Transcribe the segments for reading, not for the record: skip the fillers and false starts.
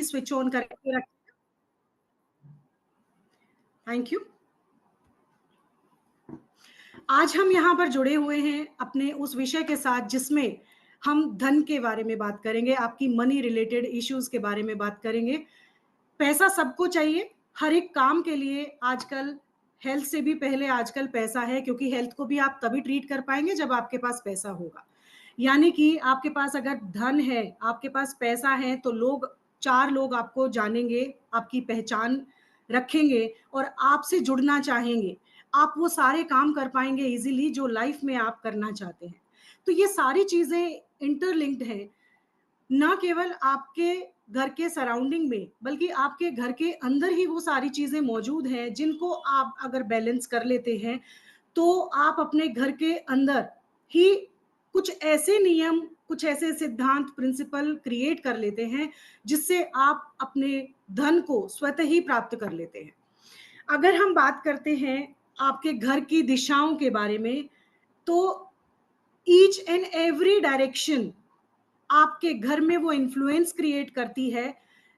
Switch on करके रखें। Thank you. आज हम यहाँ पर जुड़े हुए हैं अपने उस विषय के साथ जिसमें हम धन के बारे में बात करेंगे, आपकी मनी रिलेटेड इश्यूज के बारे में बात करेंगे। पैसा सबको चाहिए हर एक काम के लिए। आजकल हेल्थ से भी पहले आजकल पैसा है, क्योंकि हेल्थ को भी आप तभी ट्रीट कर पाएंगे जब आपके पास पैसा होगा। यानी कि आपके पास अगर धन है, आपके पास पैसा है, तो चार लोग आपको जानेंगे, आपकी पहचान रखेंगे और आपसे जुड़ना चाहेंगे। आप वो सारे काम कर पाएंगे इजीली जो लाइफ में आप करना चाहते हैं। तो ये सारी चीजें इंटरलिंक्ड हैं, ना केवल आपके घर के सराउंडिंग में, बल्कि आपके घर के अंदर ही वो सारी चीजें मौजूद हैं जिनको आप अगर बैलेंस कर लेते हैं तो आप अपने घर के अंदर ही कुछ ऐसे नियम, कुछ ऐसे सिद्धांत, प्रिंसिपल क्रिएट कर लेते हैं जिससे आप अपने धन को स्वतः ही प्राप्त कर लेते हैं। अगर हम बात करते हैं आपके घर की दिशाओं के बारे में, तो ईच एंड एवरी डायरेक्शन आपके घर में वो इन्फ्लुएंस क्रिएट करती है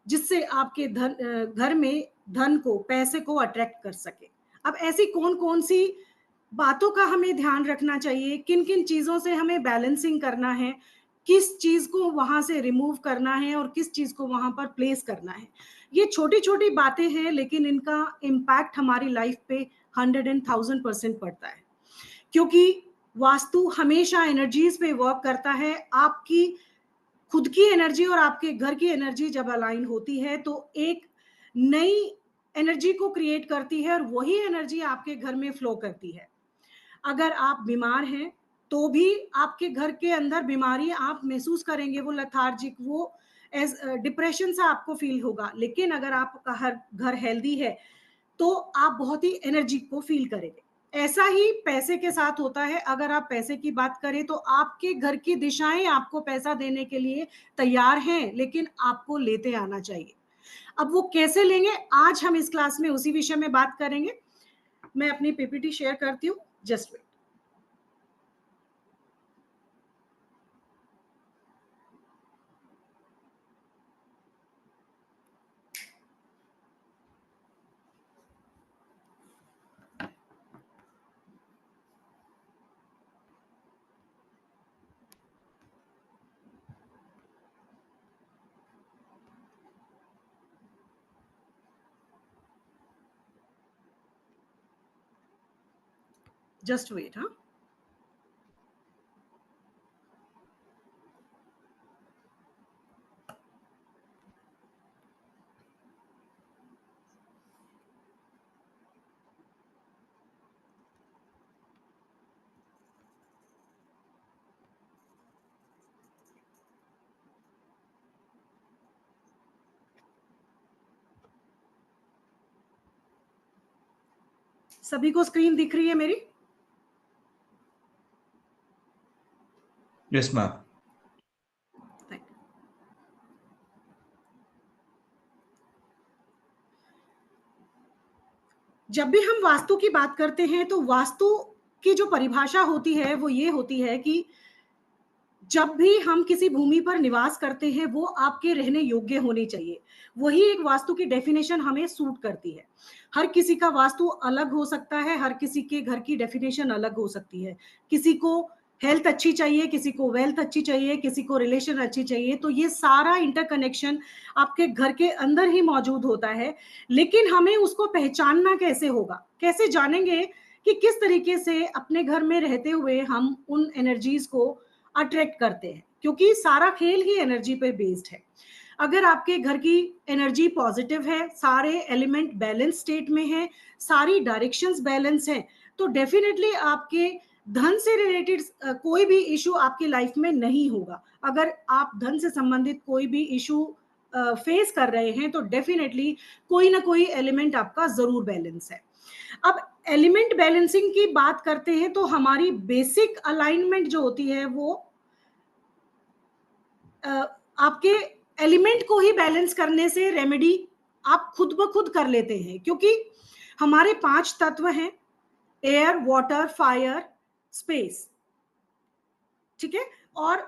जिससे आपके घर में धन को, पैसे को अट्रैक्ट कर सके। अब ऐसी कौन कौन सी बातों का हमें ध्यान रखना चाहिए, किन किन चीजों से हमें बैलेंसिंग करना है, किस चीज को वहां से रिमूव करना है और किस चीज को वहां पर प्लेस करना है। ये छोटी छोटी बातें हैं, लेकिन इनका इम्पैक्ट हमारी लाइफ पे 100 and 1000% पड़ता है, क्योंकि वास्तु हमेशा एनर्जीज पे वर्क करता है। आपकी खुद की एनर्जी और आपके घर की एनर्जी जब अलाइन होती है तो एक नई एनर्जी को क्रिएट करती है और वही एनर्जी आपके घर में फ्लो करती है। अगर आप बीमार हैं तो भी आपके घर के अंदर बीमारी आप महसूस करेंगे, वो लथार्जिक, वो डिप्रेशन सा आपको फील होगा। लेकिन अगर आपका हर घर हेल्दी है तो आप बहुत ही एनर्जी को फील करेंगे। ऐसा ही पैसे के साथ होता है। अगर आप पैसे की बात करें तो आपके घर की दिशाएं आपको पैसा देने के लिए तैयार हैं, लेकिन आपको लेते आना चाहिए। अब वो कैसे लेंगे, आज हम इस क्लास में उसी विषय में बात करेंगे। मैं अपनी पीपीटी शेयर करती हूँ, जस्ट वेट। Just wait. हाँ, सभी को स्क्रीन दिख रही है मेरी? Yes ma'am. जब भी हम वास्तु की बात करते हैं तो वास्तु की जो परिभाषा होती है वो ये होती है कि जब भी हम किसी भूमि पर निवास करते हैं वो आपके रहने योग्य होनी चाहिए। वही एक वास्तु की डेफिनेशन हमें सूट करती है। हर किसी का वास्तु अलग हो सकता है, हर किसी के घर की डेफिनेशन अलग हो सकती है। किसी को हेल्थ अच्छी चाहिए, किसी को वेल्थ अच्छी चाहिए, किसी को रिलेशन अच्छी चाहिए। तो ये सारा इंटरकनेक्शन आपके घर के अंदर ही मौजूद होता है। लेकिन हमें उसको पहचानना कैसे होगा, कैसे जानेंगे कि किस तरीके से अपने घर में रहते हुए हम उन एनर्जीज को अट्रैक्ट करते हैं, क्योंकि सारा खेल ही एनर्जी पे बेस्ड है। अगर आपके घर की एनर्जी पॉजिटिव है, सारे एलिमेंट बैलेंस स्टेट में है, सारी डायरेक्शंस बैलेंस हैं, तो डेफिनेटली आपके धन से रिलेटेड कोई भी इशू आपकी लाइफ में नहीं होगा। अगर आप धन से संबंधित कोई भी इशू फेस कर रहे हैं तो डेफिनेटली कोई ना कोई एलिमेंट आपका जरूर बैलेंस है। अब एलिमेंट बैलेंसिंग की बात करते हैं तो हमारी बेसिक अलाइनमेंट जो होती है वो आपके एलिमेंट को ही बैलेंस करने से रेमेडी आप खुद ब खुद कर लेते हैं, क्योंकि हमारे 5 तत्व हैं, एयर, वाटर, फायर, स्पेस। ठीक है, और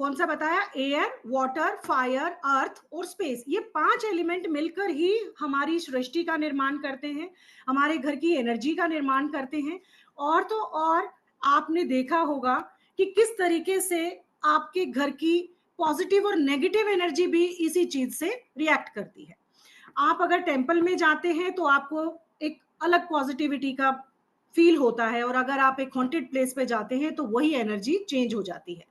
कौन सा बताया? एयर, वाटर, फायर, अर्थ और स्पेस। ये 5 एलिमेंट मिलकर ही हमारी सृष्टि का निर्माण करते हैं, हमारे घर की एनर्जी का निर्माण करते हैं। और तो और आपने देखा होगा कि किस तरीके से आपके घर की पॉजिटिव और नेगेटिव एनर्जी भी इसी चीज से रिएक्ट करती है। आप अगर टेम्पल में जाते हैं तो आपको एक अलग पॉजिटिविटी का फील होता है, और अगर आप एक हॉन्टेड प्लेस पे जाते हैं तो वही एनर्जी चेंज हो जाती है।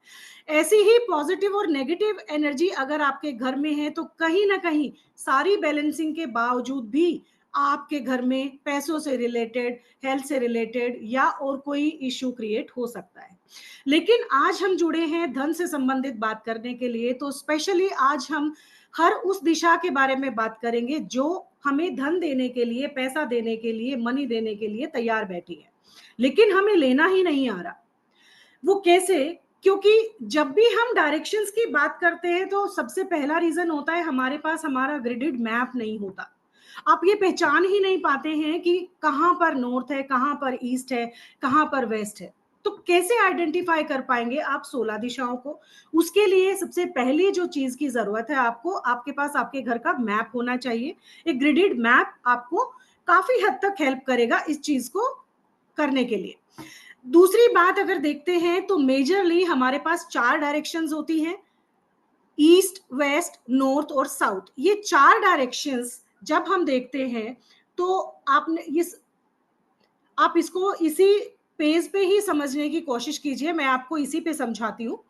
ऐसी ही पॉजिटिव और नेगेटिव एनर्जी अगर आपके घर में है तो कहीं ना कहीं सारी बैलेंसिंग के बावजूद भी आपके घर में पैसों से रिलेटेड, हेल्थ से रिलेटेड या और कोई इश्यू क्रिएट हो सकता है। लेकिन आज हम जुड़े हैं धन से संबंधित बात करने के लिए, तो स्पेशली आज हम हर उस दिशा के बारे में बात करेंगे जो हमें धन देने के लिए, पैसा देने के लिए, मनी देने के लिए तैयार बैठी है, लेकिन हमें लेना ही नहीं आ रहा। वो कैसे? क्योंकि जब भी हम डायरेक्शंस की बात करते हैं तो सबसे पहला रीजन होता है हमारे पास हमारा ग्रिडेड मैप नहीं होता। आप ये पहचान ही नहीं पाते हैं कि कहां पर नॉर्थ है, कहां पर ईस्ट है, कहां पर वेस्ट है। तो कैसे आइडेंटिफाई कर पाएंगे आप 16 दिशाओं को? उसके लिए सबसे पहली जो चीज की जरूरत है आपको, आपके पास आपके घर का मैप होना चाहिए। एक ग्रिडेड मैप आपको काफी हद तक हेल्प करेगा इस चीज को करने के लिए। दूसरी बात अगर देखते हैं तो मेजरली हमारे पास 4 डायरेक्शंस होती हैं, ईस्ट, वेस्ट, नॉर्थ और साउथ। ये 4 डायरेक्शंस जब हम देखते हैं तो आपने आप इसको इसी पेज पे ही समझने की कोशिश कीजिए, मैं आपको इसी पे समझाती हूँ।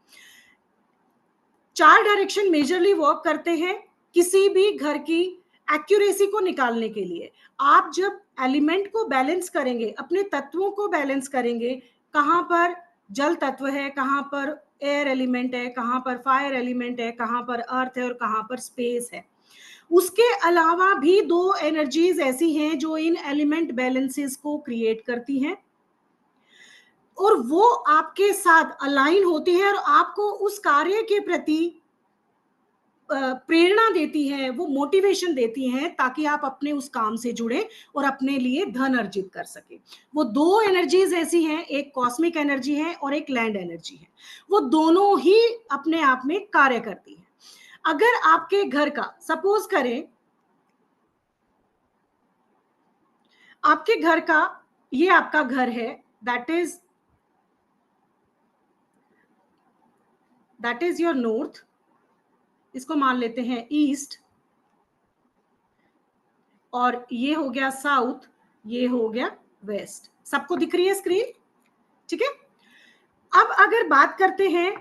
4 डायरेक्शन मेजरली वर्क करते हैं किसी भी घर की एक्यूरेसी को निकालने के लिए। आप जब एलिमेंट को बैलेंस करेंगे, अपने तत्वों को बैलेंस करेंगे, कहां पर जल तत्व है, कहां पर एयर एलिमेंट है, कहां पर फायर एलिमेंट है, कहां पर अर्थ है और कहां पर स्पेस है। उसके अलावा भी 2 एनर्जीज ऐसी हैं जो इन एलिमेंट बैलेंसेस को क्रिएट करती हैं और वो आपके साथ अलाइन होती है और आपको उस कार्य के प्रति प्रेरणा देती है, वो मोटिवेशन देती हैं ताकि आप अपने उस काम से जुड़े और अपने लिए धन अर्जित कर सके। वो 2 एनर्जीज ऐसी हैं, एक कॉस्मिक एनर्जी है और एक लैंड एनर्जी है। वो दोनों ही अपने आप में कार्य करती है। अगर आपके घर का सपोज करें, आपके घर का ये आपका घर है, दैट इज योर नॉर्थ, इसको मान लेते हैं ईस्ट, और ये हो गया साउथ, ये हो गया वेस्ट। सबको दिख रही है स्क्रीन? ठीक है। अब अगर बात करते हैं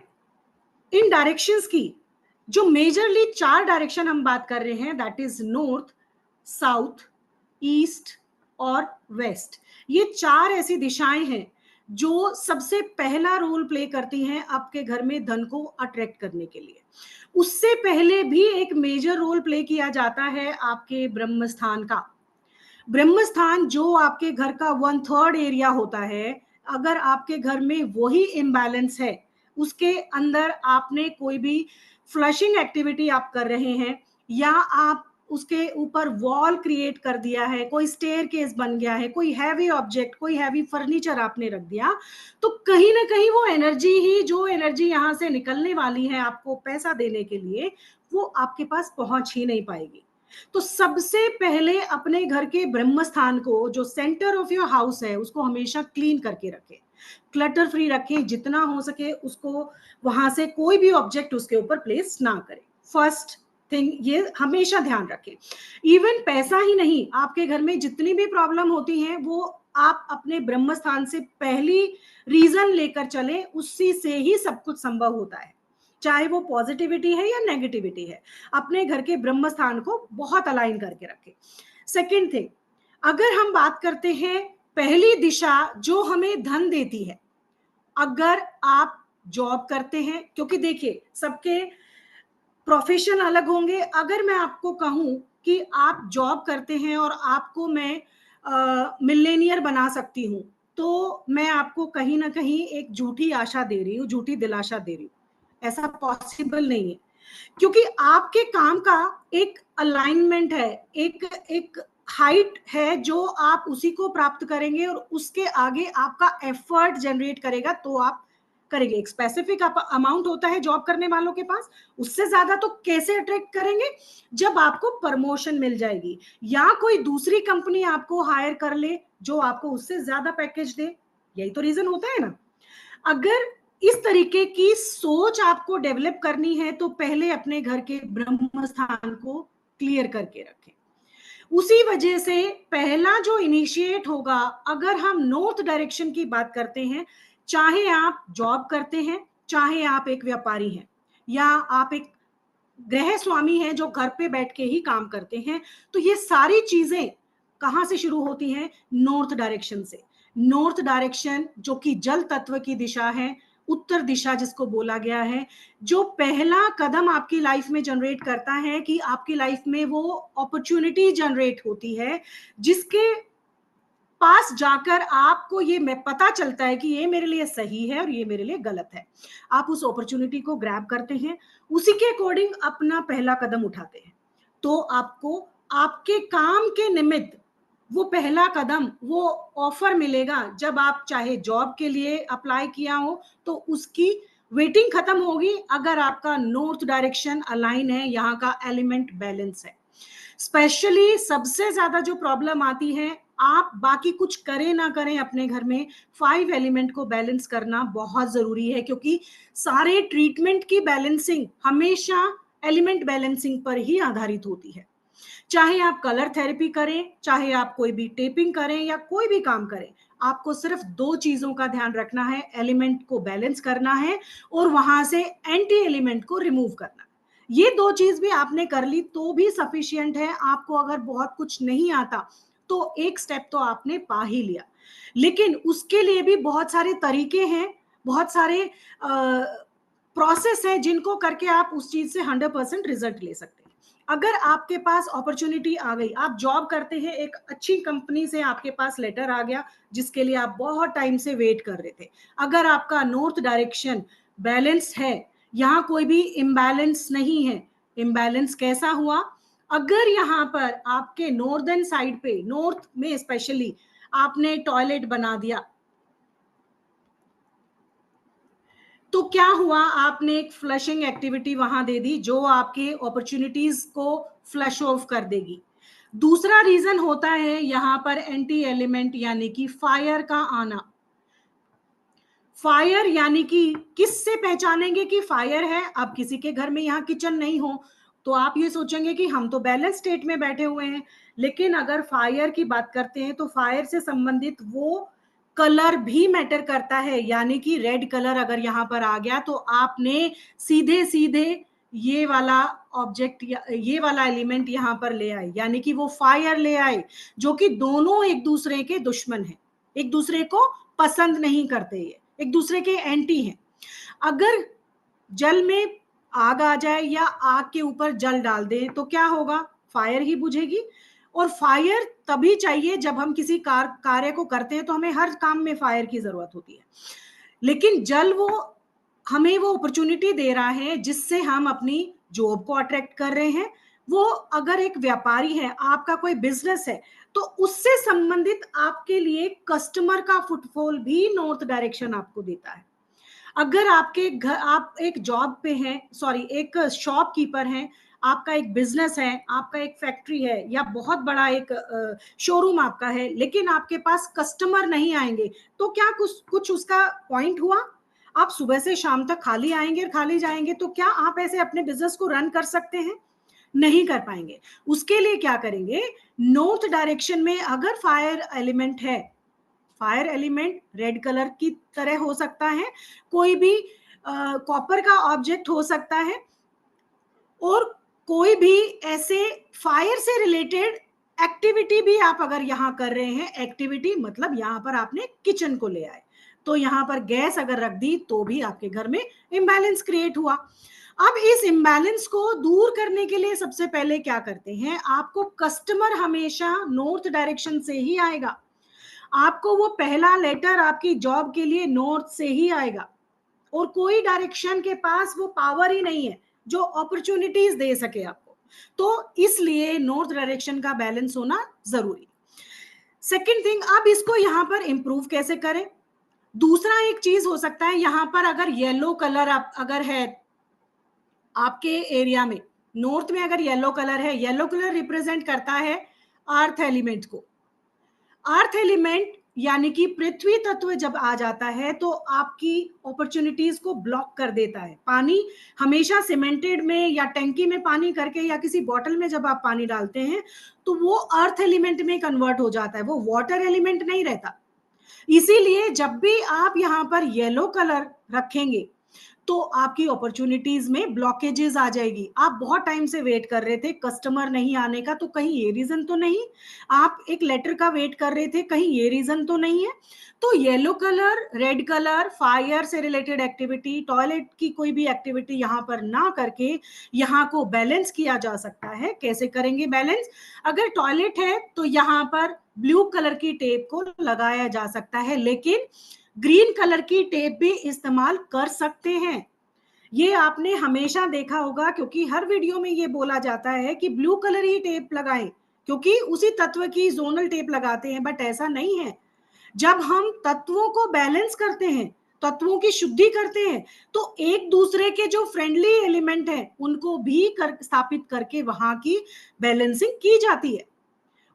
इन डायरेक्शंस की, जो मेजरली 4 डायरेक्शन हम बात कर रहे हैं, that is north, south, east और वेस्ट। ये 4 ऐसी दिशाएं हैं जो सबसे पहला रोल प्ले करती हैं आपके घर में धन को अट्रैक्ट करने के लिए। उससे पहले भी एक मेजर रोल प्ले किया जाता है आपके ब्रह्म स्थान का। ब्रह्म स्थान जो आपके घर का 1/3 एरिया होता है, अगर आपके घर में वही इम्बैलेंस है, उसके अंदर आपने कोई भी फ्लशिंग एक्टिविटी आप कर रहे हैं या आप उसके ऊपर वॉल क्रिएट कर दिया है, कोई स्टेयर केस बन गया है, कोई हैवी ऑब्जेक्ट, कोई हैवी फर्नीचर आपने रख दिया, तो कहीं ना कहीं वो एनर्जी ही, जो एनर्जी यहां से निकलने वाली है आपको पैसा देने के लिए, वो आपके पास पहुंच ही नहीं पाएगी। तो सबसे पहले अपने घर के ब्रह्म स्थान को, जो सेंटर ऑफ योर हाउस है, उसको हमेशा क्लीन करके रखें, क्लटर फ्री रखें, जितना हो सके उसको, वहां से कोई भी ऑब्जेक्ट उसके ऊपर प्लेस ना करें। फर्स्ट थिंग ये हमेशा ध्यान रखें। इवन पैसा ही नहीं, आपके घर में जितनी भी प्रॉब्लम होती हैं वो आप अपने ब्रह्म स्थान से पहली रीजन लेकर चलें, उसी से ही सब कुछ संभव होता है, चाहे वो पॉजिटिविटी है या नेगेटिविटी है। अपने घर के ब्रह्म स्थान को बहुत अलाइन करके रखें। सेकेंड थिंग, अगर हम बात करते हैं पहली दिशा जो हमें धन देती है, अगर आप जॉब करते हैं, क्योंकि देखिए सबके प्रोफेशन अलग होंगे। अगर मैं आपको कहूं कि आप जॉब करते हैं और आपको मैं मिलेनियर बना सकती हूं, तो मैं आपको कहीं ना कहीं एक झूठी आशा दे रही हूँ, झूठी दिलासा दे रही हूँ। ऐसा पॉसिबल नहीं है, क्योंकि आपके काम का एक अलाइनमेंट है, एक एक हाइट है जो आप उसी को प्राप्त करेंगे और उसके आगे आपका एफर्ट जनरेट करेगा तो आप करेंगे? एक स्पेसिफिक अमाउंट होता है जॉब करने वालों के पास, उससे ज्यादा तो कैसे अट्रैक्ट करेंगे? जब आपको प्रमोशन मिल जाएगी या कोई दूसरी कंपनी आपको हायर कर ले जो आपको उससे ज्यादा पैकेज दे, यही तो रीजन होता है ना। अगर इस तरीके की सोच आपको डेवलप करनी है तो पहले अपने घर के ब्रह्म स्थान को क्लियर करके रखें। उसी वजह से पहला जो इनिशिएट होगा, अगर हम नॉर्थ डायरेक्शन की बात करते हैं, चाहे आप जॉब करते हैं, चाहे आप एक व्यापारी हैं, या आप एक गृह स्वामी हैं जो घर पे बैठ के ही काम करते हैं, तो ये सारी चीजें कहां से शुरू होती हैं? नॉर्थ डायरेक्शन से। नॉर्थ डायरेक्शन जो कि जल तत्व की दिशा है, उत्तर दिशा जिसको बोला गया है, जो पहला कदम आपकी लाइफ में जनरेट करता है कि आपकी लाइफ में वो अपॉर्चुनिटी जनरेट होती है जिसके पास जाकर आपको ये पता चलता है कि ये मेरे लिए सही है और ये मेरे लिए गलत है। आप उस अपॉर्चुनिटी को ग्रैब करते हैं, उसी के अकॉर्डिंग अपना पहला कदम उठाते हैं, तो आपको आपके काम के निमित्त वो पहला कदम, वो ऑफर मिलेगा। जब आप चाहे जॉब के लिए अप्लाई किया हो तो उसकी वेटिंग खत्म होगी अगर आपका नॉर्थ डायरेक्शन अलाइन है, यहाँ का एलिमेंट बैलेंस है। स्पेशली सबसे ज्यादा जो प्रॉब्लम आती है, आप बाकी कुछ करें ना करें, अपने घर में 5 एलिमेंट को बैलेंस करना बहुत जरूरी है, क्योंकि सारे ट्रीटमेंट की बैलेंसिंग हमेशा एलिमेंट बैलेंसिंग पर ही आधारित होती है। चाहे आप कलर थेरेपी करें, चाहे आप कोई भी टेपिंग करें या कोई भी काम करें, आपको सिर्फ 2 चीजों का ध्यान रखना है, एलिमेंट को बैलेंस करना है और वहां से एंटी एलिमेंट को रिमूव करना। ये 2 चीज भी आपने कर ली तो भी सफिशियंट है। आपको अगर बहुत कुछ नहीं आता तो एक स्टेप तो आपने पा ही लिया, लेकिन उसके लिए भी बहुत सारे तरीके हैं, बहुत सारे प्रोसेस है जिनको करके आप उस चीज से 100% रिजल्ट ले सकते हैं। अगर आपके पास अपॉर्चुनिटी आ गई, आप जॉब करते हैं, एक अच्छी कंपनी से आपके पास लेटर आ गया जिसके लिए आप बहुत टाइम से वेट कर रहे थे, अगर आपका नॉर्थ डायरेक्शन बैलेंस है, यहाँ कोई भी इम्बैलेंस नहीं है। इम्बैलेंस कैसा हुआ? अगर यहाँ पर आपके नॉर्दर्न साइड पे, नॉर्थ में स्पेशली, आपने टॉयलेट बना दिया तो क्या हुआ? आपने एक फ्लशिंग एक्टिविटी वहां दे दी जो आपके अपॉर्चुनिटीज को फ्लश ऑफ कर देगी। दूसरा रीजन होता है यहाँ पर एंटी एलिमेंट यानी कि फायर का आना। फायर यानी कि किससे पहचानेंगे कि फायर है? अब किसी के घर में यहाँ किचन नहीं हो तो आप ये सोचेंगे कि हम तो बैलेंस स्टेट में बैठे हुए हैं, लेकिन अगर फायर की बात करते हैं तो फायर से संबंधित वो कलर भी मैटर करता है, यानी कि रेड कलर अगर यहाँ पर आ गया तो आपने सीधे सीधे ये वाला ऑब्जेक्ट या ये वाला एलिमेंट यहाँ पर ले आए, यानी कि वो फायर ले आए, जो कि दोनों एक दूसरे के दुश्मन हैं, एक दूसरे को पसंद नहीं करते, ये एक दूसरे के एंटी हैं। अगर जल में आग आ जाए या आग के ऊपर जल डाल दें तो क्या होगा? फायर ही बुझेगी। और फायर तभी चाहिए जब हम किसी कार्य को करते हैं तो हमें हर काम में फायर की जरूरत होती है, लेकिन जल वो हमें वो अपॉर्चुनिटी दे रहा है जिससे हम अपनी जॉब को अट्रैक्ट कर रहे हैं। वो अगर एक व्यापारी है, आपका कोई बिजनेस है, तो उससे संबंधित आपके लिए कस्टमर का फुटफॉल भी नॉर्थ डायरेक्शन आपको देता है। अगर आपके घर, आप एक जॉब पे हैं, सॉरी एक शॉपकीपर हैं, आपका एक बिजनेस है, आपका एक फैक्ट्री है या बहुत बड़ा एक शोरूम आपका है, लेकिन आपके पास कस्टमर नहीं आएंगे तो क्या कुछ उसका पॉइंट हुआ? आप सुबह से शाम तक खाली आएंगे और खाली जाएंगे, तो क्या आप ऐसे अपने बिजनेस को रन कर सकते हैं? नहीं कर पाएंगे। उसके लिए क्या करेंगे? नॉर्थ डायरेक्शन में अगर फायर एलिमेंट है, फायर एलिमेंट रेड कलर की तरह हो सकता है, कोई भी कॉपर का ऑब्जेक्ट हो सकता है, और कोई भी ऐसे फायर से रिलेटेड एक्टिविटी भी आप अगर यहाँ कर रहे हैं, एक्टिविटी मतलब यहाँ पर आपने किचन को ले आए, तो यहाँ पर गैस अगर रख दी तो भी आपके घर में इम्बैलेंस क्रिएट हुआ। अब इस इम्बैलेंस को दूर करने के लिए सबसे पहले क्या करते हैं? आपको कस्टमर हमेशा नॉर्थ डायरेक्शन से ही आएगा, आपको वो पहला लेटर आपकी जॉब के लिए नॉर्थ से ही आएगा, और कोई डायरेक्शन के पास वो पावर ही नहीं है जो अपॉर्चुनिटीज दे सके आपको। तो इसलिए नॉर्थ डायरेक्शन का बैलेंस होना जरूरी। सेकंड थिंग, अब इसको यहां पर इंप्रूव कैसे करें? दूसरा एक चीज हो सकता है, यहां पर अगर येलो कलर अगर है आपके एरिया में, नॉर्थ में अगर येलो कलर है, येलो कलर रिप्रेजेंट करता है अर्थ एलिमेंट को। अर्थ एलिमेंट यानी कि पृथ्वी तत्व जब आ जाता है तो आपकी अपॉर्चुनिटीज को ब्लॉक कर देता है। पानी हमेशा सीमेंटेड में या टैंकी में पानी करके या किसी बॉटल में जब आप पानी डालते हैं तो वो अर्थ एलिमेंट में कन्वर्ट हो जाता है, वो वाटर एलिमेंट नहीं रहता। इसीलिए जब भी आप यहां पर येलो कलर रखेंगे तो आपकी अपॉर्चुनिटीज में ब्लॉकेजेस आ जाएगी। आप बहुत टाइम से वेट कर रहे थे कस्टमर नहीं आने का, तो कहीं ये रीजन तो नहीं, आप एक लेटर का वेट कर रहे थे, कहीं ये रीजन तो नहीं है। तो yellow colour, red colour, fire से रिलेटेड एक्टिविटी, टॉयलेट की कोई भी एक्टिविटी यहां पर ना करके यहां को बैलेंस किया जा सकता है। कैसे करेंगे बैलेंस? अगर टॉयलेट है तो यहां पर ब्लू कलर की टेप को लगाया जा सकता है, लेकिन ग्रीन कलर की टेप भी इस्तेमाल कर सकते हैं। ये आपने हमेशा देखा होगा, क्योंकि हर वीडियो में ये बोला जाता है कि ब्लू कलर ही टेप लगाएं, क्योंकि उसी तत्व की जोनल टेप लगाते हैं, बट ऐसा नहीं है। जब हम तत्वों को बैलेंस करते हैं, तत्वों की शुद्धि करते हैं, तो एक दूसरे के जो फ्रेंडली एलिमेंट हैं उनको भी स्थापित करके वहां की बैलेंसिंग की जाती है।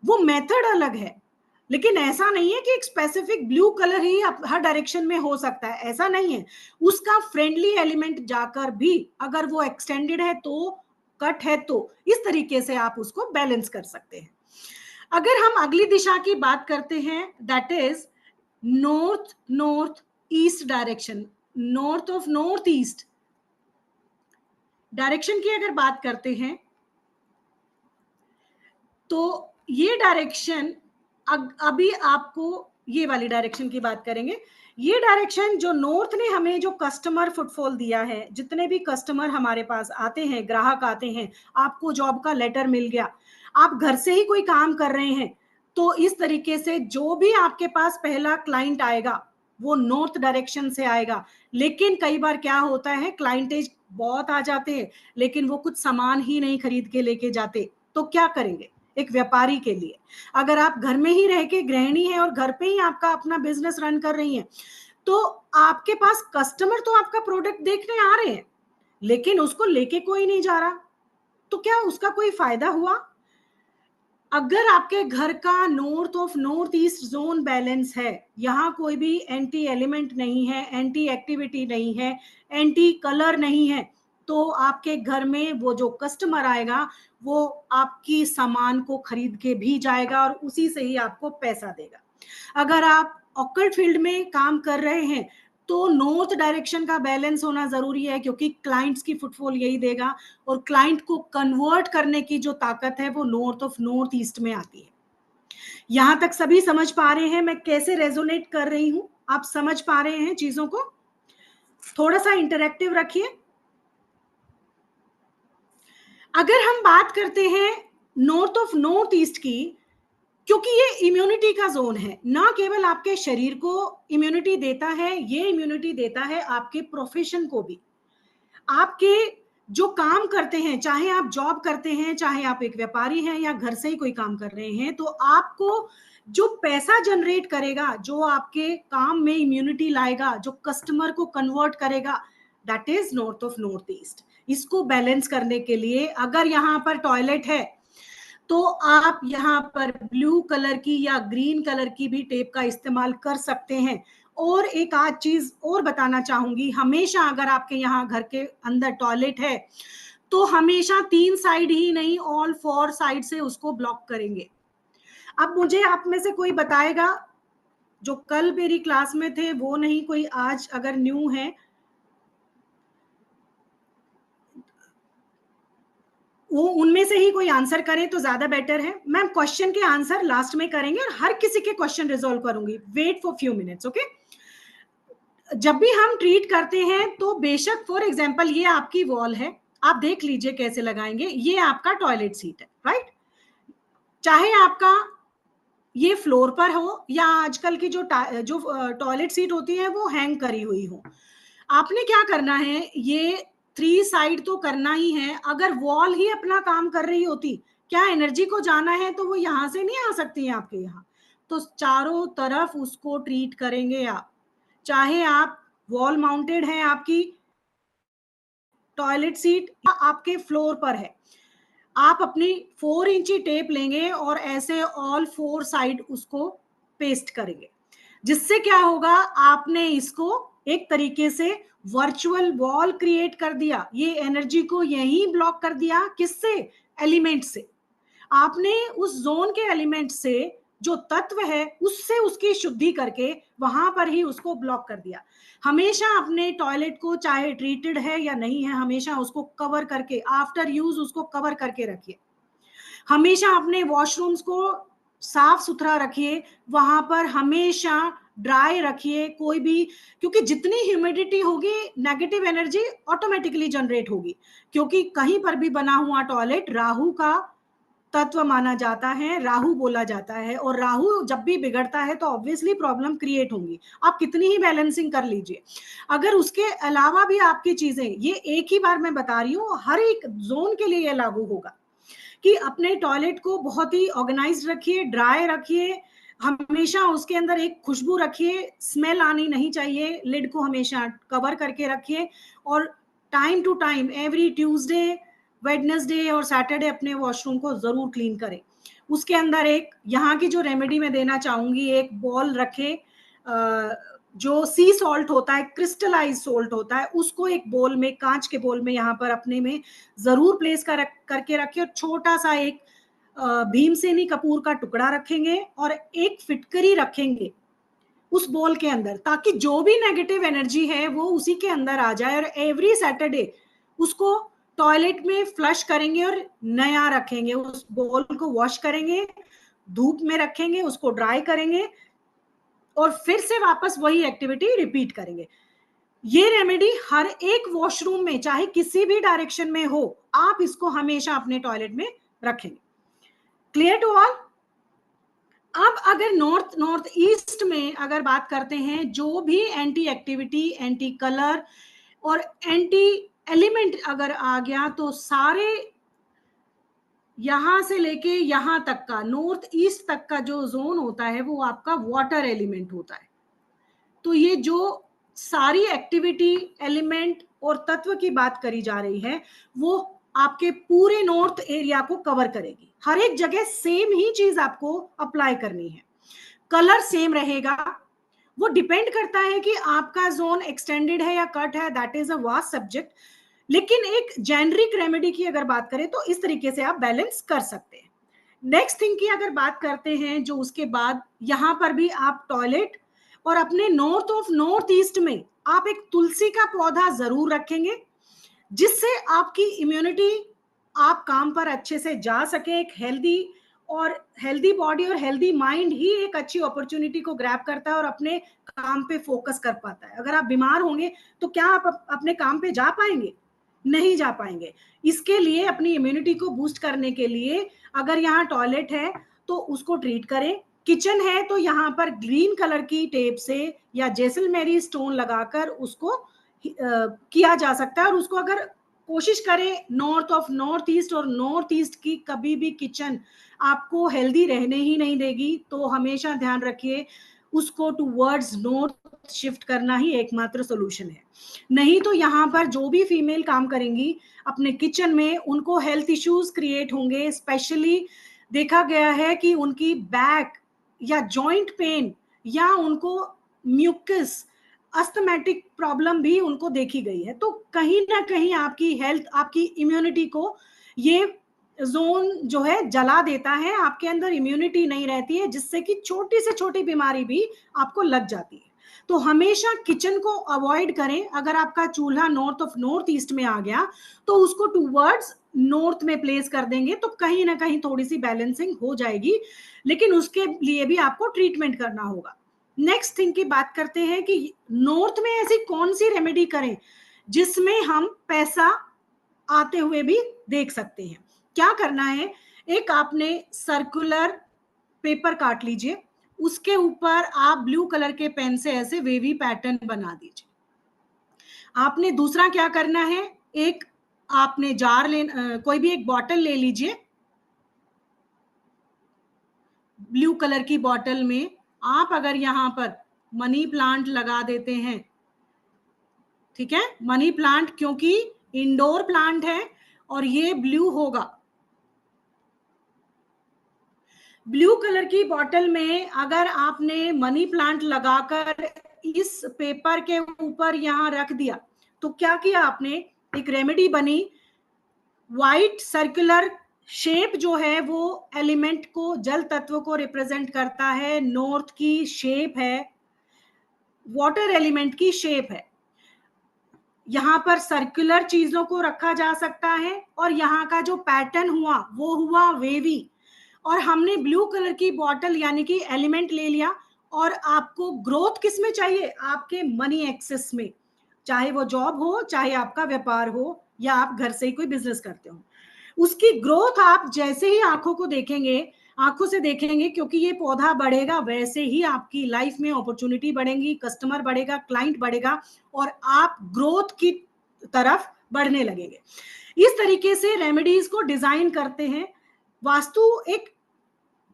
वो मेथड अलग है, लेकिन ऐसा नहीं है कि एक स्पेसिफिक ब्लू कलर ही हर डायरेक्शन में हो सकता है, ऐसा नहीं है। उसका फ्रेंडली एलिमेंट जाकर भी अगर वो एक्सटेंडेड है तो, कट है तो, इस तरीके से आप उसको बैलेंस कर सकते हैं। अगर हम अगली दिशा की बात करते हैं, that is north north east direction, north of north east direction की अगर बात करते हैं तो ये डायरेक्शन, अभी आपको ये वाली डायरेक्शन की बात करेंगे। ये डायरेक्शन जो नॉर्थ ने हमें जो कस्टमर फुटफॉल दिया है, जितने भी कस्टमर हमारे पास आते हैं, ग्राहक आते हैं, आपको जॉब का लेटर मिल गया, आप घर से ही कोई काम कर रहे हैं, तो इस तरीके से जो भी आपके पास पहला क्लाइंट आएगा वो नॉर्थ डायरेक्शन से आएगा। लेकिन कई बार क्या होता है, क्लाइंटेज बहुत आ जाते हैं लेकिन वो कुछ सामान ही नहीं खरीद के लेके जाते, तो क्या करेंगे? एक व्यापारी के लिए, अगर आप घर में ही रह के गृहिणी है और घर पे ही आपका अपना बिजनेस रन कर रही हैं, तो आपके पास कस्टमर तो आपका प्रोडक्ट देखने आ रहे हैं लेकिन उसको लेके कोई नहीं जा रहा, तो क्या उसका कोई फायदा हुआ? अगर आपके घर का north of north east zone balance है, यहां कोई भी एंटी एलिमेंट नहीं है, एंटी एक्टिविटी नहीं है, एंटी कलर नहीं है, तो आपके घर में वो जो कस्टमर आएगा वो आपकी सामान को खरीद के भी जाएगा और उसी से ही आपको पैसा देगा। अगर आप ऑकल्ट फील्ड में काम कर रहे हैं तो नॉर्थ डायरेक्शन का बैलेंस होना जरूरी है, क्योंकि क्लाइंट्स की फुटफॉल यही देगा और क्लाइंट को कन्वर्ट करने की जो ताकत है वो नॉर्थ ऑफ नॉर्थ ईस्ट में आती है। यहां तक सभी समझ पा रहे हैं मैं कैसे रेजोनेट कर रही हूं? आप समझ पा रहे हैं चीजों को? थोड़ा सा इंटरेक्टिव रखिए। अगर हम बात करते हैं नॉर्थ ऑफ नॉर्थ ईस्ट की, क्योंकि ये इम्यूनिटी का जोन है, ना केवल आपके शरीर को इम्यूनिटी देता है, ये इम्यूनिटी देता है आपके प्रोफेशन को भी। आपके जो काम करते हैं, चाहे आप जॉब करते हैं, चाहे आप एक व्यापारी हैं या घर से ही कोई काम कर रहे हैं, तो आपको जो पैसा जनरेट करेगा, जो आपके काम में इम्यूनिटी लाएगा, जो कस्टमर को कन्वर्ट करेगा, that is north of north east. इसको बैलेंस करने के लिए अगर यहाँ पर टॉयलेट है तो आप यहाँ पर ब्लू कलर की या ग्रीन कलर की भी टेप का इस्तेमाल कर सकते हैं। और एक आध चीज और बताना चाहूंगी, हमेशा अगर आपके यहाँ घर के अंदर टॉयलेट है तो हमेशा 3 साइड ही नहीं, ऑल 4 साइड से उसको ब्लॉक करेंगे। अब मुझे आप में से कोई बताएगा, जो कल मेरी क्लास में थे वो नहीं, कोई आज अगर न्यू है वो उनमें से ही कोई आंसर करे तो ज्यादा बेटर है। मैम क्वेश्चन के आंसर लास्ट में करेंगे और हर किसी के क्वेश्चन रिजॉल्व करूंगी। Wait for few minutes, okay? जब भी हम ट्रीट करते हैं तो बेशक, फॉर एग्जांपल ये आपकी वॉल है, आप देख लीजिए कैसे लगाएंगे, ये आपका टॉयलेट सीट है, राइट? चाहे आपका ये फ्लोर पर हो या आजकल की जो टॉयलेट सीट होती है वो हैंग करी हुई हो, आपने क्या करना है, ये 3 साइड तो करना ही है। अगर वॉल ही अपना काम कर रही होती, क्या एनर्जी को जाना है तो वो यहां से नहीं आ सकती है आपके यहाँ, तो चारों तरफ उसको ट्रीट करेंगे आप। चाहे आप वॉल माउंटेड है आपकी टॉयलेट सीट या आपके फ्लोर पर है, आप अपनी 4 इंची टेप लेंगे और ऐसे ऑल 4 साइड उसको पेस्ट करेंगे, जिससे क्या होगा, आपने इसको एक तरीके से वर्चुअल वॉल क्रिएट कर दिया, ये एनर्जी को यहीं ब्लॉक कर दिया। किससे? एलिमेंट से। आपने उस जोन के एलिमेंट से जो तत्व है उससे उसकी शुद्धि करके वहां पर ही उसको ब्लॉक कर दिया। हमेशा अपने टॉयलेट को, चाहे ट्रीटेड है या नहीं है, हमेशा उसको कवर करके, आफ्टर यूज उसको कवर करके रखिए। हमेशा अपने वॉशरूम्स को साफ सुथरा रखिए, वहां पर हमेशा ड्राई रखिए कोई भी, क्योंकि जितनी ह्यूमिडिटी होगी नेगेटिव एनर्जी ऑटोमेटिकली जनरेट होगी, क्योंकि कहीं पर भी बना हुआ टॉयलेट राहु का तत्व माना जाता है, राहु बोला जाता है, और राहु जब भी बिगड़ता है तो ऑब्वियसली प्रॉब्लम क्रिएट होंगी, आप कितनी ही बैलेंसिंग कर लीजिए। अगर उसके अलावा भी आपकी चीजें, ये एक ही बार मैं बता रही हूँ, हर एक जोन के लिए ये लागू होगा कि अपने टॉयलेट को बहुत ही ऑर्गेनाइज्ड रखिए, ड्राई रखिए, हमेशा उसके अंदर एक खुशबू रखिए, स्मेल आनी नहीं चाहिए, लिड को हमेशा कवर करके रखिए, और time to time every Tuesday, Wednesday और सैटरडे अपने वॉशरूम को जरूर क्लीन करें। उसके अंदर एक यहाँ की जो रेमेडी मैं देना चाहूंगी, एक बॉल रखे, जो सी सॉल्ट होता है, क्रिस्टलाइज सॉल्ट होता है, उसको एक बोल में, कांच के बोल में यहाँ पर अपने में जरूर प्लेस करके रखिए, और छोटा सा एक भीमसेनी कपूर का टुकड़ा रखेंगे और एक फिटकरी रखेंगे उस बॉल के अंदर, ताकि जो भी नेगेटिव एनर्जी है वो उसी के अंदर आ जाए, और एवरी सैटरडे उसको टॉयलेट में फ्लश करेंगे और नया रखेंगे, उस बॉल को वॉश करेंगे, धूप में रखेंगे, उसको ड्राई करेंगे और फिर से वापस वही एक्टिविटी रिपीट करेंगे। ये रेमेडी हर एक वॉशरूम में, चाहे किसी भी डायरेक्शन में हो, आप इसको हमेशा अपने टॉयलेट में रखेंगे। Clear to all? अब अगर नॉर्थ ईस्ट में अगर बात करते हैं, जो भी एंटी एक्टिविटी, एंटी कलर और एंटी एलिमेंट अगर आ गया, तो सारे यहां से लेके यहां तक का, नॉर्थ ईस्ट तक का जो जोन होता है वो आपका वाटर एलिमेंट होता है। तो ये जो सारी एक्टिविटी, एलिमेंट और तत्व की बात करी जा रही है, वो आपके पूरे नॉर्थ एरिया को कवर करेगी। हर एक जगह सेम ही चीज आपको अप्लाई करनी है, कलर सेम रहेगा। वो डिपेंड करता है कि आपका जोन एक्सटेंडेड है या कट है, that is a vast subject, लेकिन एक जेनरिक रेमेडी की अगर बात करें तो इस तरीके से आप बैलेंस कर सकते हैं। नेक्स्ट थिंग की अगर बात करते हैं, जो उसके बाद यहां पर भी आप टॉयलेट और अपने नॉर्थ ईस्ट में आप एक तुलसी का पौधा जरूर रखेंगे, जिससे आपकी इम्यूनिटी, आप काम पर अच्छे से जा सके, एक हेल्दी बॉडी और हेल्दी माइंड ही एक अच्छी अपॉर्चुनिटी को ग्रैब करता है और अपने काम पे फोकस कर पाता है। अगर आप बीमार होंगे तो क्या आप अपने काम पे जा पाएंगे? नहीं जा पाएंगे। इसके लिए अपनी इम्यूनिटी को बूस्ट करने के लिए अगर यहाँ टॉयलेट है तो उसको ट्रीट करें, किचन है तो यहाँ पर ग्रीन कलर की टेप से या जैसलमेरी स्टोन लगाकर उसको किया जा सकता है। और उसको अगर कोशिश करें, नॉर्थ ईस्ट और नॉर्थ ईस्ट की कभी भी किचन आपको हेल्दी रहने ही नहीं देगी, तो हमेशा ध्यान रखिए उसको टूवर्ड्स नॉर्थ शिफ्ट करना ही एकमात्र सोल्यूशन है। नहीं तो यहाँ पर जो भी फीमेल काम करेंगी अपने किचन में, उनको हेल्थ इश्यूज क्रिएट होंगे। स्पेशली देखा गया है कि उनकी बैक या जॉइंट पेन या उनको म्यूकस, अस्थमेटिक प्रॉब्लम भी उनको देखी गई है। तो कहीं ना कहीं आपकी हेल्थ, आपकी इम्यूनिटी को ये जोन जो है जला देता है, आपके अंदर इम्यूनिटी नहीं रहती है, जिससे कि छोटी से छोटी बीमारी भी आपको लग जाती है। तो हमेशा किचन को अवॉइड करें। अगर आपका चूल्हा नॉर्थ ईस्ट में आ गया तो उसको टूवर्ड्स नॉर्थ में प्लेस कर देंगे, तो कहीं ना कहीं थोड़ी सी बैलेंसिंग हो जाएगी, लेकिन उसके लिए भी आपको ट्रीटमेंट करना होगा। नेक्स्ट थिंग की बात करते हैं कि नॉर्थ में ऐसी कौन सी रेमेडी करें जिसमें हम पैसा आते हुए भी देख सकते हैं। क्या करना है, एक आपने सर्कुलर पेपर काट लीजिए, उसके ऊपर आप ब्लू कलर के पेन से ऐसे वेवी पैटर्न बना दीजिए। आपने दूसरा क्या करना है, एक आपने जार कोई भी एक बॉटल ले लीजिए, ब्लू कलर की बॉटल में आप अगर यहां पर मनी प्लांट लगा देते हैं। ठीक है, मनी प्लांट क्योंकि इंडोर प्लांट है और ये ब्लू होगा। ब्लू कलर की बॉटल में अगर आपने मनी प्लांट लगाकर इस पेपर के ऊपर यहां रख दिया तो क्या किया आपने, एक रेमेडी बनी। व्हाइट सर्कुलर शेप जो है वो एलिमेंट को, जल तत्व को रिप्रेजेंट करता है। नॉर्थ की शेप है, वाटर एलिमेंट की शेप है। यहां पर सर्कुलर चीजों को रखा जा सकता है और यहाँ का जो पैटर्न हुआ वो हुआ वेवी। और हमने ब्लू कलर की बॉटल यानी कि एलिमेंट ले लिया। और आपको ग्रोथ किस में चाहिए, आपके मनी एक्सेस में, चाहे वो जॉब हो, चाहे आपका व्यापार हो, या आप घर से ही कोई बिजनेस करते हो। उसकी ग्रोथ आप जैसे ही आंखों को देखेंगे, आंखों से देखेंगे, क्योंकि ये पौधा बढ़ेगा वैसे ही आपकी लाइफ में अपॉर्चुनिटी बढ़ेंगी, कस्टमर बढ़ेगा, क्लाइंट बढ़ेगा और आप ग्रोथ की तरफ बढ़ने लगेंगे। इस तरीके से रेमेडीज को डिजाइन करते हैं। वास्तु एक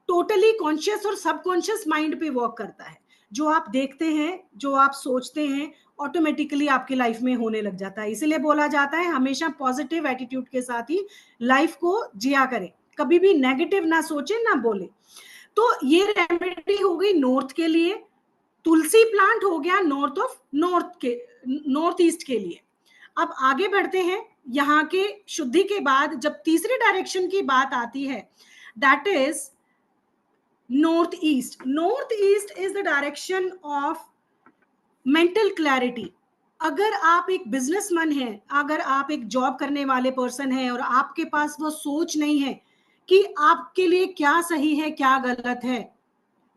टोटली कॉन्शियस और सबकॉन्शियस माइंड पे वर्क करता है। जो आप देखते हैं, जो आप सोचते हैं, ऑटोमेटिकली आपकी लाइफ में होने लग जाता है। इसीलिए बोला जाता है हमेशा पॉजिटिव एटीट्यूड के साथ ही लाइफ को जिया करें, कभी भी नेगेटिव ना सोचे ना बोले। तो ये रेमेडी हो गई नॉर्थ के लिए। तुलसी प्लांट हो गया नॉर्थ ईस्ट के लिए। अब आगे बढ़ते हैं। यहाँ के शुद्धि के बाद जब तीसरे डायरेक्शन की बात आती है, that is north east. North east is the direction of mental clarity. अगर आप एक बिजनेसमैन हैं, अगर आप एक जॉब करने वाले पर्सन हैं और आपके पास वो सोच नहीं है कि आपके लिए क्या सही है क्या गलत है,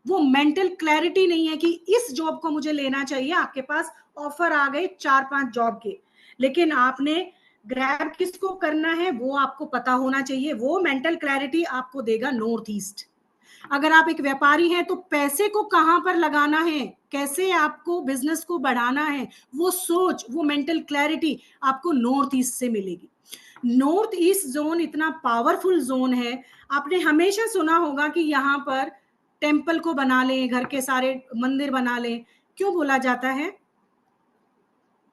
वो मेंटल क्लैरिटी नहीं है कि इस जॉब को मुझे लेना चाहिए, आपके पास ऑफर आ गए 4-5 जॉब के, लेकिन आपने ग्रैब किसको करना है वो आपको पता होना चाहिए। वो मेंटल क्लैरिटी आपको देगा नॉर्थ ईस्ट। अगर आप एक व्यापारी हैं तो पैसे को कहां पर लगाना है, कैसे आपको बिजनेस को बढ़ाना है, वो सोच, वो मेंटल क्लैरिटी आपको नॉर्थ ईस्ट से मिलेगी। नॉर्थ ईस्ट जोन इतना पावरफुल जोन है। आपने हमेशा सुना होगा कि यहाँ पर टेम्पल को बना लें, घर के सारे मंदिर बना लें। क्यों बोला जाता है,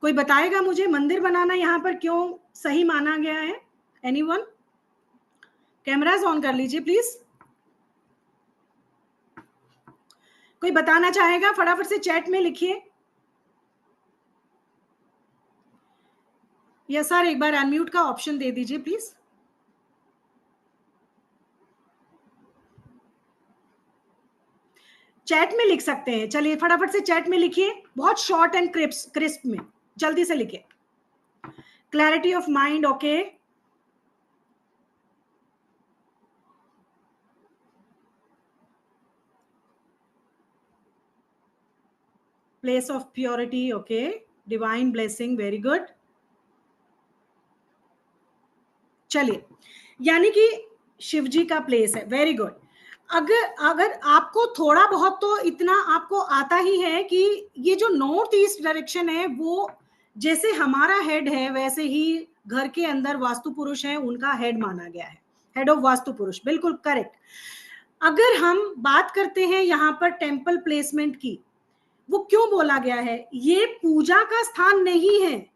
कोई बताएगा मुझे, मंदिर बनाना यहाँ पर क्यों सही माना गया है? एनीवन? कैमरास ऑन कर लीजिए प्लीज। कोई बताना चाहेगा फटाफट से चैट में लिखिए। यस सर, एक बार अनम्यूट का ऑप्शन दे दीजिए प्लीज। चैट में लिख सकते हैं, चलिए फटाफट से चैट में लिखिए, बहुत शॉर्ट एंड क्रिस्प में, जल्दी से लिखिए। Clarity of mind, okay. Place of purity, okay. Divine blessing, very good. चलिए, यानी कि शिव जी का प्लेस है, वेरी गुड। अगर अगर आपको थोड़ा बहुत तो इतना आपको आता ही है कि ये जो नॉर्थ ईस्ट डायरेक्शन है वो जैसे हमारा हेड है वैसे ही घर के अंदर वास्तु पुरुष है, उनका हेड माना गया है, हेड ऑफ वास्तु पुरुष, बिल्कुल करेक्ट। अगर हम बात करते हैं यहाँ पर टेम्पल प्लेसमेंट की, वो क्यों बोला गया है, ये पूजा का स्थान नहीं है।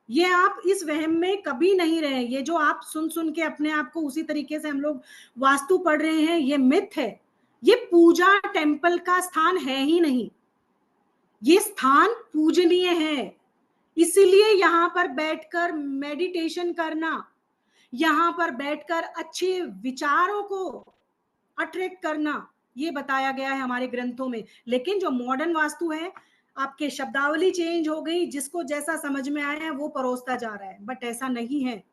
ये आप इस वहम में कभी नहीं रहे, ये जो आप सुन सुन के अपने आप को उसी तरीके से हम लोग वास्तु पढ़ रहे हैं, ये मिथ है। ये पूजा टेम्पल का स्थान है ही नहीं, ये स्थान पूजनीय है। इसीलिए यहाँ पर बैठकर मेडिटेशन करना, यहाँ पर बैठकर अच्छे विचारों को अट्रैक्ट करना, ये बताया गया है हमारे ग्रंथों में। लेकिन जो मॉडर्न वास्तु है, आपके शब्दावली चेंज हो गई, जिसको जैसा समझ में आया है वो परोसता जा रहा है, बट ऐसा नहीं है।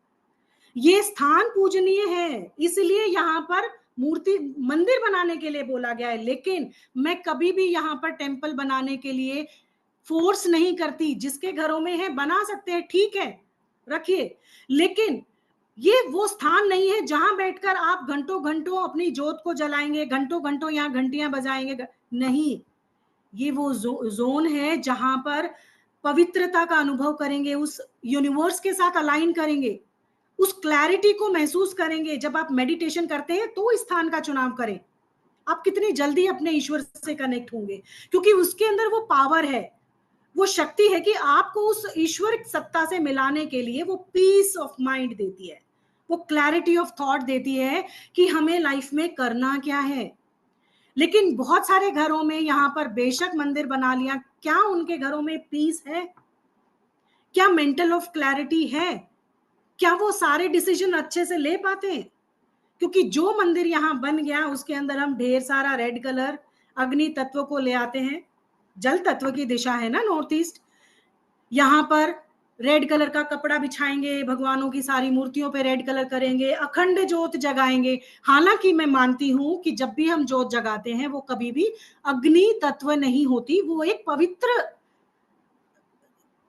ये स्थान पूजनीय है, इसलिए यहाँ पर मूर्ति मंदिर बनाने के लिए बोला गया है। लेकिन मैं कभी भी यहाँ पर टेम्पल बनाने के लिए फोर्स नहीं करती। जिसके घरों में है बना सकते हैं, ठीक है, रखिए, लेकिन ये वो स्थान नहीं है जहां बैठकर आप घंटों घंटों अपनी जोत को जलाएंगे, घंटों घंटों यहाँ घंटियां बजाएंगे, नहीं। ये वो जोन है जहां पर पवित्रता का अनुभव करेंगे, उस यूनिवर्स के साथ अलाइन करेंगे, उस क्लैरिटी को महसूस करेंगे। जब आप मेडिटेशन करते हैं तो इस स्थान का चुनाव करें। आप कितनी जल्दी अपने ईश्वर से कनेक्ट होंगे, क्योंकि उसके अंदर वो पावर है, वो शक्ति है कि आपको उस ईश्वर सत्ता से मिलाने के लिए वो पीस ऑफ माइंड देती है, वो क्लैरिटी ऑफ थॉट देती है कि हमें लाइफ में करना क्या है। लेकिन बहुत सारे घरों में यहाँ पर बेशक मंदिर बना लिया, क्या उनके घरों में पीस है? क्या मेंटल ऑफ क्लैरिटी है? क्या वो सारे डिसीजन अच्छे से ले पाते हैं? क्योंकि जो मंदिर यहाँ बन गया उसके अंदर हम ढेर सारा रेड कलर अग्नि तत्व को ले आते हैं। जल तत्व की दिशा है ना नॉर्थ ईस्ट, यहाँ पर रेड कलर का कपड़ा बिछाएंगे, भगवानों की सारी मूर्तियों पे रेड कलर करेंगे, अखंड ज्योत जगाएंगे। हालांकि मैं मानती हूं कि जब भी हम ज्योत जगाते हैं वो कभी भी अग्नि तत्व नहीं होती, वो एक पवित्र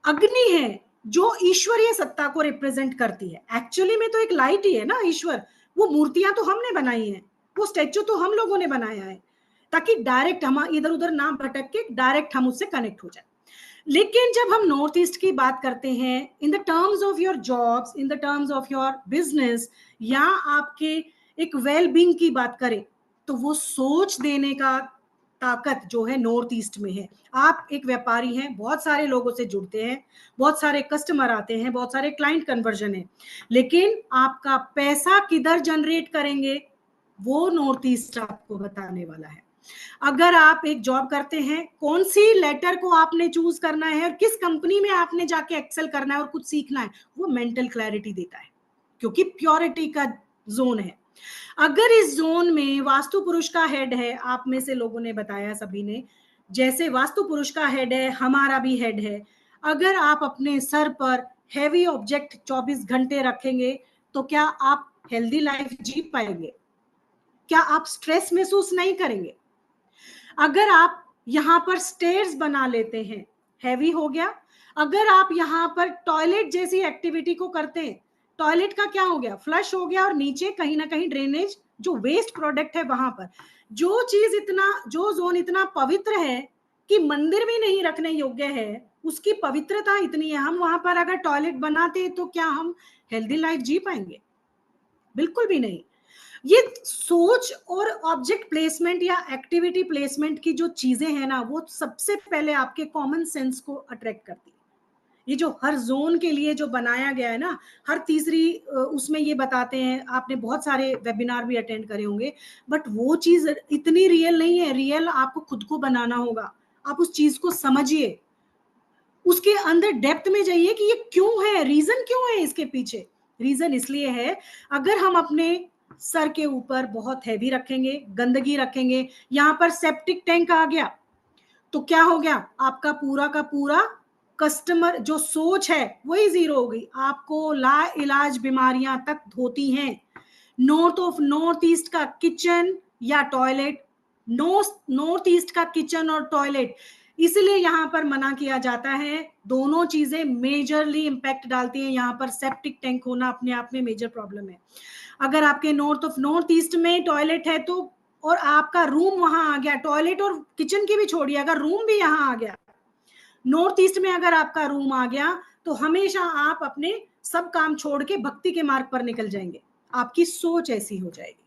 अग्नि है जो ईश्वरीय सत्ता को रिप्रेजेंट करती है। एक्चुअली में तो एक लाइट ही है ना ईश्वर, वो मूर्तियां तो हमने बनाई हैं, वो स्टैच्यू तो हम लोगों ने बनाया है, ताकि डायरेक्ट हम इधर उधर ना भटक के डायरेक्ट हम उससे कनेक्ट हो जाए। लेकिन जब हम नॉर्थ ईस्ट की बात करते हैं in the terms of your jobs, in the terms of your business, या आपके एक वेल बींग की बात करें, तो वो सोच देने का ताकत जो है नॉर्थ ईस्ट में है। आप एक व्यापारी हैं, बहुत सारे लोगों से जुड़ते हैं, बहुत सारे कस्टमर आते हैं, बहुत सारे क्लाइंट कन्वर्जन है, लेकिन आपका पैसा किधर जनरेट करेंगे वो नॉर्थ ईस्ट आपको बताने वाला है। अगर आप एक जॉब करते हैं, कौन सी लेटर को आपने चूज करना है और किस कंपनी में आपने जाके एक्सेल करना है और कुछ सीखना है, वो मेंटल क्लैरिटी देता है, क्योंकि प्योरिटी का जोन है। अगर इस जोन में वास्तु पुरुष का हेड है, आप में से लोगों ने बताया सभी ने, जैसे वास्तु पुरुष का हेड है हमारा भी हेड है, अगर आप अपने सर पर हैवी ऑब्जेक्ट 24 घंटे रखेंगे तो क्या आप हेल्दी लाइफ जी पाएंगे? क्या आप स्ट्रेस महसूस नहीं करेंगे? अगर आप यहाँ पर स्टेयर्स बना लेते हैं, हैवी हो गया। अगर आप यहाँ पर टॉयलेट जैसी एक्टिविटी को करते हैं, टॉयलेट का क्या हो गया, फ्लश हो गया, और नीचे कहीं ना कहीं ड्रेनेज जो वेस्ट प्रोडक्ट है वहां पर, जो चीज इतना, जो जोन इतना पवित्र है कि मंदिर भी नहीं रखने योग्य है, उसकी पवित्रता इतनी है, हम वहां पर अगर टॉयलेट बनाते हैं तो क्या हम हेल्दी लाइफ जी पाएंगे? बिल्कुल भी नहीं। ये सोच और ऑब्जेक्ट प्लेसमेंट या एक्टिविटी प्लेसमेंट की जो चीजें हैं ना, वो सबसे पहले आपके कॉमन सेंस को अट्रैक्ट करती है। ये जो हर जोन के लिए जो बनाया गया है ना, हर तीसरी उसमें ये बताते हैं, आपने बहुत सारे वेबिनार भी अटेंड करे होंगे, बट वो चीज इतनी रियल नहीं है। रियल आपको खुद को बनाना होगा। आप उस चीज को समझिए, उसके अंदर डेप्थ में जाइए कि ये क्यों है, रीजन क्यों है इसके पीछे। रीजन इसलिए है, अगर हम अपने सर के ऊपर बहुत हैवी रखेंगे, गंदगी रखेंगे, यहाँ पर सेप्टिक टैंक आ गया तो क्या हो गया, आपका पूरा का पूरा कस्टमर जो सोच है वही जीरो हो गई, आपको ला इलाज बीमारियां तक होती हैं। नॉर्थ ईस्ट का किचन या टॉयलेट, नॉर्थ ईस्ट का किचन और टॉयलेट, इसलिए यहाँ पर मना किया जाता है। दोनों चीजें मेजरली इंपैक्ट डालती हैं। यहाँ पर सेप्टिक टैंक होना अपने आप में मेजर प्रॉब्लम है। अगर आपके नॉर्थ ईस्ट में टॉयलेट है तो, और आपका रूम वहां आ गया, टॉयलेट और किचन की भी छोड़िए, अगर रूम भी यहाँ आ गया, नॉर्थ ईस्ट में अगर आपका रूम आ गया, तो हमेशा आप अपने सब काम छोड़ के भक्ति के मार्ग पर निकल जाएंगे। आपकी सोच ऐसी हो जाएगी,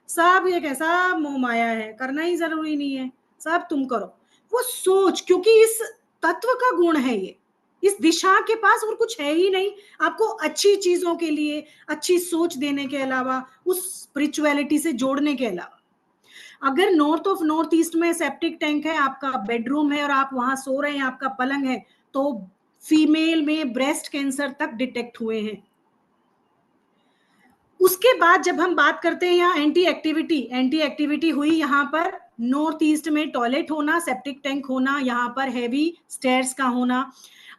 सब ये कैसा मोह माया है, करना ही जरूरी नहीं है, सब तुम करो। वो सोच, क्योंकि इस तत्व का गुण है ये, इस दिशा के पास और कुछ है ही नहीं आपको अच्छी चीजों के लिए, अच्छी सोच देने के अलावा, उस स्पिरिचुअलिटी से जोड़ने के अलावा। अगर नॉर्थ ईस्ट में सेप्टिक टैंक है, आपका बेडरूम है और आप वहां सो रहे हैं, आपका पलंग है, तो फीमेल में ब्रेस्ट कैंसर तक डिटेक्ट हुए हैं। उसके बाद जब हम बात करते हैं यहाँ एंटी एक्टिविटी हुई, यहाँ पर नॉर्थ ईस्ट में टॉयलेट होना, सेप्टिक टैंक होना, यहाँ पर हैवी स्टेयर्स का होना,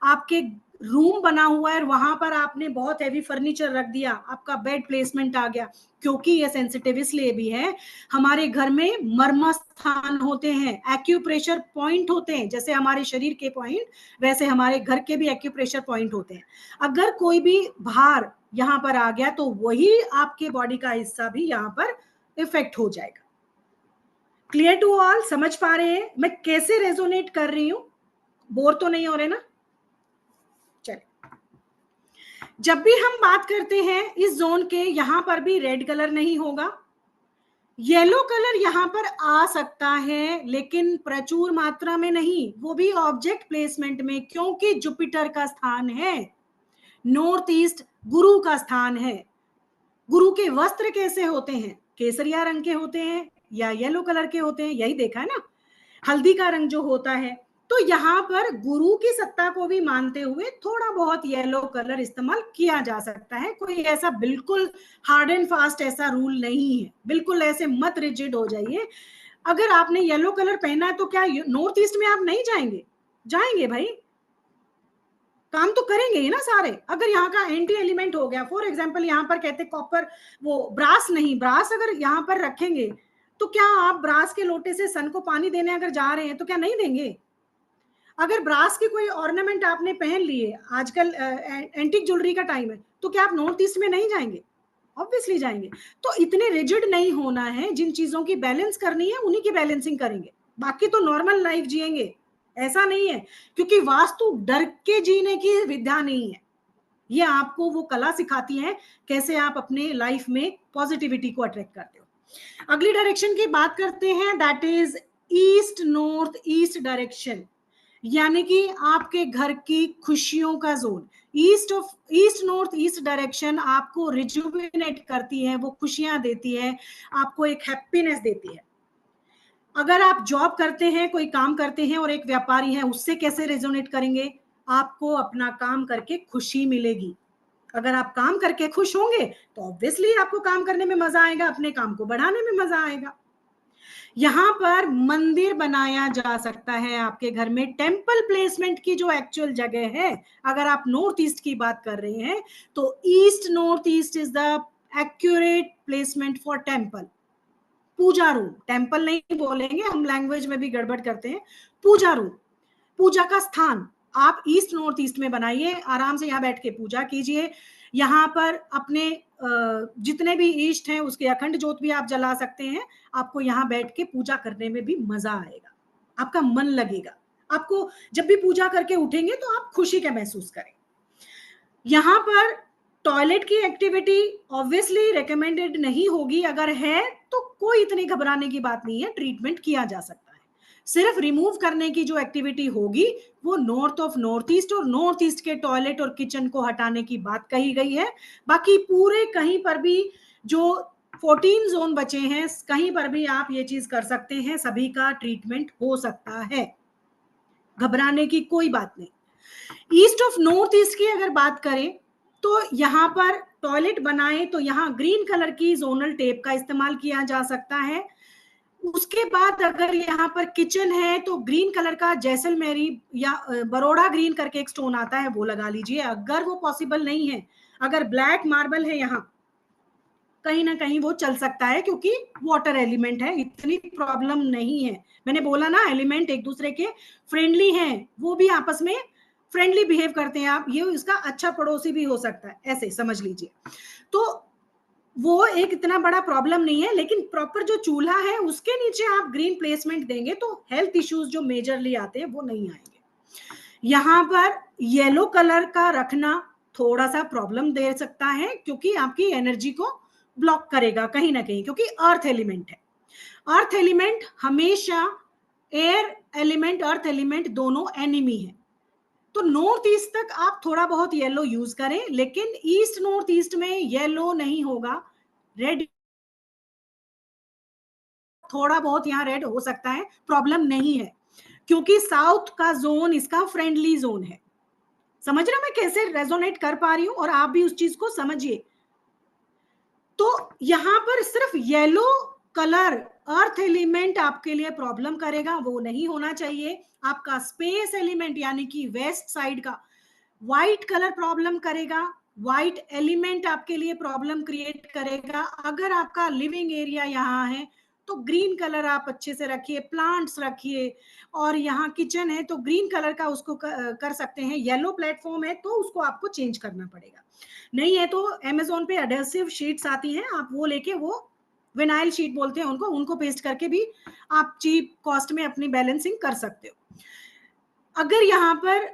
आपके रूम बना हुआ है और वहां पर आपने बहुत हैवी फर्नीचर रख दिया, आपका बेड प्लेसमेंट आ गया। क्योंकि ये सेंसिटिव इसलिए भी है, हमारे घर में मर्म स्थान होते हैं, एक्यूप्रेशर पॉइंट होते हैं, जैसे हमारे शरीर के पॉइंट वैसे हमारे घर के भी एक्यूप्रेशर पॉइंट होते हैं। अगर कोई भी भार यहाँ पर आ गया तो वही आपके बॉडी का हिस्सा भी यहाँ पर इफेक्ट हो जाएगा। Clear to all? समझ पा रहे हैं मैं कैसे रेजोनेट कर रही हूं? बोर तो नहीं हो रहे ना? चलिए, जब भी हम बात करते हैं इस जोन के, यहां पर भी रेड कलर नहीं होगा, येलो कलर यहाँ पर आ सकता है लेकिन प्रचुर मात्रा में नहीं, वो भी ऑब्जेक्ट प्लेसमेंट में, क्योंकि जुपिटर का स्थान है, नॉर्थ ईस्ट गुरु का स्थान है। गुरु के वस्त्र कैसे होते हैं? केसरिया रंग के होते हैं या येलो कलर के होते हैं, यही देखा है ना। हल्दी का रंग जो होता है, तो यहाँ पर गुरु की सत्ता को भी मानते हुए थोड़ा बहुत येलो कलर इस्तेमाल किया जा सकता है। कोई ऐसा बिल्कुल हार्ड एंड फास्ट ऐसा रूल नहीं है, बिल्कुल ऐसे मत रिजिड हो जाइए। अगर आपने येलो कलर पहना है तो क्या नॉर्थ ईस्ट में आप नहीं जाएंगे? जाएंगे भाई, काम तो करेंगे ही ना सारे। अगर यहाँ का एंटी एलिमेंट हो गया, फॉर एग्जाम्पल यहाँ पर कहते कॉपर, वो ब्रास नहीं, ब्रास अगर यहाँ पर रखेंगे तो क्या आप ब्रास के लोटे से सन को पानी देने अगर जा रहे हैं तो क्या नहीं देंगे? अगर ब्रास की कोई ऑर्नामेंट आपने पहन लिए, आजकल एंटिक ज्वेलरी का टाइम है, तो क्या आप नॉर्थ ईस्ट में नहीं जाएंगे? ऑब्वियसली जाएंगे। तो इतने रिजिड नहीं होना है, जिन चीजों की बैलेंस करनी है उन्हीं की बैलेंसिंग करेंगे, बाकी तो नॉर्मल लाइफ जिएंगे, ऐसा नहीं है। क्योंकि वास्तु डर के जीने की विद्या नहीं है, ये आपको वो कला सिखाती है कैसे आप अपने लाइफ में पॉजिटिविटी को अट्रैक्ट करते हो। अगली डायरेक्शन की बात करते हैं, that is east north east direction, यानी कि आपके घर की खुशियों का zone. East north east direction आपको रिजुविनेट करती है, वो खुशियां देती है, आपको एक हैप्पीनेस देती है। अगर आप जॉब करते हैं, कोई काम करते हैं और एक व्यापारी है, उससे कैसे रेजोनेट करेंगे? आपको अपना काम करके खुशी मिलेगी। अगर आप काम करके खुश होंगे तो ऑब्वियसली आपको काम करने में मजा आएगा, अपने काम को बढ़ाने में मजा आएगा। यहाँ पर मंदिर बनाया जा सकता है आपके घर में, टेम्पल प्लेसमेंट की जो एक्चुअल जगह है, अगर आप नॉर्थ ईस्ट की बात कर रहे हैं तो east north east is the accurate placement for temple. Puja room, temple नहीं बोलेंगे हम, लैंग्वेज में भी गड़बड़ करते हैं। पूजा रूम, पूजा का स्थान आप ईस्ट नॉर्थ ईस्ट में बनाइए, आराम से यहाँ बैठ के पूजा कीजिए। यहाँ पर अपने जितने भी इष्ट हैं उसके अखंड ज्योत भी आप जला सकते हैं। आपको यहाँ बैठ के पूजा करने में भी मजा आएगा, आपका मन लगेगा। आपको जब भी पूजा करके उठेंगे तो आप खुशी का महसूस करें। यहाँ पर टॉयलेट की एक्टिविटी ऑब्वियसली रेकमेंडेड नहीं होगी, अगर है तो कोई इतनी घबराने की बात नहीं है, ट्रीटमेंट किया जा सकता है। सिर्फ रिमूव करने की जो एक्टिविटी होगी वो नॉर्थ ऑफ नॉर्थ ईस्ट और नॉर्थ ईस्ट के टॉयलेट और किचन को हटाने की बात कही गई है। बाकी पूरे कहीं पर भी जो 14 जोन बचे हैं, कहीं पर भी आप ये चीज कर सकते हैं, सभी का ट्रीटमेंट हो सकता है, घबराने की कोई बात नहीं। ईस्ट ऑफ नॉर्थ ईस्ट की अगर बात करें तो यहाँ पर टॉयलेट बनाए तो यहाँ ग्रीन कलर की जोनल टेप का इस्तेमाल किया जा सकता है। उसके बाद अगर यहाँ पर किचन है तो ग्रीन कलर का जैसलमेरी या बरोड़ा ग्रीन करके एक स्टोन आता है, वो लगा लीजिए। अगर वो पॉसिबल नहीं है, अगर ब्लैक मार्बल है यहाँ, कहीं ना कहीं वो चल सकता है, क्योंकि वाटर एलिमेंट है, इतनी प्रॉब्लम नहीं है। मैंने बोला ना, एलिमेंट एक दूसरे के फ्रेंडली हैं, वो भी आपस में फ्रेंडली बिहेव करते हैं, आप ये इसका अच्छा पड़ोसी भी हो सकता है, ऐसे समझ लीजिए। तो वो एक इतना बड़ा प्रॉब्लम नहीं है, लेकिन प्रॉपर जो चूल्हा है उसके नीचे आप ग्रीन प्लेसमेंट देंगे तो हेल्थ इश्यूज जो मेजरली आते हैं वो नहीं आएंगे। यहाँ पर येलो कलर का रखना थोड़ा सा प्रॉब्लम दे सकता है, क्योंकि आपकी एनर्जी को ब्लॉक करेगा कहीं ना कहीं, क्योंकि अर्थ एलिमेंट है। अर्थ एलिमेंट हमेशा एयर एलिमेंट अर्थ एलिमेंट दोनों एनिमी है। तो नॉर्थ ईस्ट तक आप थोड़ा बहुत येलो यूज करें, लेकिन ईस्ट नॉर्थ ईस्ट में येलो नहीं होगा, रेड थोड़ा बहुत यहाँ रेड हो सकता है, प्रॉब्लम नहीं है, क्योंकि साउथ का जोन इसका फ्रेंडली जोन है। समझ रहे मैं कैसे रेजोनेट कर पा रही हूँ, और आप भी उस चीज को समझिए। तो यहाँ पर सिर्फ येलो कलर अर्थ एलिमेंट आपके लिए प्रॉब्लम करेगा, वो नहीं होना चाहिए। आपका स्पेस एलिमेंट यानी कि वेस्ट साइड का व्हाइट कलर प्रॉब्लम करेगा, व्हाइट एलिमेंट आपके लिए प्रॉब्लम क्रिएट करेगा। अगर आपका लिविंग एरिया यहाँ है तो ग्रीन कलर आप अच्छे से रखिए, प्लांट्स रखिए, और यहाँ किचन है तो ग्रीन कलर का उसको कर सकते हैं। येलो प्लेटफॉर्म है तो उसको आपको चेंज करना पड़ेगा, नहीं है तो अमेजोन पे एडहेसिव शीट्स आती हैं, आप वो लेके, वो विनाइल शीट बोलते हैं उनको, उनको पेस्ट करके भी आप चीप कॉस्ट में अपनी बैलेंसिंग कर सकते हो। अगर यहाँ पर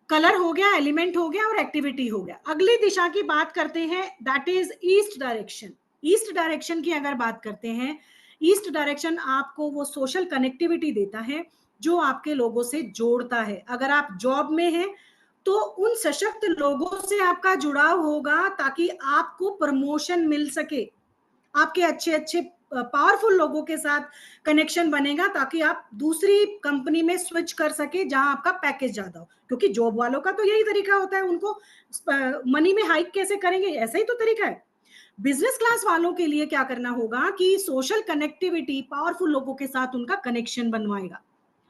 कलर हो गया, एलिमेंट हो गया और एक्टिविटी हो गया, अगली दिशा की बात करते हैं, that is east direction. East direction की अगर बात करते हैं, ईस्ट डायरेक्शन आपको वो सोशल कनेक्टिविटी देता है जो आपके लोगों से जोड़ता है। अगर आप जॉब में हैं तो उन सशक्त लोगों से आपका जुड़ाव होगा ताकि आपको प्रमोशन मिल सके, आपके अच्छे अच्छे पावरफुल लोगों के साथ कनेक्शन बनेगा ताकि आप दूसरी कंपनी में स्विच कर सके जहां आपका पैकेज ज्यादा हो, क्योंकि जॉब वालों का तो यही तरीका होता है, उनको मनी में हाइक कैसे करेंगे, ऐसा ही तो तरीका है। बिजनेस क्लास वालों के लिए क्या करना होगा कि सोशल कनेक्टिविटी, पावरफुल लोगों के साथ उनका कनेक्शन बनवाएगा,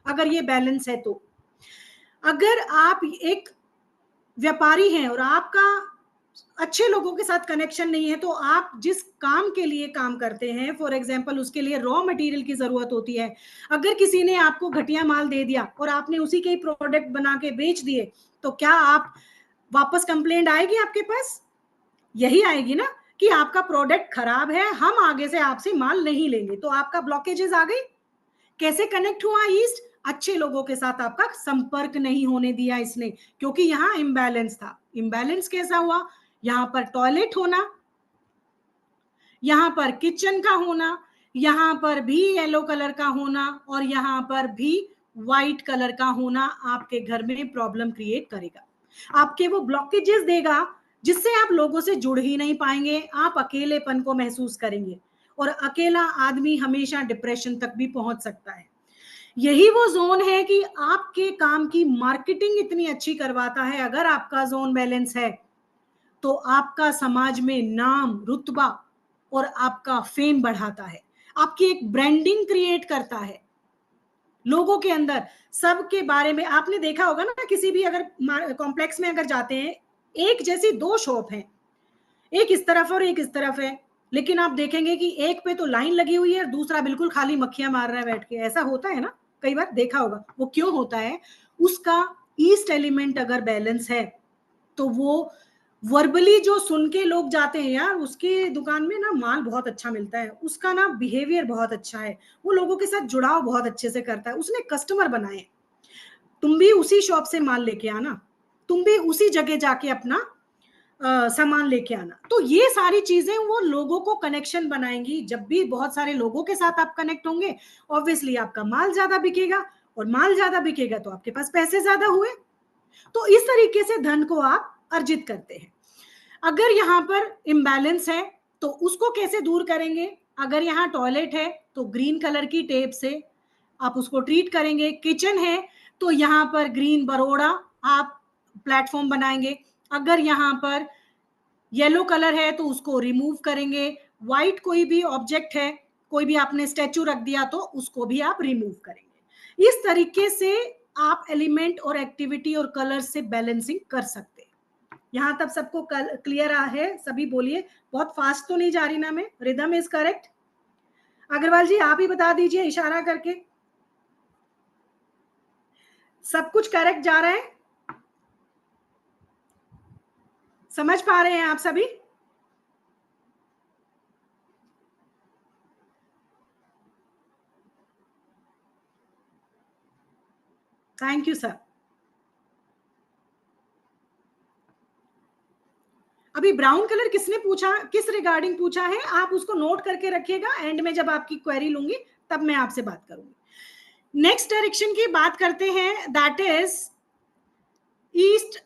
अगर ये बैलेंस है तो। अगर आप एक व्यापारी हैं और आपका अच्छे लोगों के साथ कनेक्शन नहीं है तो आप जिस काम के लिए काम करते हैं, फॉर एग्जांपल उसके लिए रॉ मटेरियल की जरूरत होती है, अगर किसी ने आपको घटिया माल दे दिया और आपने उसी के प्रोडक्ट बना के बेच दिए, तो क्या आप वापस कंप्लेंट आएगी आपके पास? यही आएगी ना कि आपका प्रोडक्ट खराब है, हम आगे से आपसे माल नहीं लेंगे, तो आपका ब्लॉकेजेस आ गई। कैसे कनेक्ट हुआ ईस्ट? अच्छे लोगों के साथ आपका संपर्क नहीं होने दिया इसने, क्योंकि यहां इम्बैलेंस था। इम्बैलेंस कैसा हुआ? यहां पर टॉयलेट होना, यहां पर किचन का होना, यहां पर भी येलो कलर का होना और यहां पर भी व्हाइट कलर का होना आपके घर में प्रॉब्लम क्रिएट करेगा, आपके वो ब्लॉकेजेस देगा जिससे आप लोगों से जुड़ ही नहीं पाएंगे, आप अकेलेपन को महसूस करेंगे और अकेला आदमी हमेशा डिप्रेशन तक भी पहुंच सकता है। यही वो जोन है कि आपके काम की मार्केटिंग इतनी अच्छी करवाता है। अगर आपका जोन बैलेंस है तो आपका समाज में नाम, रुतबा और आपका फेम बढ़ाता है, आपकी एक ब्रांडिंग क्रिएट करता है लोगों के अंदर। सबके बारे में आपने देखा होगा ना, किसी भी अगर कॉम्प्लेक्स में अगर जाते हैं, एक जैसी दो शॉप हैं, एक इस तरफ और एक इस तरफ है, लेकिन आप देखेंगे कि एक पे तो लाइन लगी हुई है, दूसरा बिल्कुल खाली मक्खियां मार रहा है बैठ के। ऐसा होता है ना, कई बार देखा होगा। वो क्यों होता है? उसका ईस्ट एलिमेंट अगर बैलेंस है तो वो वर्बली जो सुन के लोग जाते हैं, यार उसकी दुकान में ना माल बहुत अच्छा मिलता है, उसका ना बिहेवियर बहुत अच्छा है, वो लोगों के साथ जुड़ाव बहुत अच्छे से करता है, उसने कस्टमर बनाए। तुम भी उसी शॉप से माल लेके आना, तुम भी उसी जगह जाके अपना सामान लेके आना। तो ये सारी चीजें वो लोगों को कनेक्शन बनाएंगी। जब भी बहुत सारे लोगों के साथ आप कनेक्ट होंगे, ऑब्वियसली आपका माल ज्यादा बिकेगा, और माल ज्यादा बिकेगा तो आपके पास पैसे ज्यादा हुए। तो इस तरीके से धन को आप अर्जित करते हैं। अगर यहाँ पर इम्बैलेंस है तो उसको कैसे दूर करेंगे? अगर यहाँ टॉयलेट है तो ग्रीन कलर की टेप से आप उसको ट्रीट करेंगे। किचन है तो यहाँ पर ग्रीन बरोड़ा आप प्लेटफॉर्म बनाएंगे। अगर यहाँ पर येलो कलर है तो उसको रिमूव करेंगे। व्हाइट कोई भी ऑब्जेक्ट है, कोई भी आपने स्टैचू रख दिया तो उसको भी आप रिमूव करेंगे। इस तरीके से आप एलिमेंट और एक्टिविटी और कलर से बैलेंसिंग कर सकते हैं। यहां तक सबको क्लियर है? सभी बोलिए, बहुत फास्ट तो नहीं जा रही ना मैं? Rhythm is correct? Agarwal ji आप ही बता दीजिए इशारा करके, सब कुछ करेक्ट जा रहा है? समझ पा रहे हैं आप सभी? Thank you sir. अभी ब्राउन कलर किसने पूछा, किस रिगार्डिंग पूछा है? आप उसको नोट करके रखिएगा, एंड में जब आपकी क्वेरी लूंगी तब मैं आपसे बात करूंगी। नेक्स्ट डायरेक्शन की बात करते हैं, that is east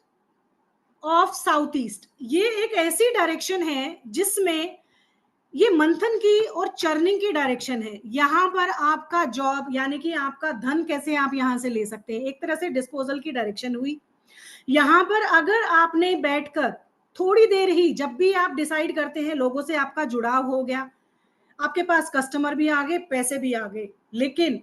of south east. ये एक ऐसी डायरेक्शन है जिसमें ये मंथन की और चर्निंग की डायरेक्शन है। यहां पर आपका जॉब यानी कि आपका धन कैसे आप यहां से ले सकते हैं, एक तरह से डिस्पोजल की डायरेक्शन हुई। यहां पर अगर आपने बैठकर थोड़ी देर ही, जब भी आप डिसाइड करते हैं, लोगों से आपका जुड़ाव हो गया, आपके पास कस्टमर भी आ गए, पैसे भी आ गए, लेकिन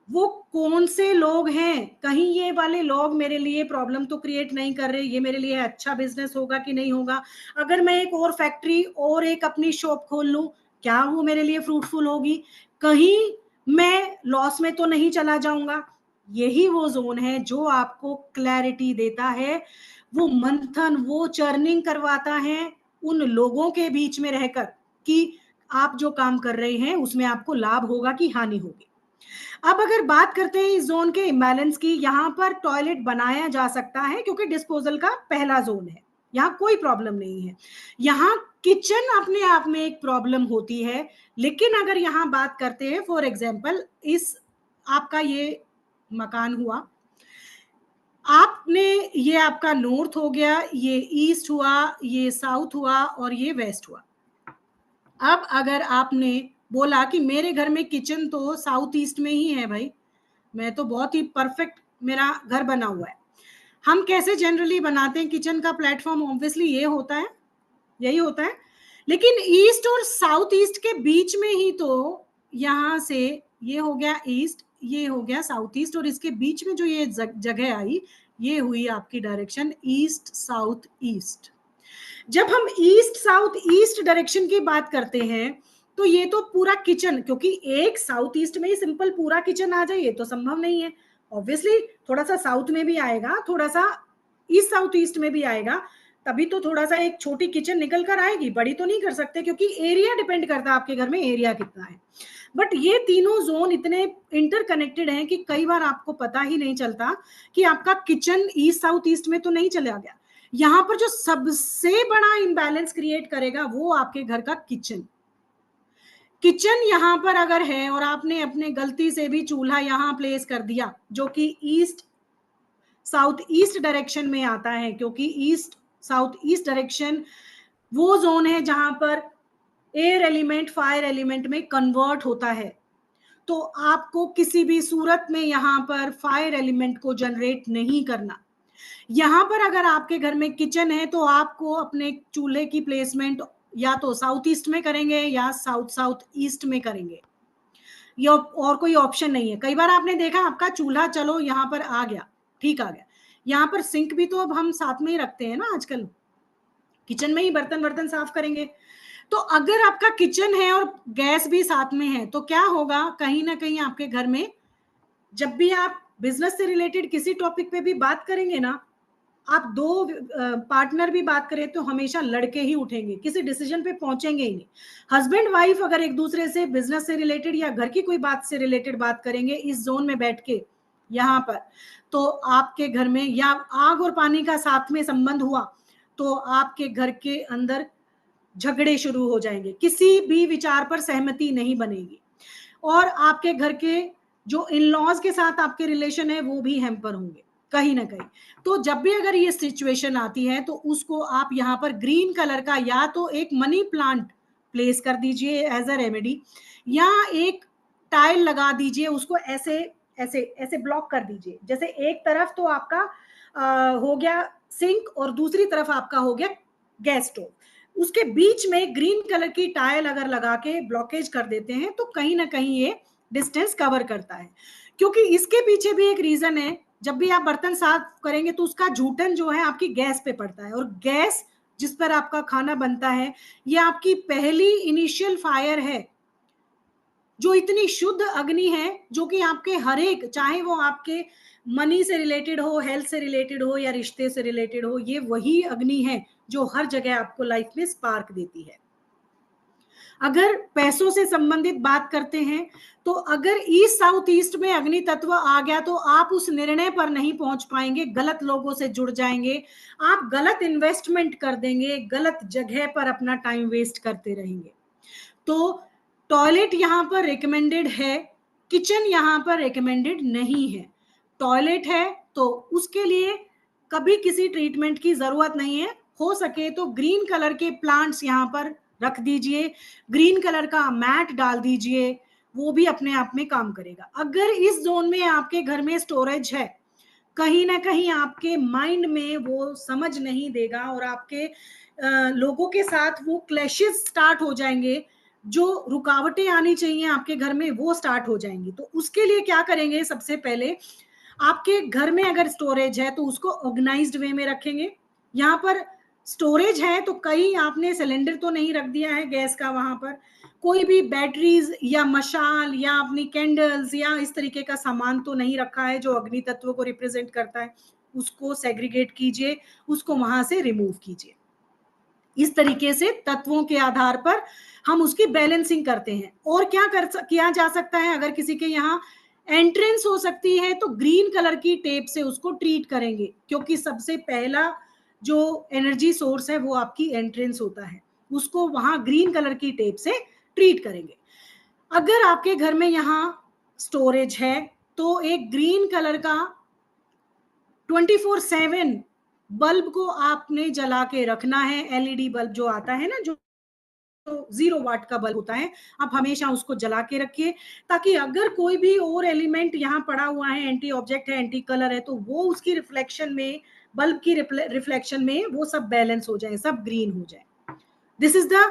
वो कौन से लोग हैं, कहीं ये वाले लोग मेरे लिए प्रॉब्लम तो क्रिएट नहीं कर रहे, ये मेरे लिए अच्छा बिजनेस होगा कि नहीं होगा? अगर मैं एक और फैक्ट्री और एक अपनी शॉप खोल लूं, क्या वो मेरे लिए फ्रूटफुल होगी? कहीं मैं लॉस में तो नहीं चला जाऊंगा? यही वो जोन है जो आपको क्लैरिटी देता है, वो मंथन, वो चर्निंग करवाता है उन लोगों के बीच में रहकर कि आप जो काम कर रहे हैं उसमें आपको लाभ होगा कि हानि होगी। अब अगर बात करते हैं इस जोन के इम्बैलेंस की, यहां पर टॉयलेट बनाया जा सकता है क्योंकि डिस्पोजल का पहला जोन है, यहां कोई प्रॉब्लम नहीं है। यहां किचन अपने आप में एक प्रॉब्लम होती है, लेकिन अगर यहाँ बात करते हैं फॉर एग्जाम्पल, इस आपका ये मकान हुआ, आपने, ये आपका नॉर्थ हो गया, ये ईस्ट हुआ, ये साउथ हुआ और ये वेस्ट हुआ। अब अगर आपने बोला कि मेरे घर में किचन तो साउथ ईस्ट में ही है भाई, मैं तो बहुत ही परफेक्ट मेरा घर बना हुआ है। हम कैसे जनरली बनाते हैं किचन का प्लेटफॉर्म, ऑब्वियसली ये होता है, यही होता है। लेकिन ईस्ट और साउथ ईस्ट के बीच में ही तो यहां से ये हो गया ईस्ट, ये हो गया साउथ ईस्ट, और इसके बीच में जो ये जगह आई, ये हुई आपकी डायरेक्शन ईस्ट साउथ ईस्ट। जब हम ईस्ट साउथ ईस्ट डायरेक्शन की बात करते हैं तो ये तो पूरा किचन, क्योंकि एक साउथ ईस्ट में ही सिंपल पूरा किचन आ जाए ये तो संभव नहीं है। ऑब्वियसली थोड़ा सा साउथ में भी आएगा, थोड़ा सा ईस्ट साउथ ईस्ट में भी आएगा, तभी तो थोड़ा सा एक छोटी किचन निकल कर आएगी, बड़ी तो नहीं कर सकते, क्योंकि एरिया डिपेंड करता है आपके घर में एरिया कितना है। बट ये तीनों जोन इतने इंटरकनेक्टेड हैं कि कई बार आपको पता ही नहीं चलता कि आपका किचन ईस्ट साउथ ईस्ट में तो नहीं चला गया। यहां पर जो सबसे बड़ा इंबैलेंस क्रिएट करेगा वो आपके घर का किचन। किचन यहां पर अगर है और आपने अपने गलती से भी चूल्हा यहां प्लेस कर दिया, जो कि ईस्ट साउथ ईस्ट डायरेक्शन में आता है, क्योंकि ईस्ट साउथ ईस्ट डायरेक्शन वो जोन है जहां पर एयर एलिमेंट फायर एलिमेंट में कन्वर्ट होता है, तो आपको किसी भी सूरत में यहां पर फायर एलिमेंट को जनरेट नहीं करना। यहां पर अगर आपके घर में किचन है तो आपको अपने चूल्हे की प्लेसमेंट या तो साउथ ईस्ट में करेंगे या साउथ साउथ ईस्ट में करेंगे, या और कोई ऑप्शन नहीं है। कई बार आपने देखा आपका चूल्हा चलो यहाँ पर आ गया, ठीक आ गया, यहाँ पर सिंक भी तो अब हम साथ में ही रखते हैं ना आजकल, किचन में ही बर्तन बर्तन साफ करेंगे। तो अगर आपका किचन है और गैस भी साथ में है तो क्या होगा, कहीं ना कहीं आपके घर में जब भी आप बिजनेस से रिलेटेड किसी टॉपिक पे भी बात करेंगे ना, आप दो पार्टनर भी बात करें तो हमेशा लड़के ही उठेंगे, किसी डिसीजन पे पहुंचेंगे ही नहीं। हस्बैंड वाइफ अगर एक दूसरे से बिजनेस से रिलेटेड या घर की कोई बात से रिलेटेड बात करेंगे इस जोन में बैठ के यहाँ पर, तो आपके घर में, या आग और पानी का साथ में संबंध हुआ तो आपके घर के अंदर झगड़े शुरू हो जाएंगे, किसी भी विचार पर सहमति नहीं बनेगी, और आपके घर के जो इन लॉज के साथ आपके रिलेशन है वो भी हैम्पर होंगे कहीं ना कहीं। तो जब भी अगर ये सिचुएशन आती है तो उसको आप यहाँ पर ग्रीन कलर का या तो एक मनी प्लांट प्लेस कर दीजिए एज अ रेमेडी, या एक टाइल लगा दीजिए, उसको ऐसे ऐसे ऐसे ब्लॉक कर दीजिए, जैसे एक तरफ तो आपका हो गया सिंक और दूसरी तरफ आपका हो गया गैस स्टोव, उसके बीच में ग्रीन कलर की टाइल अगर लगा के ब्लॉकेज कर देते हैं तो कहीं ना कहीं ये डिस्टेंस कवर करता है। क्योंकि इसके पीछे भी एक रीजन है, जब भी आप बर्तन साफ करेंगे तो उसका झूठन जो है आपकी गैस पे पड़ता है, और गैस जिस पर आपका खाना बनता है ये आपकी पहली इनिशियल फायर है, जो इतनी शुद्ध अग्नि है, जो कि आपके हर एक, चाहे वो आपके मनी से रिलेटेड हो, हेल्थ से रिलेटेड हो या रिश्ते से रिलेटेड हो, ये वही अग्नि है जो हर जगह आपको लाइफ में स्पार्क देती है। अगर पैसों से संबंधित बात करते हैं तो अगर ईस्ट साउथ ईस्ट में अग्नि तत्व आ गया तो आप उस निर्णय पर नहीं पहुंच पाएंगे, गलत लोगों से जुड़ जाएंगे, आप गलत इन्वेस्टमेंट कर देंगे, गलत जगह पर अपना टाइम वेस्ट करते रहेंगे। तो टॉयलेट यहां पर रिकमेंडेड है, किचन यहां पर रिकमेंडेड नहीं है। टॉयलेट है तो उसके लिए कभी किसी ट्रीटमेंट की जरूरत नहीं है, हो सके तो ग्रीन कलर के प्लांट्स यहां पर रख दीजिए, ग्रीन कलर का मैट डाल दीजिए, वो भी अपने आप में काम करेगा। अगर इस जोन में आपके घर में स्टोरेज है, कहीं ना कहीं आपके माइंड में वो समझ नहीं देगा और आपके लोगों के साथ वो क्लैशेस स्टार्ट हो जाएंगे, जो रुकावटें आनी चाहिए आपके घर में वो स्टार्ट हो जाएंगी। तो उसके लिए क्या करेंगे, सबसे पहले आपके घर में अगर स्टोरेज है तो उसको ऑर्गेनाइज्ड वे में रखेंगे। यहाँ पर स्टोरेज है तो कहीं आपने सिलेंडर तो नहीं रख दिया है गैस का, वहां पर कोई भी बैटरीज या मशाल या अपनी कैंडल्स या इस तरीके का सामान तो नहीं रखा है जो अग्नि तत्व को रिप्रेजेंट करता है, उसको सेग्रीगेट कीजिए, उसको वहां से रिमूव कीजिए। इस तरीके से तत्वों के आधार पर हम उसकी बैलेंसिंग करते हैं। और क्या किया जा सकता है, अगर किसी के यहाँ एंट्रेंस हो सकती है तो ग्रीन कलर की टेप से उसको ट्रीट करेंगे, क्योंकि सबसे पहला जो एनर्जी सोर्स है वो आपकी एंट्रेंस होता है। उसको वहां ग्रीन कलर की टेप से ट्रीट करेंगे। अगर आपके घर में यहाँ स्टोरेज है तो एक ग्रीन कलर का 24/7 बल्ब को आपने जला के रखना है। एलईडी बल्ब जो आता है ना, जो 0 वाट का बल्ब होता है, आप हमेशा उसको जला के रखिए, ताकि अगर कोई भी और एलिमेंट यहाँ पड़ा हुआ है, एंटी ऑब्जेक्ट है, एंटी कलर है, तो वो उसकी रिफ्लेक्शन में, बल्ब की रिफ्लेक्शन में वो सब बैलेंस हो जाए, सब ग्रीन हो जाए। This is the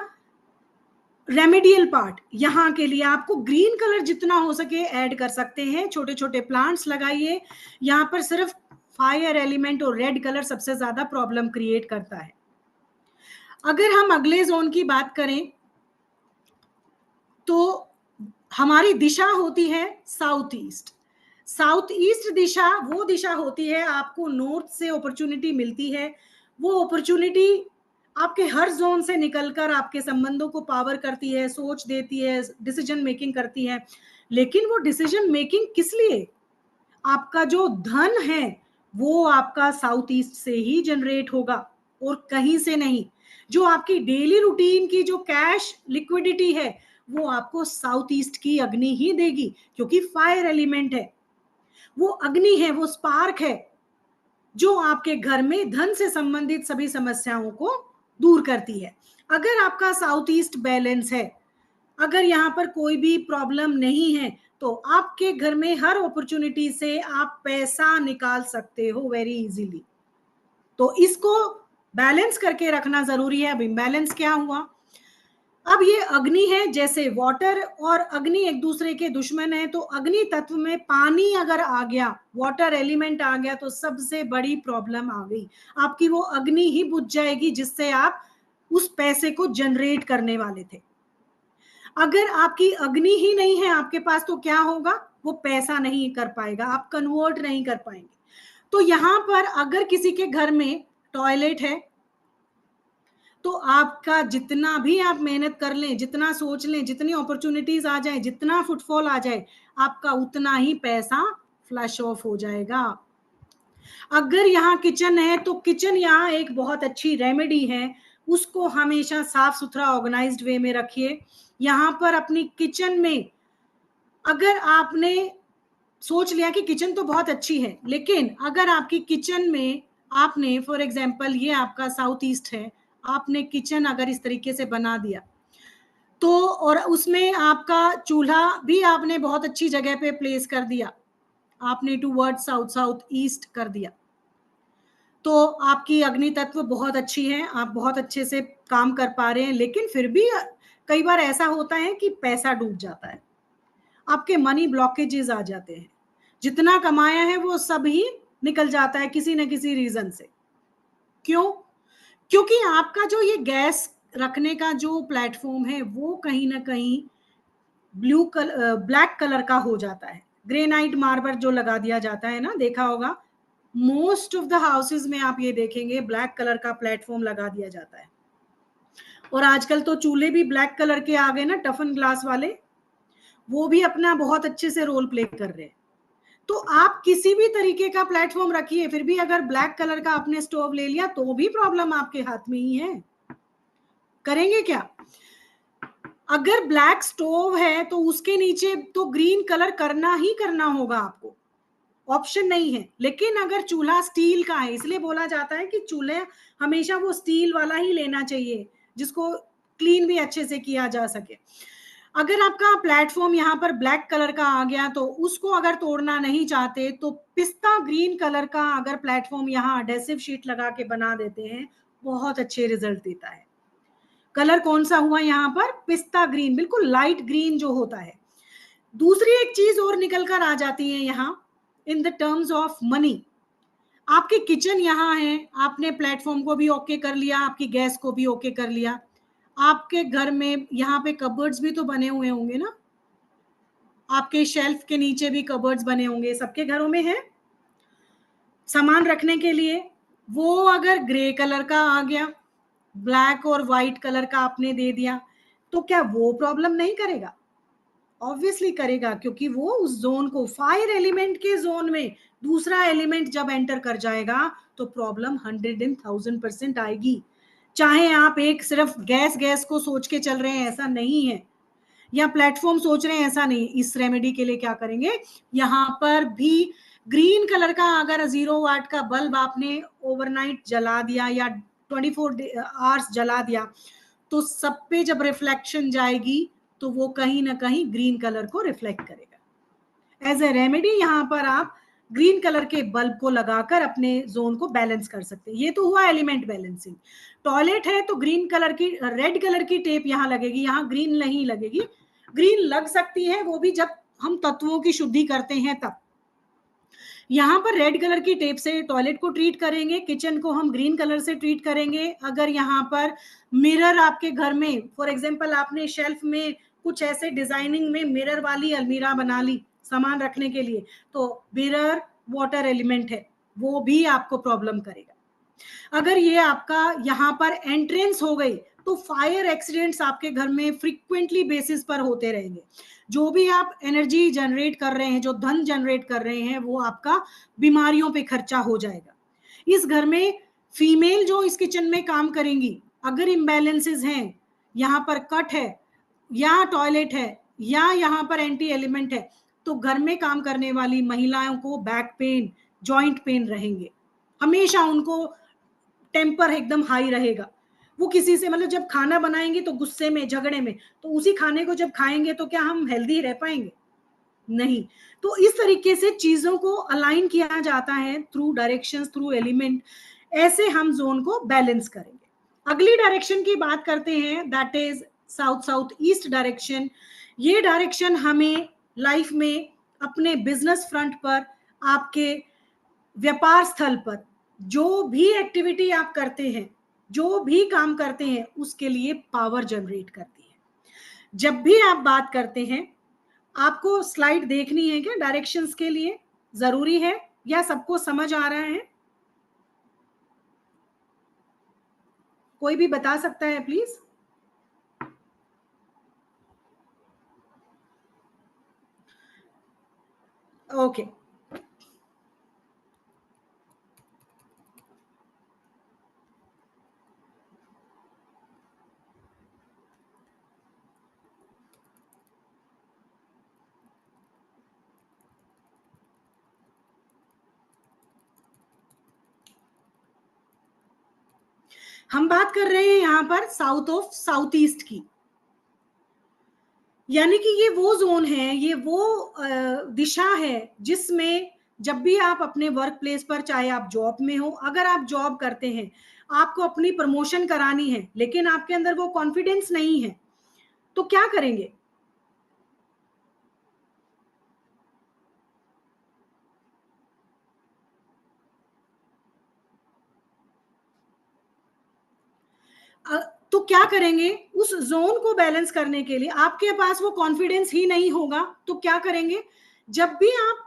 remedial part. यहाँ के लिए आपको ग्रीन कलर जितना हो सके ऐड कर सकते हैं, छोटे छोटे प्लांट्स लगाइए। यहाँ पर सिर्फ फायर एलिमेंट और रेड कलर सबसे ज्यादा प्रॉब्लम क्रिएट करता है। अगर हम अगले जोन की बात करें तो हमारी दिशा होती है साउथ ईस्ट। साउथ ईस्ट दिशा वो दिशा होती है, आपको नॉर्थ से अपॉर्चुनिटी मिलती है। वो अपॉर्चुनिटी आपके हर जोन से निकलकर आपके संबंधों को पावर करती है, सोच देती है, डिसीजन मेकिंग करती है। लेकिन वो डिसीजन मेकिंग किस लिए? आपका जो धन है वो आपका साउथ ईस्ट से ही जनरेट होगा और कहीं से नहीं। जो आपकी डेली रूटीन की जो कैश लिक्विडिटी है वो आपको साउथ ईस्ट की अग्नि ही देगी, क्योंकि फायर एलिमेंट है, वो अग्नि है, वो स्पार्क है जो आपके घर में धन से संबंधित सभी समस्याओं को दूर करती है। अगर आपका साउथ ईस्ट बैलेंस है, अगर यहाँ पर कोई भी प्रॉब्लम नहीं है, तो आपके घर में हर अपॉर्चुनिटी से आप पैसा निकाल सकते हो वेरी इजीली। तो इसको बैलेंस करके रखना जरूरी है। अब इम्बैलेंस क्या हुआ? अब ये अग्नि है, जैसे वाटर और अग्नि एक दूसरे के दुश्मन है, तो अग्नि तत्व में पानी अगर आ गया, वाटर एलिमेंट आ गया, तो सबसे बड़ी प्रॉब्लम आ गई। आपकी वो अग्नि ही बुझ जाएगी जिससे आप उस पैसे को जनरेट करने वाले थे। अगर आपकी अग्नि ही नहीं है आपके पास, तो क्या होगा? वो पैसा नहीं कर पाएगा, आप कन्वर्ट नहीं कर पाएंगे। तो यहां पर अगर किसी के घर में टॉयलेट है, तो आपका जितना भी आप मेहनत कर लें, जितना सोच लें, जितनी अपॉर्चुनिटीज आ जाए, जितना फुटफॉल आ जाए, आपका उतना ही पैसा फ्लश ऑफ हो जाएगा। अगर यहाँ किचन है तो किचन यहाँ एक बहुत अच्छी रेमेडी है, उसको हमेशा साफ सुथरा ऑर्गेनाइज्ड वे में रखिए। यहाँ पर अपनी किचन में अगर आपने सोच लिया कि किचन तो बहुत अच्छी है, लेकिन अगर आपकी किचन में आपने फॉर एग्जांपल, ये आपका साउथ ईस्ट है, आपने किचन अगर इस तरीके से बना दिया तो, और उसमें आपका चूल्हा भी आपने बहुत अच्छी जगह पे प्लेस कर दिया, आपने टूवर्ड साउथ साउथ ईस्ट कर दिया, तो आपकी अग्नि तत्व बहुत अच्छी है, आप बहुत अच्छे से काम कर पा रहे हैं। लेकिन फिर भी कई बार ऐसा होता है कि पैसा डूब जाता है, आपके मनी ब्लॉकेजेस आ जाते हैं, जितना कमाया है वो सब ही निकल जाता है किसी न किसी रीजन से। क्यों? क्योंकि आपका जो ये गैस रखने का जो प्लेटफॉर्म है वो कहीं ना कहीं ब्लैक कलर का हो जाता है। ग्रेनाइट मार्बल जो लगा दिया जाता है ना, देखा होगा मोस्ट ऑफ द हाउसेज में आप ये देखेंगे ब्लैक कलर का प्लेटफॉर्म लगा दिया जाता है। और आजकल तो चूल्हे भी ब्लैक कलर के आ गए ना, टफन ग्लास वाले, वो भी अपना बहुत अच्छे से रोल प्ले कर रहे हैं। तो आप किसी भी तरीके का प्लेटफॉर्म रखिए, फिर भी अगर ब्लैक कलर का आपने स्टोव ले लिया तो भी प्रॉब्लम आपके हाथ में ही है। करेंगे क्या? अगर ब्लैक स्टोव है तो उसके नीचे तो ग्रीन कलर करना ही करना होगा आपको, ऑप्शन नहीं है। लेकिन अगर चूल्हा स्टील का है, इसलिए बोला जाता है कि चूल्हे हमेशा वो स्टील वाला ही लेना चाहिए जिसको क्लीन भी अच्छे से किया जा सके। अगर आपका प्लेटफॉर्म यहाँ पर ब्लैक कलर का आ गया तो उसको अगर तोड़ना नहीं चाहते तो पिस्ता ग्रीन कलर का अगर प्लेटफॉर्म यहाँ एडेसिव शीट लगा के बना देते हैं, बहुत अच्छे रिजल्ट देता है। कलर कौन सा हुआ यहाँ पर? पिस्ता ग्रीन, बिल्कुल लाइट ग्रीन जो होता है। दूसरी एक चीज और निकल कर आ जाती है यहाँ in the terms of money. आपकी किचन यहाँ है, आपने प्लेटफॉर्म को भी ओके कर लिया, आपकी गैस को भी ओके कर लिया, आपके घर में यहाँ पे कबर्ड्स भी तो बने हुए होंगे ना, आपके शेल्फ के नीचे भी कबर्ड्स बने होंगे, सबके घरों में है सामान रखने के लिए। वो अगर ग्रे कलर का आ गया, ब्लैक और व्हाइट कलर का आपने दे दिया, तो क्या वो प्रॉब्लम नहीं करेगा? ऑब्वियसली करेगा, क्योंकि वो उस जोन को, फायर एलिमेंट के जोन में दूसरा एलिमेंट जब एंटर कर जाएगा तो प्रॉब्लम 100 and 1000% आएगी। चाहे आप एक सिर्फ गैस को सोच के चल रहे हैं, ऐसा नहीं है, या प्लेटफॉर्म सोच रहे हैं, ऐसा नहीं। इस रेमेडी के लिए क्या करेंगे, यहाँ पर भी ग्रीन कलर का अगर 0 वाट का बल्ब आपने ओवरनाइट जला दिया या 24 आवर्स जला दिया, तो सब पे जब रिफ्लेक्शन जाएगी तो वो कहीं ना कहीं ग्रीन कलर को रिफ्लेक्ट करेगा। एज ए रेमेडी यहाँ पर आप ग्रीन कलर के बल्ब को लगाकर अपने जोन को बैलेंस कर सकते हैं। ये तो हुआ एलिमेंट बैलेंसिंग। टॉयलेट है तो ग्रीन कलर की, रेड कलर की टेप यहाँ लगेगी, यहाँ ग्रीन नहीं लगेगी। ग्रीन लग सकती है वो भी जब हम तत्वों की शुद्धि करते हैं तब। यहाँ पर रेड कलर की टेप से टॉयलेट को ट्रीट करेंगे, किचन को हम ग्रीन कलर से ट्रीट करेंगे। अगर यहाँ पर मिरर आपके घर में, फॉर एग्जांपल आपने शेल्फ में कुछ ऐसे डिजाइनिंग में मिरर वाली अलमीरा बना ली सामान रखने के लिए, तो मिरर वाटर एलिमेंट है, वो भी आपको प्रॉब्लम करेगा। अगर ये आपका यहाँ पर एंट्रेंस हो गई तो फायर एक्सीडेंट्स आपके घर में फ्रीक्वेंटली बेसिस पर होते रहेंगे। जो भी आप एनर्जी जनरेट कर रहे हैं, जो धन जनरेट कर रहे हैं, वो आपका बीमारियों पे खर्चा हो जाएगा। इस घर में फीमेल जो इस किचन में काम करेंगी, अगर इम्बैलेंसेस हैं, यहाँ पर कट है या टॉयलेट है या यहाँ पर एंटी एलिमेंट है, तो घर में काम करने वाली महिलाओं को बैक पेन, जॉइंट पेन रहेंगे। हमेशा उनको टेम्पर एकदम हाई रहेगा। वो किसी से, मतलब जब खाना बनाएंगे तो गुस्से में, झगड़े में, तो उसी खाने को जब खाएंगे तो क्या हम हेल्दी रह पाएंगे? नहीं। तो इस तरीके से चीजों को अलाइन किया जाता है थ्रू डायरेक्शंस, थ्रू एलिमेंट। ऐसे हम जोन को बैलेंस करेंगे। अगली डायरेक्शन की बात करते हैं, that is south south east direction. ये डायरेक्शन हमें लाइफ में, अपने बिजनेस फ्रंट पर, आपके व्यापार स्थल पर, जो भी एक्टिविटी आप करते हैं, जो भी काम करते हैं, उसके लिए पावर जनरेट करती है। जब भी आप बात करते हैं, आपको स्लाइड देखनी है क्या डायरेक्शंस के लिए? जरूरी है या सबको समझ आ रहा है? कोई भी बता सकता है प्लीज? ओके। हम बात कर रहे हैं यहाँ पर साउथ ऑफ साउथ ईस्ट की, यानी कि ये वो जोन है, ये वो दिशा है जिसमें जब भी आप अपने वर्क प्लेस पर, चाहे आप जॉब में हो, अगर आप जॉब करते हैं, आपको अपनी प्रमोशन करानी है, लेकिन आपके अंदर वो कॉन्फिडेंस नहीं है, तो क्या करेंगे? तो क्या करेंगे? उस जोन को बैलेंस करने के लिए आपके पास वो कॉन्फिडेंस ही नहीं होगा, तो क्या करेंगे? जब भी आप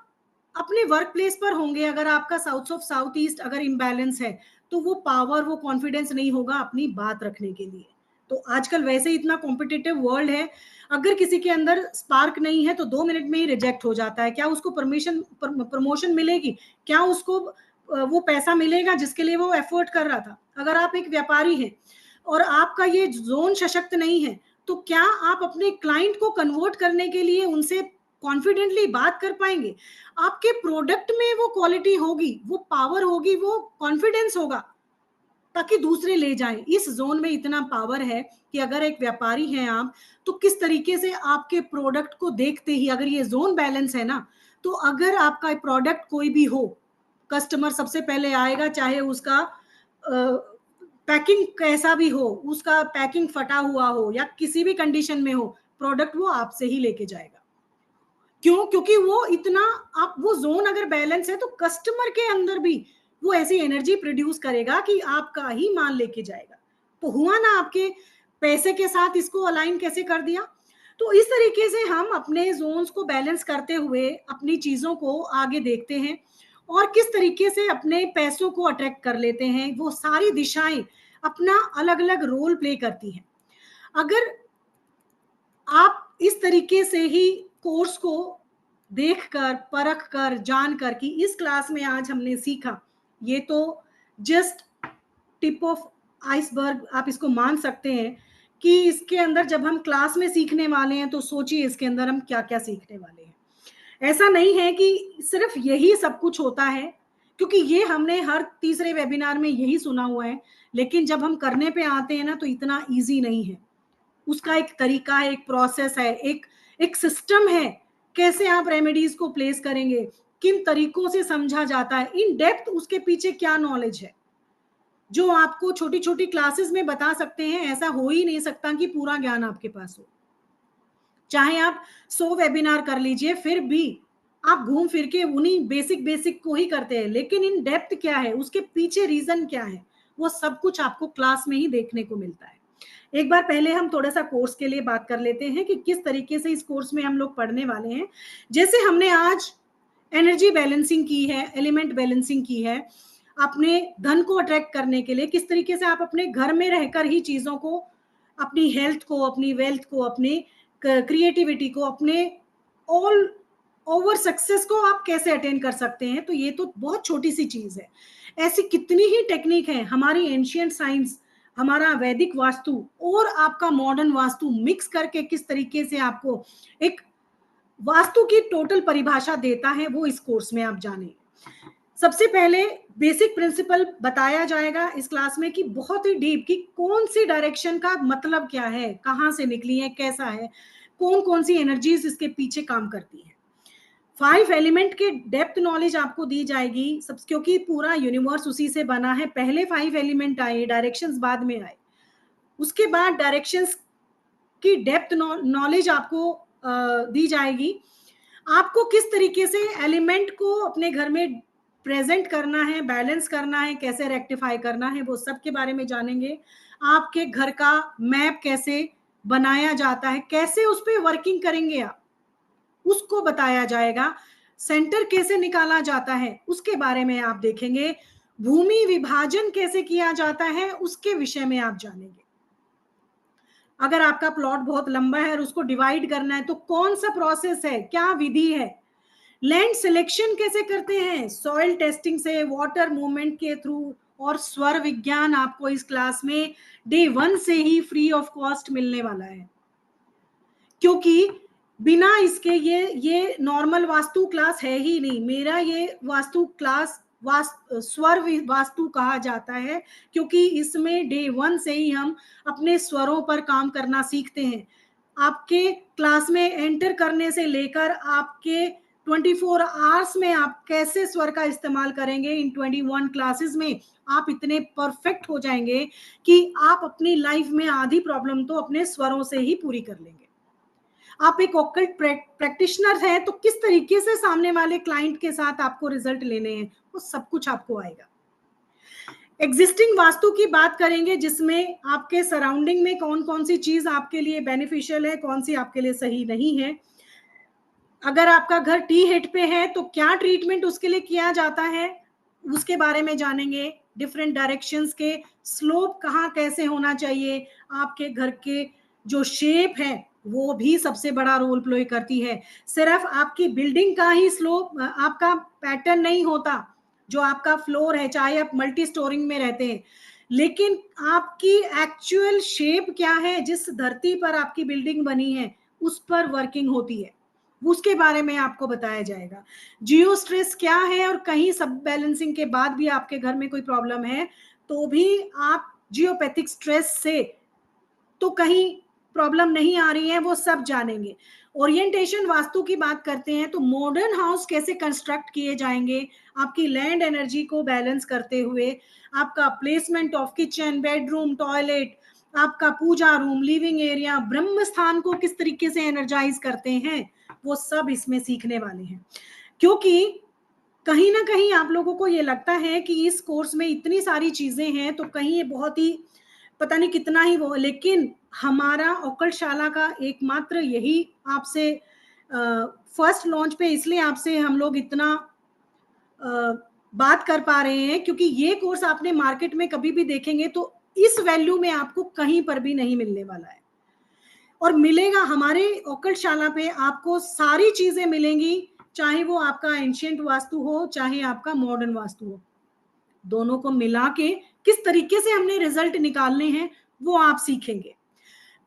अपने वर्क प्लेस पर होंगे, अगर आपका साउथ ऑफ साउथ ईस्ट अगर इम्बैलेंस है, तो वो पावर, वो कॉन्फिडेंस नहीं होगा अपनी बात रखने के लिए। तो आजकल वैसे ही इतना कॉम्पिटिटिव वर्ल्ड है, अगर किसी के अंदर स्पार्क नहीं है तो 2 मिनट में ही रिजेक्ट हो जाता है। क्या उसको प्रमोशन मिलेगी? क्या उसको वो पैसा मिलेगा जिसके लिए वो एफर्ट कर रहा था? अगर आप एक व्यापारी हैं और आपका ये जोन सशक्त नहीं है, तो क्या आप अपने क्लाइंट को कन्वर्ट करने के लिए उनसे कॉन्फिडेंटली बात कर पाएंगे? आपके प्रोडक्ट में वो क्वालिटी होगी, वो पावर होगी, वो कॉन्फिडेंस होगा, ताकि दूसरे ले जाएं। इस जोन में इतना पावर है कि अगर एक व्यापारी हैं आप, तो किस तरीके से आपके प्रोडक्ट को देखते ही, अगर ये जोन बैलेंस है ना, तो अगर आपका प्रोडक्ट कोई भी हो, कस्टमर सबसे पहले आएगा, चाहे उसका पैकिंग कैसा भी हो, उसका पैकिंग फटा हुआ हो या किसी भी कंडीशन में हो, प्रोडक्ट वो आपसे ही लेके जाएगा। क्यों? क्योंकि वो इतना, आप वो जोन अगर बैलेंस है तो कस्टमर के अंदर भी वो ऐसी एनर्जी प्रोड्यूस करेगा कि आपका ही माल लेके जाएगा। तो हुआ ना, आपके पैसे के साथ इसको अलाइन कैसे कर दिया? तो इस तरीके से हम अपने जोन्स को बैलेंस करते हुए अपनी चीजों को आगे देखते हैं और किस तरीके से अपने पैसों को अट्रैक्ट कर लेते हैं। वो सारी दिशाएं अपना अलग अलग रोल प्ले करती हैं। अगर आप इस तरीके से ही कोर्स को देखकर, परख कर, जानकर कि इस क्लास में आज हमने सीखा, ये तो जस्ट टिप ऑफ आइसबर्ग आप इसको मान सकते हैं कि इसके अंदर जब हम क्लास में सीखने वाले हैं तो सोचिए इसके अंदर हम क्या-क्या सीखने वाले हैं। ऐसा नहीं है कि सिर्फ यही सब कुछ होता है, क्योंकि ये हमने हर तीसरे वेबिनार में यही सुना हुआ है, लेकिन जब हम करने पे आते हैं ना तो इतना ईज़ी नहीं है। उसका एक तरीका है, एक प्रोसेस है, एक एक सिस्टम है, कैसे आप रेमेडीज़ को प्लेस करेंगे, किन तरीकों से समझा जाता है, इन डेप्थ उसके पीछे क्या नॉलेज है, जो आपको छोटी-छोटी क्लासेस में बता सकते हैं, ऐसा हो ही नहीं सकता कि पूरा ज्ञान आपके पास हो। चाहे आप 100 वेबिनार कर लीजिए, फिर भी आप घूम फिर के उन्हीं बेसिक को ही करते हैं, लेकिन इन डेप्थ क्या है, उसके पीछे रीज़न क्या है, वो सब कुछ आपको क्लास में ही देखने को मिलता है। एक बार पहले हम थोड़ा-सा कोर्स के लिए बात कर लेते हैं कि किस तरीके से इस कोर्स में हम लोग पढ़ने वाले हैं। जैसे हमने आज एनर्जी बैलेंसिंग की है, एलिमेंट बैलेंसिंग की है, अपने धन को अट्रैक्ट करने के लिए किस तरीके से आप अपने घर में रहकर ही चीज़ों को, अपनी हेल्थ को, अपनी वेल्थ को, अपनी क्रिएटिविटी को, अपने ऑल ओवर सक्सेस को आप कैसे अटेन कर सकते हैं, तो ये तो बहुत छोटी सी चीज है। ऐसी कितनी ही टेक्निक है, हमारी एंशियंट साइंस, हमारा वैदिक वास्तु और आपका मॉडर्न वास्तु मिक्स करके किस तरीके से आपको एक वास्तु की टोटल परिभाषा देता है, वो इस कोर्स में आप जाने। सबसे पहले बेसिक प्रिंसिपल बताया जाएगा इस क्लास में कि बहुत ही डीप कि कौन सी डायरेक्शन का मतलब क्या है, कहाँ से निकली है, कैसा है, कौन-कौन सी एनर्जीज इसके पीछे काम करती है। 5 एलिमेंट के डेप्थ नॉलेज आपको दी जाएगी सब, क्योंकि पूरा यूनिवर्स उसी से बना है। पहले 5 एलिमेंट आए, डायरेक्शंस बाद में आए। उसके बाद डायरेक्शंस की डेप्थ नॉलेज आपको दी जाएगी। आपको किस तरीके से एलिमेंट को अपने घर में प्रेजेंट करना है, बैलेंस करना है, कैसे रेक्टिफाई करना है, वो सब के बारे में जानेंगे। आपके घर का मैप कैसे बनाया जाता है, कैसे उस पे वर्किंग करेंगे आप, उसको बताया जाएगा। सेंटर कैसे निकाला जाता है, उसके बारे में आप देखेंगे। भूमि विभाजन कैसे किया जाता है, उसके विषय में आप जानेंगे। अगर आपका प्लॉट बहुत लंबा है और उसको डिवाइड करना है तो कौन सा प्रोसेस है, क्या विधि है, लैंड सिलेक्शन कैसे करते हैं, सॉइल टेस्टिंग से, वाटर मूवमेंट के थ्रू, और स्वर विज्ञान आपको इस क्लास में डे 1 से ही फ्री ऑफ कॉस्ट मिलने वाला है। क्योंकि बिना इसके ये नॉर्मल वास्तु क्लास है ही नहीं। मेरा ये वास्तु क्लास स्वर वास्तु कहा जाता है, क्योंकि इसमें डे 1 से ही हम अपने स्वरों पर काम करना सीखते हैं। आपके क्लास में एंटर करने से लेकर आपके 24 आवर्स में आप कैसे स्वर का इस्तेमाल करेंगे, इन 21 क्लासेस में आप इतने परफेक्ट हो जाएंगे कि आप अपनी लाइफ में आधी प्रॉब्लम तो अपने स्वरों से ही पूरी कर लेंगे। आप एक ऑकल्ट प्रैक्टिशनर हैं तो किस तरीके से सामने वाले क्लाइंट के साथ आपको रिजल्ट लेने हैं, वो सब कुछ आपको आएगा। एग्जिस्टिंग वास्तु की बात करेंगे, जिसमें आपके सराउंडिंग में कौन कौन सी चीज आपके लिए बेनिफिशियल है, कौन सी आपके लिए सही नहीं है। अगर आपका घर टी हिट पे है तो क्या ट्रीटमेंट उसके लिए किया जाता है, उसके बारे में जानेंगे। डिफरेंट डायरेक्शंस के स्लोप कहाँ कैसे होना चाहिए, आपके घर के जो शेप है वो भी सबसे बड़ा रोल प्ले करती है। सिर्फ आपकी बिल्डिंग का ही स्लोप आपका पैटर्न नहीं होता, जो आपका फ्लोर है, चाहे आप मल्टी स्टोरिंग में रहते हैं, लेकिन आपकी एक्चुअल शेप क्या है, जिस धरती पर आपकी बिल्डिंग बनी है उस पर वर्किंग होती है, उसके बारे में आपको बताया जाएगा। जियो स्ट्रेस क्या है, और कहीं सब बैलेंसिंग के बाद भी आपके घर में कोई प्रॉब्लम है तो भी आप जियोपैथिक स्ट्रेस से तो कहीं प्रॉब्लम नहीं आ रही है, वो सब जानेंगे। ओरिएंटेशन वास्तु की बात करते हैं तो मॉडर्न हाउस कैसे कंस्ट्रक्ट किए जाएंगे, आपकी लैंड एनर्जी को बैलेंस करते हुए, आपका placement of kitchen, bedroom, toilet, आपका पूजा रूम, लिविंग एरिया, ब्रह्म स्थान को किस तरीके से एनर्जाइज करते हैं, वो सब इसमें सीखने वाले हैं। क्योंकि कहीं ना कहीं आप लोगों को ये लगता है कि इस कोर्स में इतनी सारी चीजें हैं तो कहीं ये बहुत ही पता नहीं कितना ही वो, लेकिन हमारा औकड़शाला का एकमात्र यही आपसे फर्स्ट लॉन्च पे इसलिए आपसे हम लोग इतना बात कर पा रहे हैं, क्योंकि ये कोर्स आपने मार्केट में कभी भी देखेंगे तो इस वैल्यू में आपको कहीं पर भी नहीं मिलने वाला है। और मिलेगा हमारे औकड़शाला पे, आपको सारी चीजें मिलेंगी, चाहे वो आपका एंशियंट वास्तु हो, चाहे आपका मॉडर्न वास्तु हो, दोनों को मिला के किस तरीके से हमने रिजल्ट निकालने हैं वो आप सीखेंगे।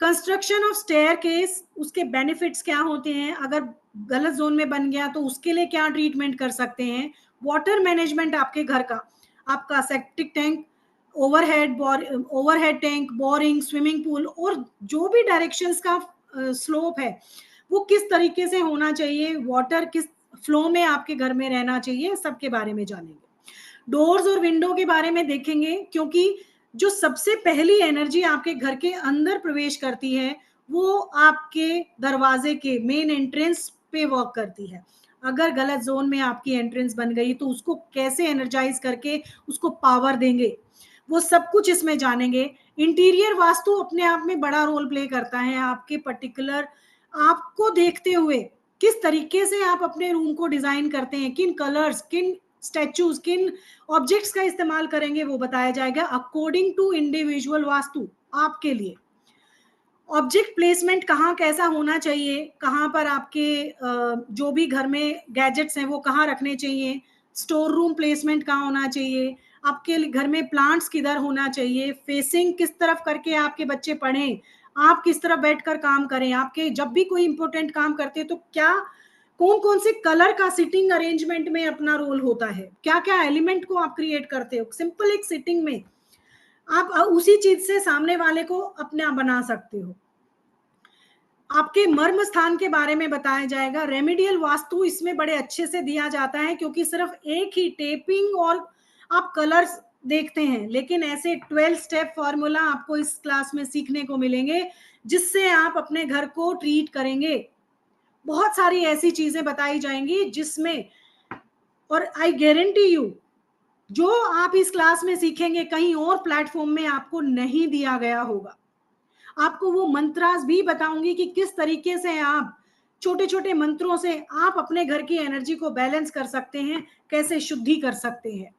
कंस्ट्रक्शन ऑफ स्टेयरकेस, उसके बेनिफिट्स क्या होते हैं, अगर गलत जोन में बन गया तो उसके लिए क्या ट्रीटमेंट कर सकते हैं। वाटर मैनेजमेंट आपके घर का, आपका septic tank, overhead tank, boring, swimming pool, और जो भी डायरेक्शंस का स्लोप है वो किस तरीके से होना चाहिए, वाटर किस फ्लो में आपके घर में रहना चाहिए, सबके बारे में जानेंगे। डोर्स और विंडो के बारे में देखेंगे, क्योंकि जो सबसे पहली एनर्जी आपके घर के अंदर प्रवेश करती है वो आपके दरवाजे के मेन एंट्रेंस पे वर्क करती है। अगर गलत जोन में आपकी एंट्रेंस बन गई तो उसको कैसे एनर्जाइज करके उसको पावर देंगे, वो सब कुछ इसमें जानेंगे। इंटीरियर वास्तु अपने आप में बड़ा रोल प्ले करता है, आपके पर्टिकुलर आपको देखते हुए किस तरीके से आप अपने रूम को डिजाइन करते हैं, किन कलर्स, किन स्टैचूज, किन ऑब्जेक्ट्स का इस्तेमाल करेंगे वो बताया जाएगा अकॉर्डिंग टू इंडिविजुअल वास्तु आपके लिए। ऑब्जेक्ट प्लेसमेंट कहाँ कैसा होना चाहिए, कहाँ पर आपके जो भी घर में गैजेट्स हैं वो कहाँ रखने चाहिए, स्टोर रूम प्लेसमेंट कहाँ होना चाहिए, आपके घर में प्लांट्स किधर होना चाहिए, फेसिंग किस तरफ करके आपके बच्चे पढ़ें, आप किस तरफ बैठकर काम करें, आपके जब भी कोई इंपॉर्टेंट काम करते हैं तो क्या कौन कौन से कलर का सिटिंग अरेंजमेंट में अपना रोल होता है, क्या क्या एलिमेंट को आप क्रिएट करते हो, सिंपल एक सिटिंग में आप उसी चीज से सामने वाले को अपना बना सकते हो। आपके मर्म स्थान के बारे में बताया जाएगा। रेमेडियल वास्तु इसमें बड़े अच्छे से दिया जाता है, क्योंकि सिर्फ एक ही टेपिंग और आप कलर्स देखते हैं, लेकिन ऐसे 12 स्टेप फॉर्मूला आपको इस क्लास में सीखने को मिलेंगे जिससे आप अपने घर को ट्रीट करेंगे। बहुत सारी ऐसी चीजें बताई जाएंगी जिसमें, और आई गारंटी यू जो आप इस क्लास में सीखेंगे कहीं और प्लेटफॉर्म में आपको नहीं दिया गया होगा। आपको वो मंत्रास भी बताऊंगी कि किस तरीके से आप छोटे छोटे मंत्रों से आप अपने घर की एनर्जी को बैलेंस कर सकते हैं, कैसे शुद्धि कर सकते हैं।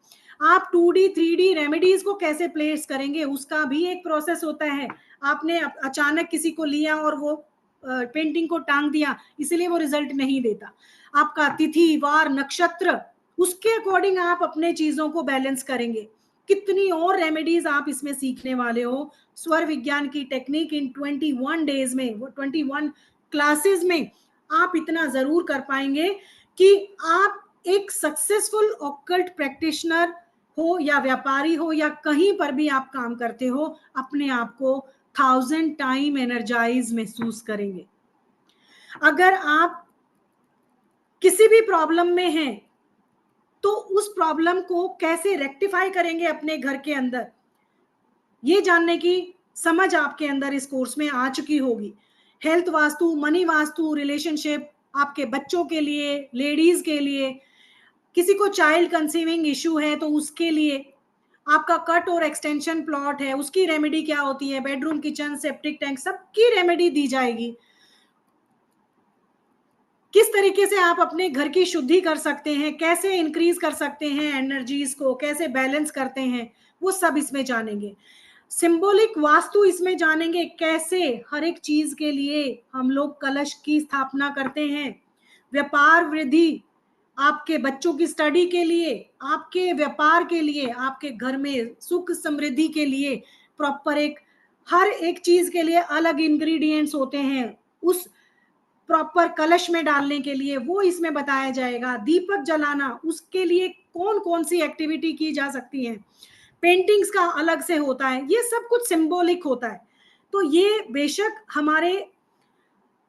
आप 2D 3D रेमेडीज को कैसे प्लेस करेंगे उसका भी एक प्रोसेस होता है। आपने अचानक किसी को लिया और वो पेंटिंग को टांग दिया, इसीलिए वो रिजल्ट नहीं देता। आपका तिथि वार नक्षत्र, उसके अकॉर्डिंग आप अपने चीजों को बैलेंस करेंगे। कितनी और रेमेडीज आप इसमें सीखने वाले हो। स्वर विज्ञान की टेक्निक इन 21 डेज में, वो 21 क्लासेस में आप इतना जरूर कर पाएंगे कि आप एक सक्सेसफुल ऑकल्ट प्रैक्टिशनर हो या व्यापारी हो या कहीं पर भी आप काम करते हो, अपने आप को 1000 टाइम एनर्जाइज महसूस करेंगे। अगर आप किसी भी प्रॉब्लम में हैं तो उस प्रॉब्लम को कैसे रेक्टिफाई करेंगे अपने घर के अंदर, ये जानने की समझ आपके अंदर इस कोर्स में आ चुकी होगी। Health vastu, money vastu, relationship, आपके बच्चों के लिए, लेडीज के लिए, किसी को चाइल्ड कंसीविंग इशू है तो उसके लिए, आपका कट और एक्सटेंशन प्लॉट है उसकी रेमेडी क्या होती है, बेडरूम, किचन, सेप्टिक टैंक, सबकी रेमेडी दी जाएगी। किस तरीके से आप अपने घर की शुद्धि कर सकते हैं, कैसे इंक्रीज कर सकते हैं एनर्जीज को, कैसे बैलेंस करते हैं, वो सब इसमें जानेंगे। सिंबॉलिक वास्तु इसमें जानेंगे, कैसे हर एक चीज के लिए हम लोग कलश की स्थापना करते हैं। व्यापार वृद्धि, आपके बच्चों की स्टडी के लिए, आपके व्यापार के लिए, आपके घर में सुख समृद्धि के लिए प्रॉपर एक, हर एक चीज के लिए अलग इंग्रेडिएंट्स होते हैं उस प्रॉपर कलश में डालने के लिए, वो इसमें बताया जाएगा। दीपक जलाना, उसके लिए कौन कौन सी एक्टिविटी की जा सकती है, पेंटिंग्स का अलग से होता है, ये सब कुछ सिंबॉलिक होता है। तो ये बेशक हमारे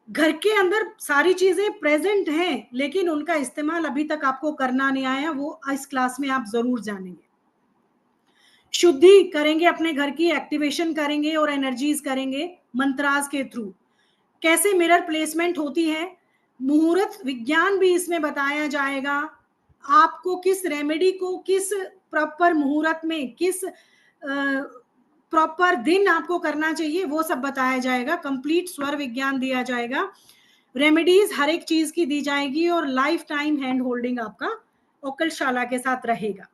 घर के अंदर सारी चीजें प्रेजेंट हैं, लेकिन उनका इस्तेमाल अभी तक आपको करना नहीं आया, वो इस क्लास में आप जरूर जानेंगे। शुद्धि करेंगे, अपने घर की एक्टिवेशन करेंगे और एनर्जीज करेंगे मंत्रास के थ्रू। कैसे मिरर प्लेसमेंट होती है, मुहूर्त विज्ञान भी इसमें बताया जाएगा। आपको किस रेमेडी को किस प्रॉपर मुहूर्त में, किस प्रॉपर दिन आपको करना चाहिए, वो सब बताया जाएगा। कंप्लीट स्वर विज्ञान दिया जाएगा, रेमेडीज हर एक चीज की दी जाएगी, और लाइफ टाइम हैंड होल्डिंग आपका ओकल शाला के साथ रहेगा।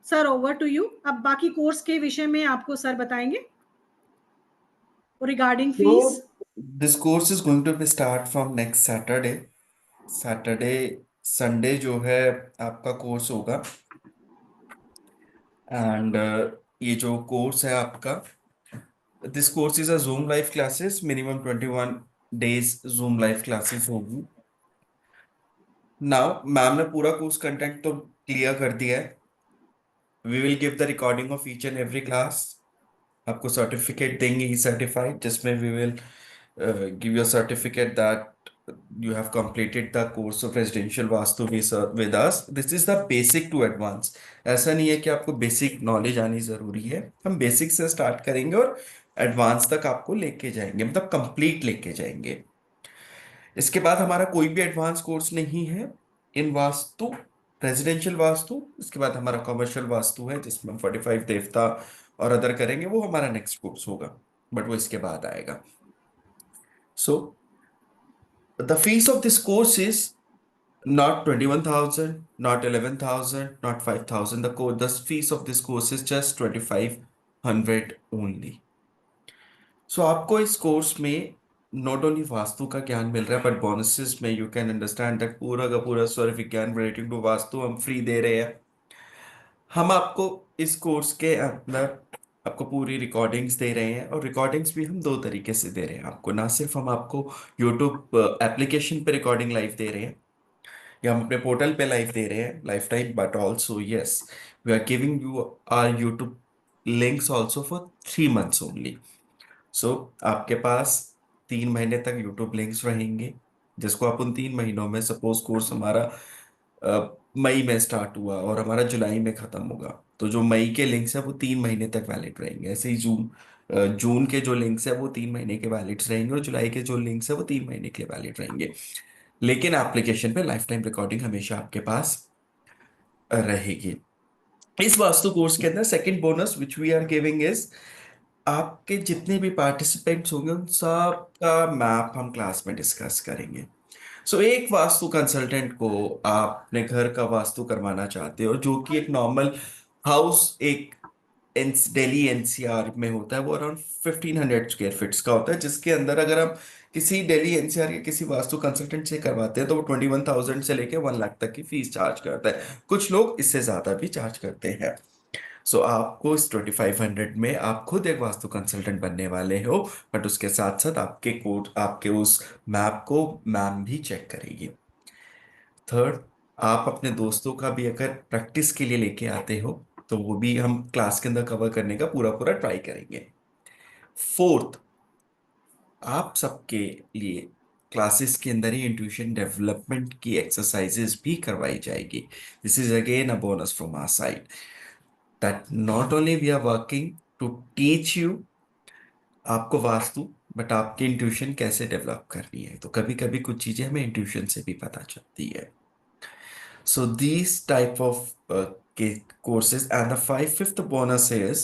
Sir over to you. अब बाकी कोर्स के विषय में आपको सर बताएंगे regarding fees. So this course is going to be start from next Saturday, Sunday जो है आपका कोर्स होगा। एंड ये जो कोर्स है आपका, this course is a zoom live classes, minimum 21 days zoom live classes होगी। नाउ मैम ने पूरा कोर्स कंटेंट तो क्लियर कर दिया है। We will give the recording of each and every class. आपको सर्टिफिकेट देंगे, ई सर्टिफाइड, जिसमें we will give you a certificate that you have completed the course of residential vastu with us. This is the basic to advance. ऐसा नहीं है कि आपको basic knowledge आनी जरूरी है, हम बेसिक से स्टार्ट करेंगे और एडवांस तक आपको लेके जाएंगे, मतलब कंप्लीट लेके जाएंगे। इसके बाद हमारा कोई भी एडवांस कोर्स नहीं है इन वास्तु, रेजिडेंशियल वास्तु। इसके बाद हमारा कमर्शियल वास्तु है, जिसमें हम 45 देवता और अदर करेंगे, वो हमारा नेक्स्ट कोर्स होगा, बट वो इसके बाद आएगा। सो the fees of this course is not 21,000, not 11,000, not 5,000. The fees of this course is just 2,500 only. So आपको इस कोर्स में नॉट ओनली वास्तु का ज्ञान मिल रहा है, बट बोनसेस में यू कैन अंडरस्टैंड दैट पूरा का पूरा स्वर विज्ञान रिलेटिंग टू वास्तु हम फ्री दे रहे हैं। हम आपको इस कोर्स के अंदर आपको पूरी रिकॉर्डिंग्स दे रहे हैं, और रिकॉर्डिंग्स भी हम दो तरीके से दे रहे हैं आपको। ना सिर्फ हम आपको यूट्यूब एप्लीकेशन पे रिकॉर्डिंग लाइव दे रहे हैं, या हम अपने पोर्टल पे लाइव दे रहे हैं lifetime, but also yes, we are giving you our YouTube links also for 3 months only. So आपके पास 3 महीने तक यूट्यूब लिंक्स रहेंगे, जिसको आप उन 3 महीनों में, सपोज कोर्स हमारा मई में स्टार्ट हुआ और हमारा जुलाई में खत्म होगा, तो जो मई के लिंक्स है वो 3 महीने तक वैलिड रहेंगे। ऐसे ही जून के जो लिंक्स है वो 3 महीने के वैलिड रहेंगे, और जुलाई के जो लिंक्स है वो 3 महीने के लिए वैलिड रहेंगे। लेकिन एप्लीकेशन पे लाइफ टाइम रिकॉर्डिंग हमेशा आपके पास रहेगी। इस वास्तु कोर्स के अंदर second bonus which we are giving is, आपके जितने भी पार्टिसिपेंट्स होंगे उन सब का मैप हम क्लास में डिस्कस करेंगे। सो एक वास्तु कंसल्टेंट को आप अपने घर का वास्तु करवाना चाहते हो, जो कि एक नॉर्मल हाउस एक दिल्ली एनसीआर में होता है, वो अराउंड 1500 स्क्वायर फीट्स का होता है, जिसके अंदर अगर हम किसी दिल्ली एनसीआर या किसी वास्तु कंसल्टेंट से करवाते हैं तो वो 21,000 से लेके 1 लाख तक की फीस चार्ज करता है। कुछ लोग इससे ज्यादा भी चार्ज करते हैं। सो आपको इस 2,500 में आप खुद एक वास्तु कंसल्टेंट बनने वाले हो, बट उसके साथ साथ आपके कोड, आपके उस मैप को मैम भी चेक करेगी। थर्ड, आप अपने दोस्तों का भी अगर प्रैक्टिस के लिए लेके आते हो तो वो भी हम क्लास के अंदर कवर करने का पूरा पूरा ट्राई करेंगे। फोर्थ, आप सबके लिए क्लासेस के अंदर ही इंट्यूशन डेवलपमेंट की एक्सरसाइजेस भी करवाई जाएगी। This is again a bonus from our side, that not only we are working to teach you आपको वास्तु, बट आपकी इंट्यूशन कैसे डेवलप करनी है। तो कभी कभी कुछ चीजें हमें इंट्यूशन से भी पता चलती है। So these type of courses, and the fifth bonus is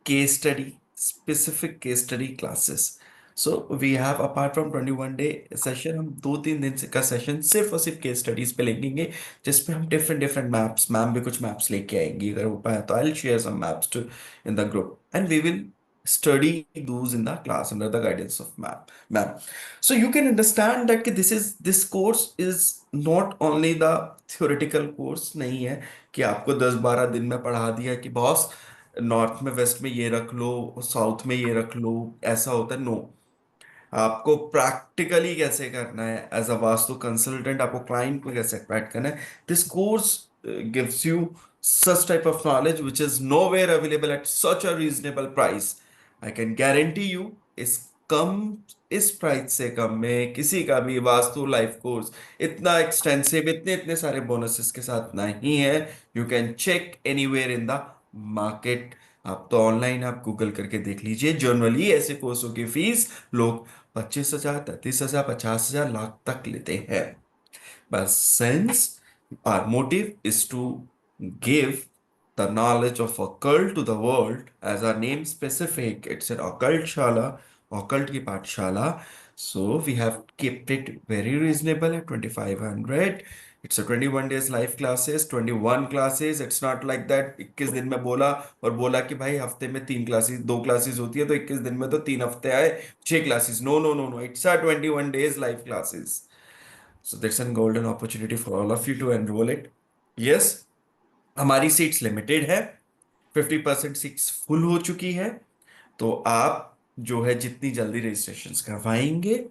case study, specific case study classes. So we have, apart from 21 day session, हम 2-3 दिन से का सेशन सिर्फ और सिर्फ केस स्टडीज पे लेंगे, जिसपे हम डिफरेंट डिफरेंट मैप्स, मैम भी कुछ मैप्स लेके आएंगी अगर हो पाया तो। I share some maps too in the group, and we will study those in the class under the guidance of ma'am. So you can understand that कि this course is not only the theoretical course, नहीं है कि आपको 10-12 दिन में पढ़ा दिया कि बॉस नॉर्थ में वेस्ट में ये रख लो, साउथ में ये रख लो, ऐसा होता है। नो, आपको प्रैक्टिकली कैसे करना है एज अ वास्तु कंसल्टेंट, आपको क्लाइंट को कैसे अट्रैक्ट करना है। This course gives you such type of knowledge which is nowhere available at such a reasonable price. I can guarantee you, इस कम इस प्राइस से कम में किसी का भी वास्तु लाइफ कोर्स इतना एक्सटेंसिव, इतने इतने सारे बोनसेस के साथ नहीं है। You can check anywhere in the market. आप तो ऑनलाइन आप गूगल करके देख लीजिए, जनरली ऐसे कोर्सों की फीस लोग 25,000, 33,000, 50,000, लाख तक लेते हैं। But since our motive is to give the knowledge of occult to the world, as our name specific, it's an occult shala, occult ki pathshala. So we have kept it very reasonable at 2,500. It's a 21 days live classes, 21 classes. It's not like that 21 दिन में बोला और बोला कि भाई हफ्ते में 3 classes, 2 classes होती है तो 21 दिन में तो 3 हफ्ते आए 6 classes. No no no no, it's a 21 days live classes. So that's a golden opportunity for all of you to enroll it. Yes, हमारी सीट्स लिमिटेड है, 50% सीट्स फुल हो चुकी है। तो आप जो है जितनी जल्दी रजिस्ट्रेशन करवाएंगे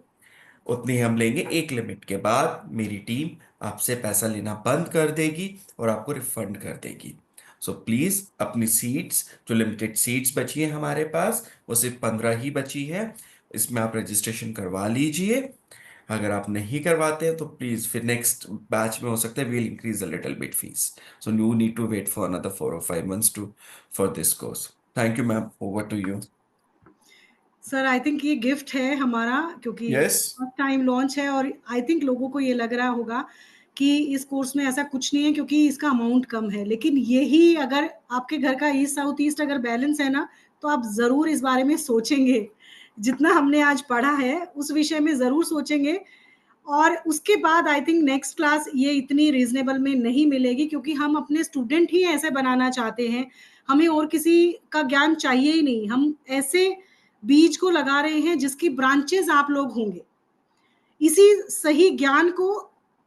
उतनी हम लेंगे। एक लिमिट के बाद मेरी टीम आपसे पैसा लेना बंद कर देगी और आपको रिफंड कर देगी। सो प्लीज अपनी सीट्स, जो लिमिटेड सीट्स बची हैं हमारे पास, वो सिर्फ 15 ही बची है, इसमें आप रजिस्ट्रेशन करवा लीजिए। अगर आप नहीं करवाते हैं तो प्लीज फिर नेक्स्ट बैच में हो सकता है we'll increase a little bit fees. So you need to wait for another 4 or 5 months to for this course. Thank you ma'am, over to you. Sir I think ये gift है हमारा, क्योंकि yes. First time launch है और I think लोगों को ये लग रहा होगा कि इस कोर्स में ऐसा कुछ नहीं है क्योंकि इसका अमाउंट कम है, लेकिन यही अगर आपके घर का ईस्ट साउथ ईस्ट अगर बैलेंस है ना, तो आप ज़रूर इस बारे में सोचेंगे। जितना हमने आज पढ़ा है उस विषय में ज़रूर सोचेंगे। और उसके बाद आई थिंक नेक्स्ट क्लास ये इतनी रीजनेबल में नहीं मिलेगी, क्योंकि हम अपने स्टूडेंट ही ऐसे बनाना चाहते हैं। हमें और किसी का ज्ञान चाहिए ही नहीं, हम ऐसे बीज को लगा रहे हैं जिसकी ब्रांचेस आप लोग होंगे। इसी सही ज्ञान को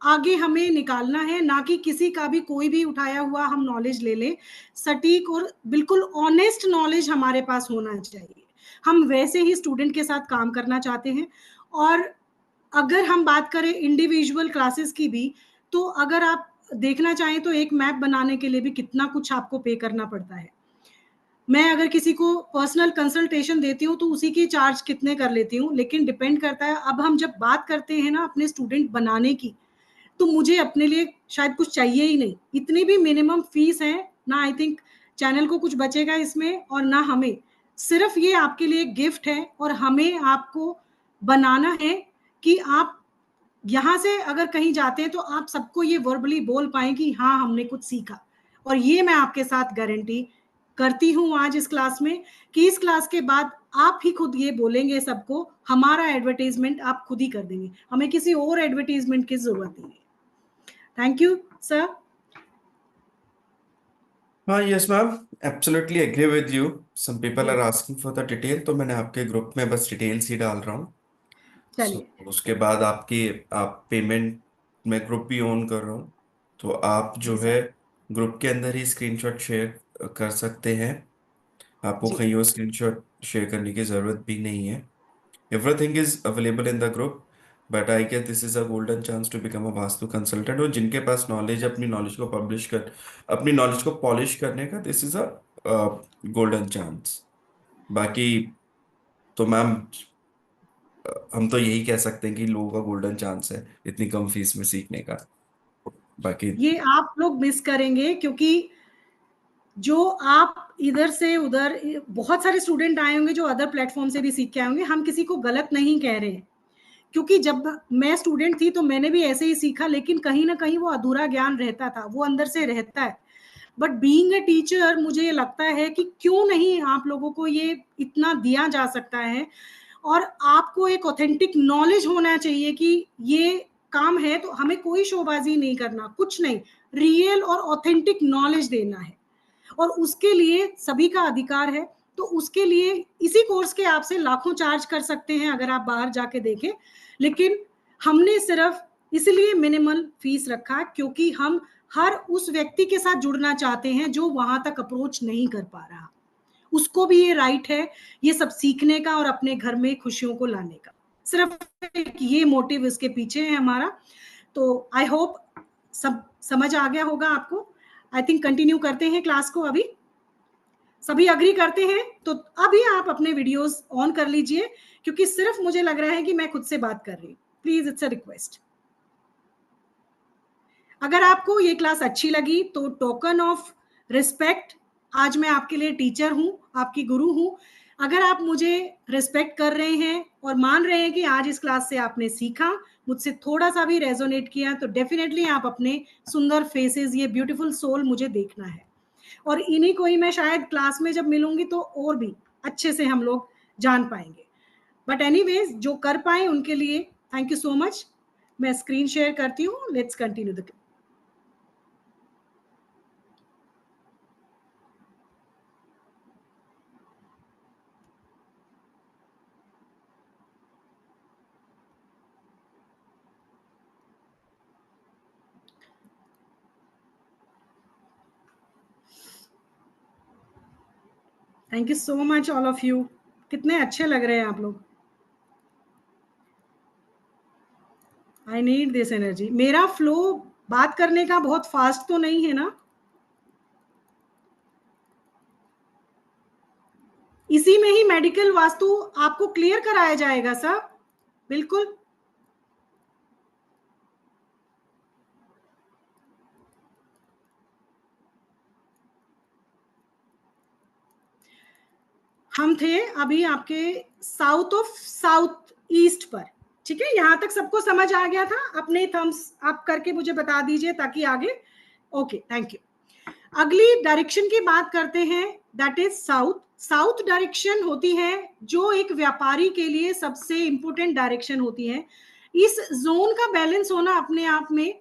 आगे हमें निकालना है, ना कि किसी का भी कोई भी उठाया हुआ हम नॉलेज ले लें। सटीक और बिल्कुल ऑनेस्ट नॉलेज हमारे पास होना चाहिए। हम वैसे ही स्टूडेंट के साथ काम करना चाहते हैं। और अगर हम बात करें इंडिविजुअल क्लासेस की भी, तो अगर आप देखना चाहें तो एक मैप बनाने के लिए भी कितना कुछ आपको पे करना पड़ता है। मैं अगर किसी को पर्सनल कंसल्टेशन देती हूँ तो उसी की चार्ज कितने कर लेती हूँ, लेकिन डिपेंड करता है। अब हम जब बात करते हैं ना अपने स्टूडेंट बनाने की, तो मुझे अपने लिए शायद कुछ चाहिए ही नहीं, इतनी भी मिनिमम फीस है ना। आई थिंक चैनल को कुछ बचेगा इसमें और ना हमें। सिर्फ ये आपके लिए गिफ्ट है और हमें आपको बनाना है कि आप यहाँ से अगर कहीं जाते हैं तो आप सबको ये वर्बली बोल पाए कि हाँ हमने कुछ सीखा। और ये मैं आपके साथ गारंटी करती हूँ आज इस क्लास में, कि इस क्लास के बाद आप ही खुद ये बोलेंगे सबको, हमारा एडवर्टाइजमेंट आप खुद ही कर देंगे, हमें किसी और एडवर्टाइजमेंट की जरूरत नहीं है। Thank you sir. हाँ yes ma'am, absolutely agree with you. Some people are yes. Asking for the detail, तो मैंने आपके ग्रुप में बस डिटेल्स ही डाल रहा हूँ। सो चलिए। उसके बाद आपकी, आप पेमेंट, मैं ग्रुप भी ऑन कर रहा हूँ, तो आप जी जो है सर। ग्रुप के अंदर ही स्क्रीनशॉट शेयर कर सकते हैं। आपको जी। कहीं और स्क्रीनशॉट शेयर करने की ज़रूरत भी नहीं है। Everything is available in the group, but I guess this is a golden chance to become a vastu consultant. और जिनके पास नॉलेज, अपनी नॉलेज को पब्लिश कर, अपनी नॉलेज को पॉलिश करने का, this is a golden chance. बाकी तो मैम, हम तो यही कह सकते हैं कि लोगों का गोल्डन चांस है इतनी कम फीस में सीखने का। बाकी ये आप लोग मिस करेंगे, क्योंकि जो आप इधर से उधर, बहुत सारे स्टूडेंट आए होंगे जो अदर प्लेटफॉर्म से भी सीख के आए होंगे। हम किसी को गलत नहीं कह रहे हैं, क्योंकि जब मैं स्टूडेंट थी तो मैंने भी ऐसे ही सीखा, लेकिन कहीं ना कहीं वो अधूरा ज्ञान रहता था, वो अंदर से रहता है। बट बीइंग ए टीचर मुझे ये लगता है कि क्यों नहीं आप लोगों को ये इतना दिया जा सकता है। और आपको एक ऑथेंटिक नॉलेज होना चाहिए कि ये काम है, तो हमें कोई शोबाजी नहीं करना, कुछ नहीं, रियल और ऑथेंटिक नॉलेज देना है। और उसके लिए सभी का अधिकार है। तो उसके लिए इसी कोर्स के आपसे लाखों चार्ज कर सकते हैं अगर आप बाहर जाके देखें, लेकिन हमने सिर्फ इसलिए मिनिमल फीस रखा क्योंकि हम हर उस व्यक्ति के साथ जुड़ना चाहते हैं जो वहां तक अप्रोच नहीं कर पा रहा। उसको भी ये राइट है ये सब सीखने का और अपने घर में खुशियों को लाने का। सिर्फ एक ये मोटिव इसके पीछे है हमारा। तो आई होप सब समझ आ गया होगा आपको। आई थिंक कंटिन्यू करते हैं क्लास को अभी। सभी अग्री करते हैं तो अभी आप अपने वीडियोस ऑन कर लीजिए, क्योंकि सिर्फ मुझे लग रहा है कि मैं खुद से बात कर रही हूँ। Please, it's a request. अगर आपको ये क्लास अच्छी लगी तो टोकन ऑफ रिस्पेक्ट, आज मैं आपके लिए टीचर हूं, आपकी गुरु हूं। अगर आप मुझे रिस्पेक्ट कर रहे हैं और मान रहे हैं कि आज इस क्लास से आपने सीखा, मुझसे थोड़ा सा भी रेजोनेट किया, तो डेफिनेटली आप अपने सुंदर फेसेस, ये ब्यूटीफुल सोल मुझे देखना है। और इन्हीं को ही मैं शायद क्लास में जब मिलूंगी तो और भी अच्छे से हम लोग जान पाएंगे। बट एनीवेज, जो कर पाए उनके लिए थैंक यू सो मच। मैं स्क्रीन शेयर करती हूँ, let's continue the. Thank you so much all of you, कितने अच्छे लग रहे हैं आप लोग। I need this energy. मेरा फ्लो बात करने का बहुत फास्ट तो नहीं है ना? इसी में ही मेडिकल वास्तु आपको क्लियर कराया जाएगा सर, बिल्कुल। हम थे अभी आपके साउथ ऑफ साउथ ईस्ट पर, ठीक है? यहां तक सबको समझ आ गया था? अपने थम्स अप करके मुझे बता दीजिए ताकि आगे। Okay, thank you. अगली डायरेक्शन की बात करते हैं, that is south. South direction होती है जो एक व्यापारी के लिए सबसे इंपॉर्टेंट डायरेक्शन होती है। इस जोन का बैलेंस होना अपने आप में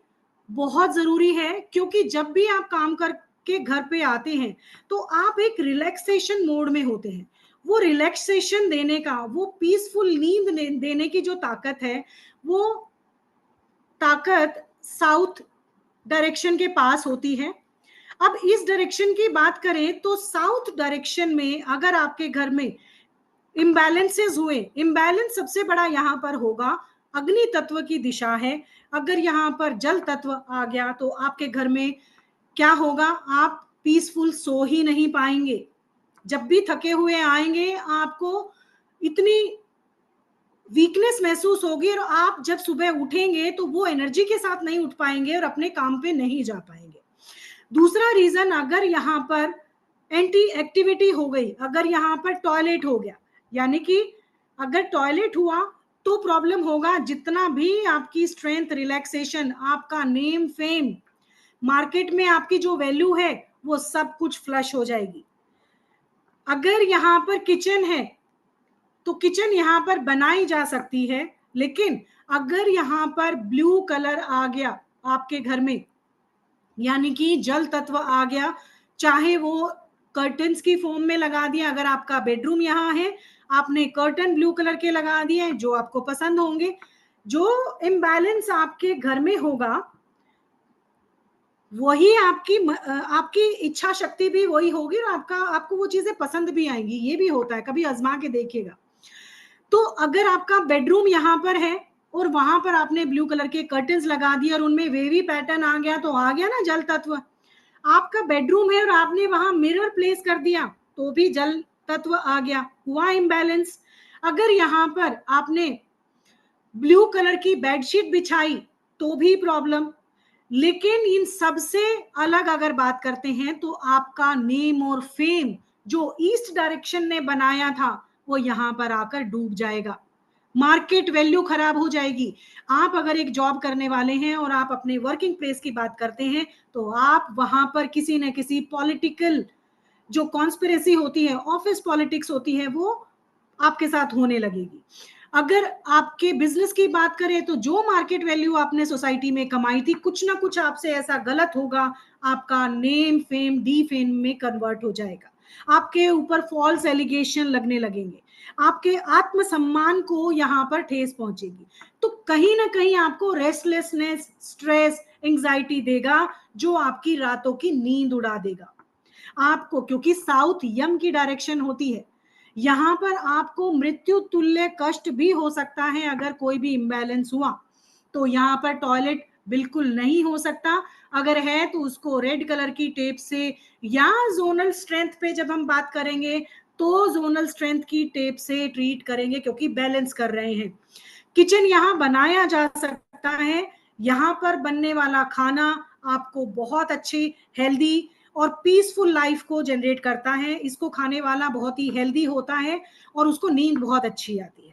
बहुत जरूरी है, क्योंकि जब भी आप काम करके घर पे आते हैं तो आप एक रिलैक्सेशन मोड में होते हैं। वो रिलैक्सेशन देने का, वो पीसफुल नींद देने की जो ताकत है, वो ताकत साउथ डायरेक्शन के पास होती है। अब इस डायरेक्शन की बात करें तो साउथ डायरेक्शन में अगर आपके घर में इम्बैलेंसेस हुए, इम्बैलेंस सबसे बड़ा यहां पर होगा अग्नि तत्व की दिशा है। अगर यहां पर जल तत्व आ गया तो आपके घर में क्या होगा? आप पीसफुल सो ही नहीं पाएंगे। जब भी थके हुए आएंगे आपको इतनी वीकनेस महसूस होगी, और आप जब सुबह उठेंगे तो वो एनर्जी के साथ नहीं उठ पाएंगे और अपने काम पे नहीं जा पाएंगे। दूसरा रीजन, अगर यहाँ पर एंटी एक्टिविटी हो गई, अगर यहाँ पर टॉयलेट हो गया, यानी कि अगर टॉयलेट हुआ तो प्रॉब्लम होगा। जितना भी आपकी स्ट्रेंथ, रिलैक्सेशन, आपका नेम फेम, मार्केट में आपकी जो वैल्यू है, वो सब कुछ फ्लश हो जाएगी। अगर यहाँ पर किचन है तो किचन यहाँ पर बनाई जा सकती है, लेकिन अगर यहाँ पर ब्लू कलर आ गया आपके घर में, यानी कि जल तत्व आ गया, चाहे वो कर्टन्स की फॉर्म में लगा दिया। अगर आपका बेडरूम यहाँ है, आपने कर्टन ब्लू कलर के लगा दिए जो आपको पसंद होंगे, जो इम्बैलेंस आपके घर में होगा वही आपकी इच्छा शक्ति भी वही होगी, और आपको वो चीजें पसंद भी आएंगी। ये भी होता है, कभी आजमा के देखिएगा। तो अगर आपका बेडरूम यहाँ पर है और वहां पर आपने ब्लू कलर के कर्टन्स लगा दिए और उनमें वेवी पैटर्न आ गया, तो आ गया ना जल तत्व। आपका बेडरूम है और आपने वहां मिरर प्लेस कर दिया तो भी जल तत्व आ गया, हुआ इम्बैलेंस। अगर यहाँ पर आपने ब्लू कलर की बेडशीट बिछाई तो भी प्रॉब्लम। लेकिन इन सबसे अलग अगर बात करते हैं तो आपका नेम और फेम जो ईस्ट डायरेक्शन ने बनाया था वो यहां पर आकर डूब जाएगा। मार्केट वैल्यू खराब हो जाएगी। आप अगर एक जॉब करने वाले हैं और आप अपने वर्किंग प्लेस की बात करते हैं तो आप वहां पर किसी न किसी पॉलिटिकल जो कॉन्स्पिरेसी होती है, ऑफिस पॉलिटिक्स होती है, वो आपके साथ होने लगेगी। अगर आपके बिजनेस की बात करें तो जो मार्केट वैल्यू आपने सोसाइटी में कमाई थी, कुछ ना कुछ आपसे ऐसा गलत होगा, आपका नेम फेम डी फेम में कन्वर्ट हो जाएगा। आपके ऊपर फॉल्स एलिगेशन लगने लगेंगे, आपके आत्मसम्मान को यहाँ पर ठेस पहुंचेगी। तो कहीं ना कहीं आपको रेस्टलेसनेस, स्ट्रेस, एंजाइटी देगा, जो आपकी रातों की नींद उड़ा देगा आपको। क्योंकि साउथ यम की डायरेक्शन होती है, यहां पर आपको मृत्यु तुल्य कष्ट भी हो सकता है अगर कोई भी इम्बैलेंस हुआ। तो यहाँ पर टॉयलेट बिल्कुल नहीं हो सकता, अगर है तो उसको रेड कलर की टेप से, या जोनल स्ट्रेंथ पे जब हम बात करेंगे तो जोनल स्ट्रेंथ की टेप से ट्रीट करेंगे, क्योंकि बैलेंस कर रहे हैं। किचन यहाँ बनाया जा सकता है, यहाँ पर बनने वाला खाना आपको बहुत अच्छी, हेल्दी और पीसफुल लाइफ को जनरेट करता है। इसको खाने वाला बहुत ही हेल्दी होता है और उसको नींद बहुत अच्छी आती है।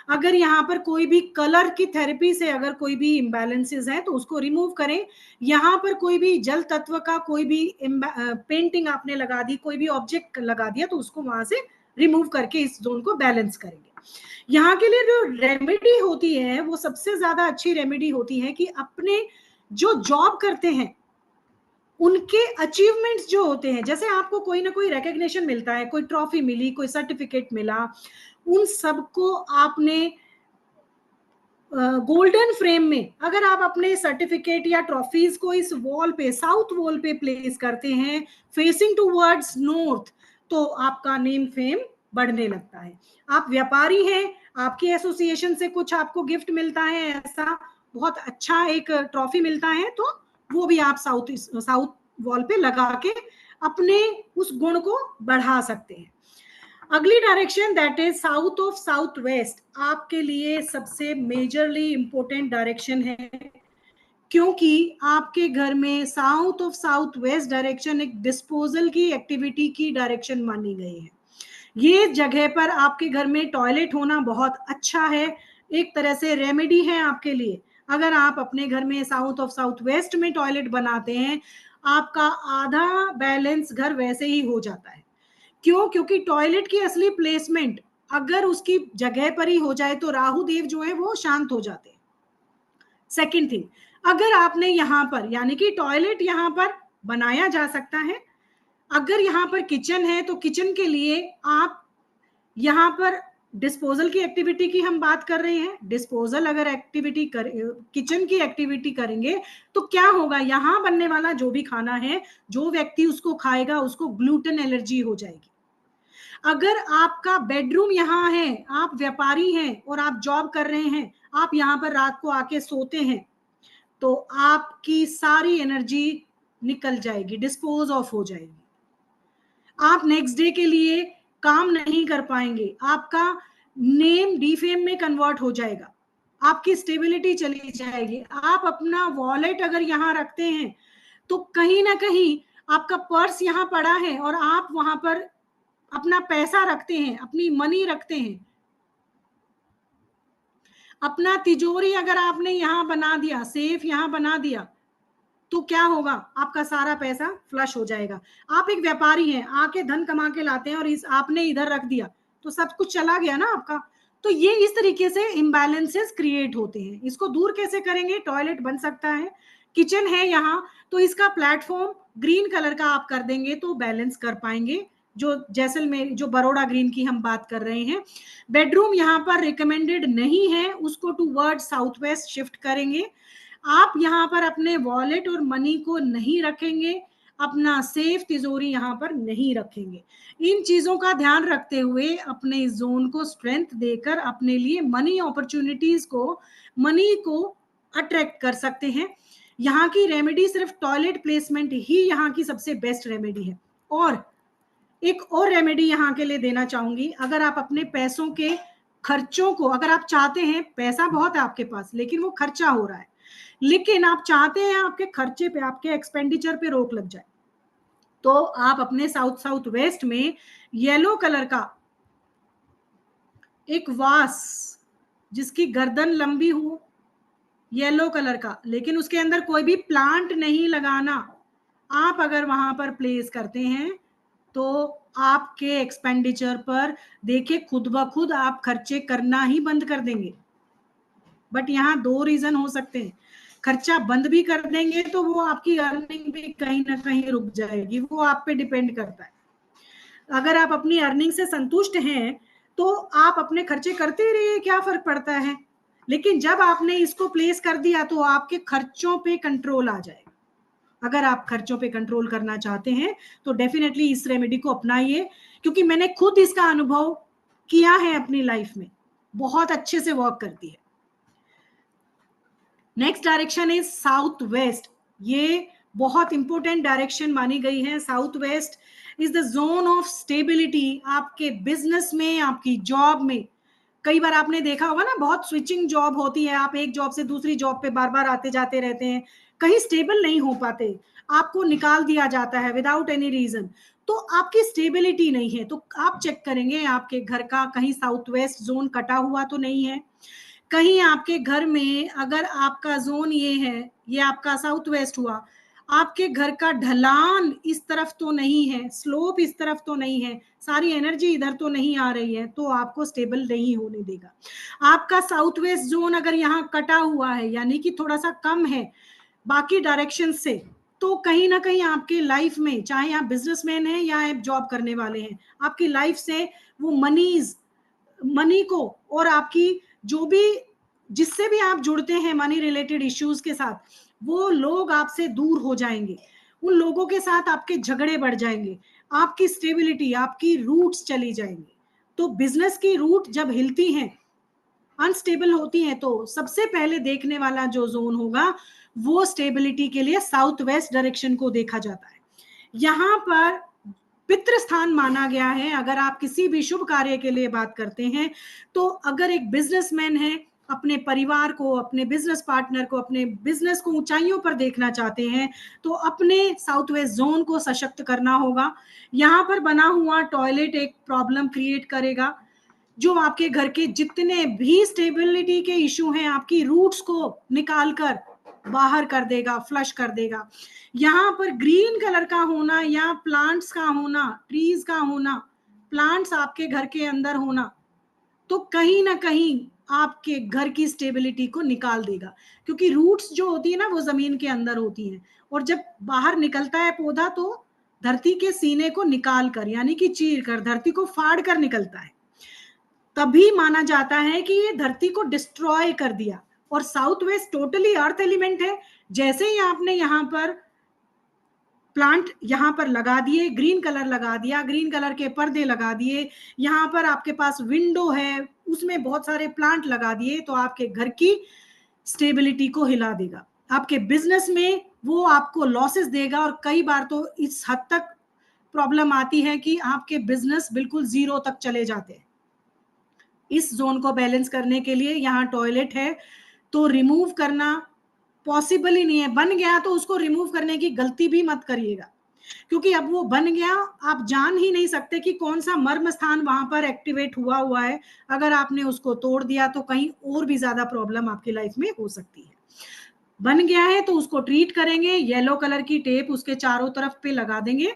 अगर यहाँ पर कोई भी कलर की थेरेपी से अगर कोई भी इम्बैलेंसेस है तो उसको रिमूव करें। यहाँ पर कोई भी जल तत्व का कोई भी पेंटिंग आपने लगा दी, कोई भी ऑब्जेक्ट लगा दिया, तो उसको वहां से रिमूव करके इस जोन को बैलेंस करेंगे। यहाँ के लिए जो रेमेडी होती है वो सबसे ज्यादा अच्छी रेमेडी होती है कि अपने जो जॉब करते हैं उनके अचीवमेंट्स जो होते हैं, जैसे आपको कोई ना कोई रिकग्निशन मिलता है, कोई ट्रॉफी मिली, कोई सर्टिफिकेट मिला, उन सबको आपने गोल्डन फ्रेम में, अगर आप अपने सर्टिफिकेट या ट्रॉफीज को इस वॉल पे, साउथ वॉल पे प्लेस करते हैं फेसिंग टूवर्ड्स नॉर्थ, तो आपका नेम फेम बढ़ने लगता है। आप व्यापारी हैं, आपकी एसोसिएशन से कुछ आपको गिफ्ट मिलता है, ऐसा बहुत अच्छा एक ट्रॉफी मिलता है, तो वो भी आप साउथ वॉल पे लगा के अपने उस गुण को बढ़ा सकते हैं। अगली direction that is south of south waste, आपके लिए सबसे मेजरली इंपॉर्टेंट डायरेक्शन है, क्योंकि आपके घर में south of south west direction एक डिस्पोजल की एक्टिविटी की डायरेक्शन मानी गई है। ये जगह पर आपके घर में टॉयलेट होना बहुत अच्छा है, एक तरह से रेमेडी है आपके लिए। अगर आप अपने घर में साउथ ऑफ साउथ वेस्ट में टॉयलेट बनाते हैं, आपका आधा बैलेंस घर वैसे ही हो जाता है। क्यों? क्योंकि टॉयलेट की असली प्लेसमेंट अगर उसकी जगह पर ही हो जाए तो राहु देव जो है वो शांत हो जाते हैं। सेकेंड थिंग, अगर आपने यहां पर, यानी कि टॉयलेट यहां पर बनाया जा सकता है, अगर यहां पर किचन है तो किचन के लिए आप यहां पर डिस्पोजल की एक्टिविटी की हम बात कर रहे हैं, डिस्पोजल अगर एक्टिविटी कर, किचन की एक्टिविटी करेंगे तो क्या होगा, यहां बनने वाला जो भी खाना है, जो व्यक्ति उसको खाएगा उसको ग्लूटेन एलर्जी हो जाएगी। अगर आपका बेडरूम यहाँ है, आप व्यापारी हैं और आप जॉब कर रहे हैं, आप यहाँ पर रात को आके सोते हैं, तो आपकी सारी एनर्जी निकल जाएगी, डिस्पोज ऑफ हो जाएगी। आप नेक्स्ट डे के लिए काम नहीं कर पाएंगे, आपका नेम डीफेम में कन्वर्ट हो जाएगा, आपकी स्टेबिलिटी चली जाएगी। आप अपना वॉलेट अगर यहाँ रखते हैं तो कहीं ना कहीं आपका पर्स यहाँ पड़ा है और आप वहां पर अपना पैसा रखते हैं, अपनी मनी रखते हैं, अपना तिजोरी अगर आपने यहां बना दिया, सेफ यहां बना दिया, तो क्या होगा, आपका सारा पैसा फ्लश हो जाएगा। आप एक व्यापारी हैं, आके धन कमा के लाते हैं और इस आपने इधर रख दिया तो सब कुछ चला गया ना आपका। तो ये इस तरीके से इम्बैलेंसेस क्रिएट होते हैं। इसको दूर कैसे करेंगे? टॉयलेट बन सकता है, किचन है यहाँ, तो इसका प्लेटफॉर्म ग्रीन कलर का आप कर देंगे तो बैलेंस कर पाएंगे, जो जैसलमेर, जो बड़ौदा ग्रीन की हम बात कर रहे हैं। बेडरूम यहाँ पर रिकमेंडेड नहीं है, उसको toward south west shift करेंगे। आप यहाँ पर अपने वॉलेट और मनी को नहीं रखेंगे, अपना सेफ तिजोरी यहाँ पर नहीं रखेंगे। इन चीजों का ध्यान रखते हुए अपने इस जोन को स्ट्रेंथ देकर अपने लिए मनी अपॉर्चुनिटीज को, मनी को अट्रैक्ट कर सकते हैं। यहाँ की रेमेडी सिर्फ टॉयलेट प्लेसमेंट ही यहाँ की सबसे बेस्ट रेमेडी है। और एक और रेमेडी यहाँ के लिए देना चाहूंगी, अगर आप अपने पैसों के खर्चों को, अगर आप चाहते हैं, पैसा बहुत है आपके पास लेकिन वो खर्चा हो रहा है, लेकिन आप चाहते हैं आपके खर्चे पे, आपके एक्सपेंडिचर पे रोक लग जाए, तो आप अपने साउथ साउथ वेस्ट में येलो कलर का एक वास, जिसकी गर्दन लंबी हो, येलो कलर का, लेकिन उसके अंदर कोई भी प्लांट नहीं लगाना, आप अगर वहां पर प्लेस करते हैं तो आपके एक्सपेंडिचर पर देखिए खुद ब खुद आप खर्चे करना ही बंद कर देंगे। बट यहाँ दो रीजन हो सकते हैं, खर्चा बंद भी कर देंगे तो वो आपकी अर्निंग भी कहीं ना कहीं रुक जाएगी, वो आप पे डिपेंड करता है। अगर आप अपनी अर्निंग से संतुष्ट हैं तो आप अपने खर्चे करते ही रहिए, क्या फर्क पड़ता है। लेकिन जब आपने इसको प्लेस कर दिया तो आपके खर्चों पे कंट्रोल आ जाएगा। अगर आप खर्चों पे कंट्रोल करना चाहते हैं तो डेफिनेटली इस रेमेडी को अपनाइए, क्योंकि मैंने खुद इसका अनुभव किया है अपनी लाइफ में, बहुत अच्छे से वर्क करती है। Next direction is south west, ये बहुत इंपॉर्टेंट डायरेक्शन मानी गई है। South west is the zone of stability, आपके बिजनेस में, आपकी जॉब में। कई बार आपने देखा होगा ना, बहुत स्विचिंग जॉब होती है, आप एक जॉब से दूसरी जॉब पे बार बार आते जाते रहते हैं, कहीं स्टेबल नहीं हो पाते, आपको निकाल दिया जाता है विदाउट एनी रीजन, तो आपकी स्टेबिलिटी नहीं है। तो आप चेक करेंगे आपके घर का कहीं साउथ वेस्ट जोन कटा हुआ तो नहीं है। कहीं आपके घर में अगर आपका जोन ये है, ये आपका साउथ वेस्ट हुआ, आपके घर का ढलान इस तरफ तो नहीं है, स्लोप इस तरफ तो नहीं है, सारी एनर्जी इधर तो नहीं आ रही है, तो आपको स्टेबल नहीं होने देगा। आपका साउथ वेस्ट जोन अगर यहाँ कटा हुआ है, यानी कि थोड़ा सा कम है बाकी डायरेक्शन से, तो कहीं ना कहीं आपके लाइफ में, चाहे आप बिजनेसमैन हैं या आप जॉब करने वाले हैं, आपकी लाइफ से वो मनी को और आपकी जो भी, जिससे भी आप जुड़ते हैं मनी रिलेटेड इश्यूज के साथ, वो लोग आपसे दूर हो जाएंगे, उन लोगों के साथ आपके झगड़े बढ़ जाएंगे, आपकी स्टेबिलिटी, आपकी रूट्स चली जाएंगी। तो बिजनेस की रूट जब हिलती हैं, अनस्टेबल होती हैं, तो सबसे पहले देखने वाला जो जोन होगा वो स्टेबिलिटी के लिए साउथ वेस्ट डायरेक्शन को देखा जाता है। यहां पर पितृ स्थान माना गया है। अगर आप किसी भी शुभ कार्य के लिए बात करते हैं, तो अगर एक बिजनेसमैन है, अपने परिवार को, अपने बिजनेस पार्टनर को, अपने बिजनेस को ऊंचाइयों पर देखना चाहते हैं, तो अपने साउथ वेस्ट जोन को सशक्त करना होगा। यहां पर बना हुआ टॉयलेट एक प्रॉब्लम क्रिएट करेगा, जो आपके घर के जितने भी स्टेबिलिटी के इशू हैं, आपकी रूट्स को निकालकर बाहर कर देगा, फ्लश कर देगा। यहाँ पर ग्रीन कलर का होना या प्लांट्स का होना, ट्रीज का होना, प्लांट्स आपके घर के अंदर होना, तो कहीं ना कहीं आपके घर की स्टेबिलिटी को निकाल देगा, क्योंकि रूट्स जो होती है ना वो जमीन के अंदर होती हैं, और जब बाहर निकलता है पौधा तो धरती के सीने को निकाल कर, यानी कि चीर कर, धरती को फाड़ कर निकलता है। तभी माना जाता है कि ये धरती को डिस्ट्रॉय कर दिया। और south west totally earth element है। जैसे ही आपने यहाँ पर प्लांट यहाँ पर लगा दिए, ग्रीन कलर लगा दिया, ग्रीन कलर के पर्दे लगा दिए, यहाँ पर आपके पास विंडो है, उसमें बहुत सारे प्लांट लगा दिए, तो आपके घर की स्टेबिलिटी को हिला देगा। आपके बिजनेस में वो आपको लॉसेस देगा, और कई बार तो इस हद तक प्रॉब्लम आती है कि आपके बिजनेस बिल्कुल जीरो तक चले जाते हैं। इस जोन को बैलेंस करने के लिए यहाँ टॉयलेट है, तो रिमूव करना पॉसिबल ही नहीं है। बन गया तो उसको रिमूव करने की गलती भी मत करिएगा, क्योंकि अब वो बन गया, आप जान ही नहीं सकते कि कौन सा मर्म स्थान वहां पर एक्टिवेट हुआ है। अगर आपने उसको तोड़ दिया तो कहीं और भी ज्यादा प्रॉब्लम आपकी लाइफ में हो सकती है। बन गया है तो उसको ट्रीट करेंगे, येलो कलर की टेप उसके चारों तरफ पे लगा देंगे।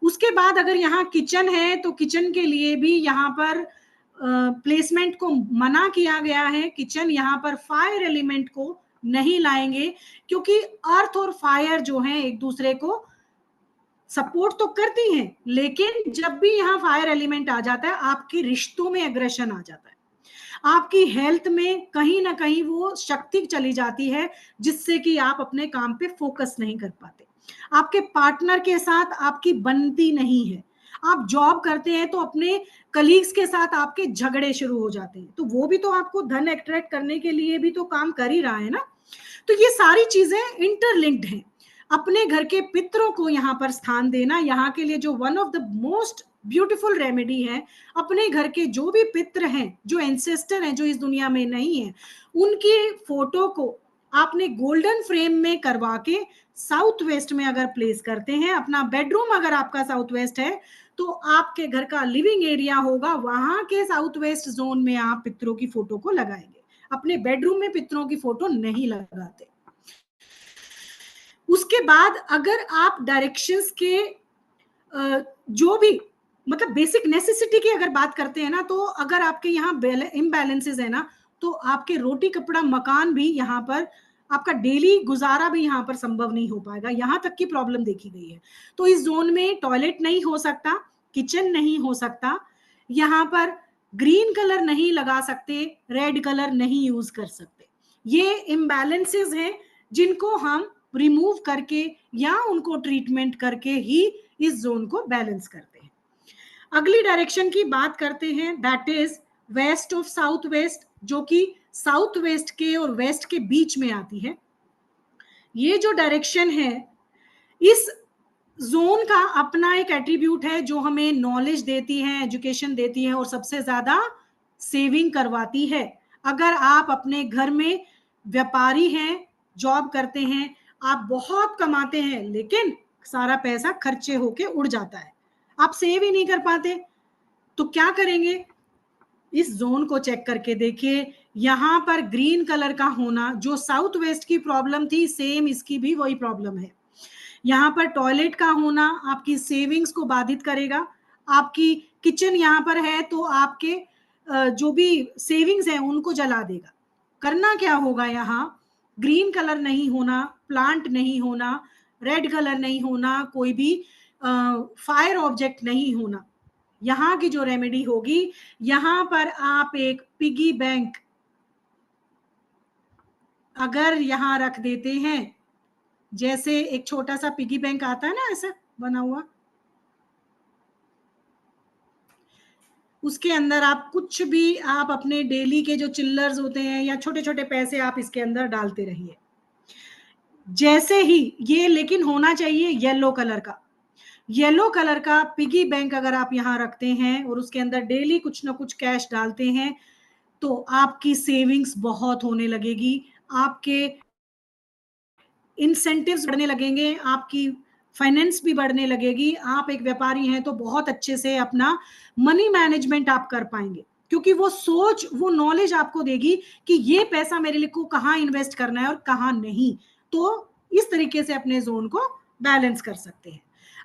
उसके बाद अगर यहाँ किचन है तो किचन के लिए भी यहाँ पर प्लेसमेंट को मना किया गया है। किचन यहाँ पर फायर एलिमेंट को नहीं लाएंगे, क्योंकि अर्थ और फायर जो है एक दूसरे को सपोर्ट तो करती हैं, लेकिन जब भी यहाँ फायर एलिमेंट आ जाता है आपके रिश्तों में एग्रेशन आ जाता है, आपकी हेल्थ में कहीं ना कहीं वो शक्ति चली जाती है, जिससे कि आप अपने काम पे फोकस नहीं कर पाते। आपके पार्टनर के साथ आपकी बनती नहीं है। आप जॉब करते हैं तो अपने कलीग्स के साथ आपके झगड़े शुरू हो जाते हैं, तो वो भी तो आपको धन अट्रैक्ट करने के लिए भी तो काम कर ही रहा है ना। तो ये सारी चीजें इंटरलिंक्ड हैं। अपने घर के पितरों को यहाँ पर स्थान देना यहाँ के लिए जो one of the most beautiful remedy है। अपने घर के जो भी पितर हैं, जो एंसेस्टर हैं, जो इस दुनिया में नहीं है, उनकी फोटो को आपने गोल्डन फ्रेम में करवा के साउथ वेस्ट में अगर प्लेस करते हैं, अपना बेडरूम अगर आपका साउथ वेस्ट है, तो आपके घर का लिविंग एरिया होगा, वहां के साउथ वेस्ट जोन में आप पितरों की फोटो को लगाएंगे। अपने बेडरूम में पितरों की फोटो नहीं लगाते। उसके बाद अगर आप डायरेक्शंस के जो भी मतलब बेसिक नेसेसिटी की अगर बात करते हैं ना, तो अगर आपके यहाँ इम्बैलेंसेस है ना, तो आपके रोटी कपड़ा मकान भी यहाँ पर, आपका डेली गुजारा भी यहाँ पर संभव नहीं हो पाएगा। यहाँ तक की प्रॉब्लम देखी गई है। तो इस जोन में टॉयलेट नहीं हो सकता, किचन नहीं हो सकता, यहाँ पर ग्रीन कलर नहीं लगा सकते, रेड कलर नहीं यूज कर सकते। ये इम्बैलेंसेस हैं जिनको हम रिमूव करके या उनको ट्रीटमेंट करके ही इस जोन को बैलेंस करते हैं। अगली डायरेक्शन की बात करते हैं, that is west of south west, जो कि साउथ वेस्ट के और वेस्ट के बीच में आती है। ये जो डायरेक्शन है, इस जोन का अपना एक एट्रीब्यूट है जो हमें नॉलेज देती है, एजुकेशन देती है, और सबसे ज्यादा सेविंग करवाती है। अगर आप अपने घर में व्यापारी हैं, जॉब करते हैं, आप बहुत कमाते हैं, लेकिन सारा पैसा खर्चे होके उड़ जाता है, आप सेव ही नहीं कर पाते, तो क्या करेंगे? इस जोन को चेक करके देखिए। यहां पर ग्रीन कलर का होना, जो साउथ वेस्ट की प्रॉब्लम थी, सेम इसकी भी वही प्रॉब्लम है। यहाँ पर टॉयलेट का होना आपकी सेविंग्स को बाधित करेगा। आपकी किचन यहाँ पर है तो आपके जो भी सेविंग्स हैं उनको जला देगा। करना क्या होगा? यहाँ ग्रीन कलर नहीं होना, प्लांट नहीं होना, रेड कलर नहीं होना, कोई भी फायर ऑब्जेक्ट नहीं होना। यहाँ की जो रेमेडी होगी, यहाँ पर आप एक पिगी बैंक अगर यहाँ रख देते हैं, जैसे एक छोटा सा पिगी बैंक आता है ना, ऐसा बना हुआ, उसके अंदर आप कुछ भी, आप अपने डेली के जो चिल्लर्स होते हैं या छोटे छोटे पैसे आप इसके अंदर डालते रहिए। जैसे ही ये, लेकिन होना चाहिए येलो कलर का, येलो कलर का पिगी बैंक अगर आप यहाँ रखते हैं और उसके अंदर डेली कुछ ना कुछ कैश डालते हैं, तो आपकी सेविंग्स बहुत होने लगेगी, आपके इंसेंटिव्स बढ़ने लगेंगे, आपकी फाइनेंस भी बढ़ने लगेगी। आप एक व्यापारी हैं तो बहुत अच्छे से अपना मनी मैनेजमेंट आप कर पाएंगे, क्योंकि वो सोच, वो नॉलेज आपको देगी कि ये पैसा मेरे लिए को कहाँ इन्वेस्ट करना है और कहाँ नहीं। तो इस तरीके से अपने जोन को बैलेंस कर सकते हैं।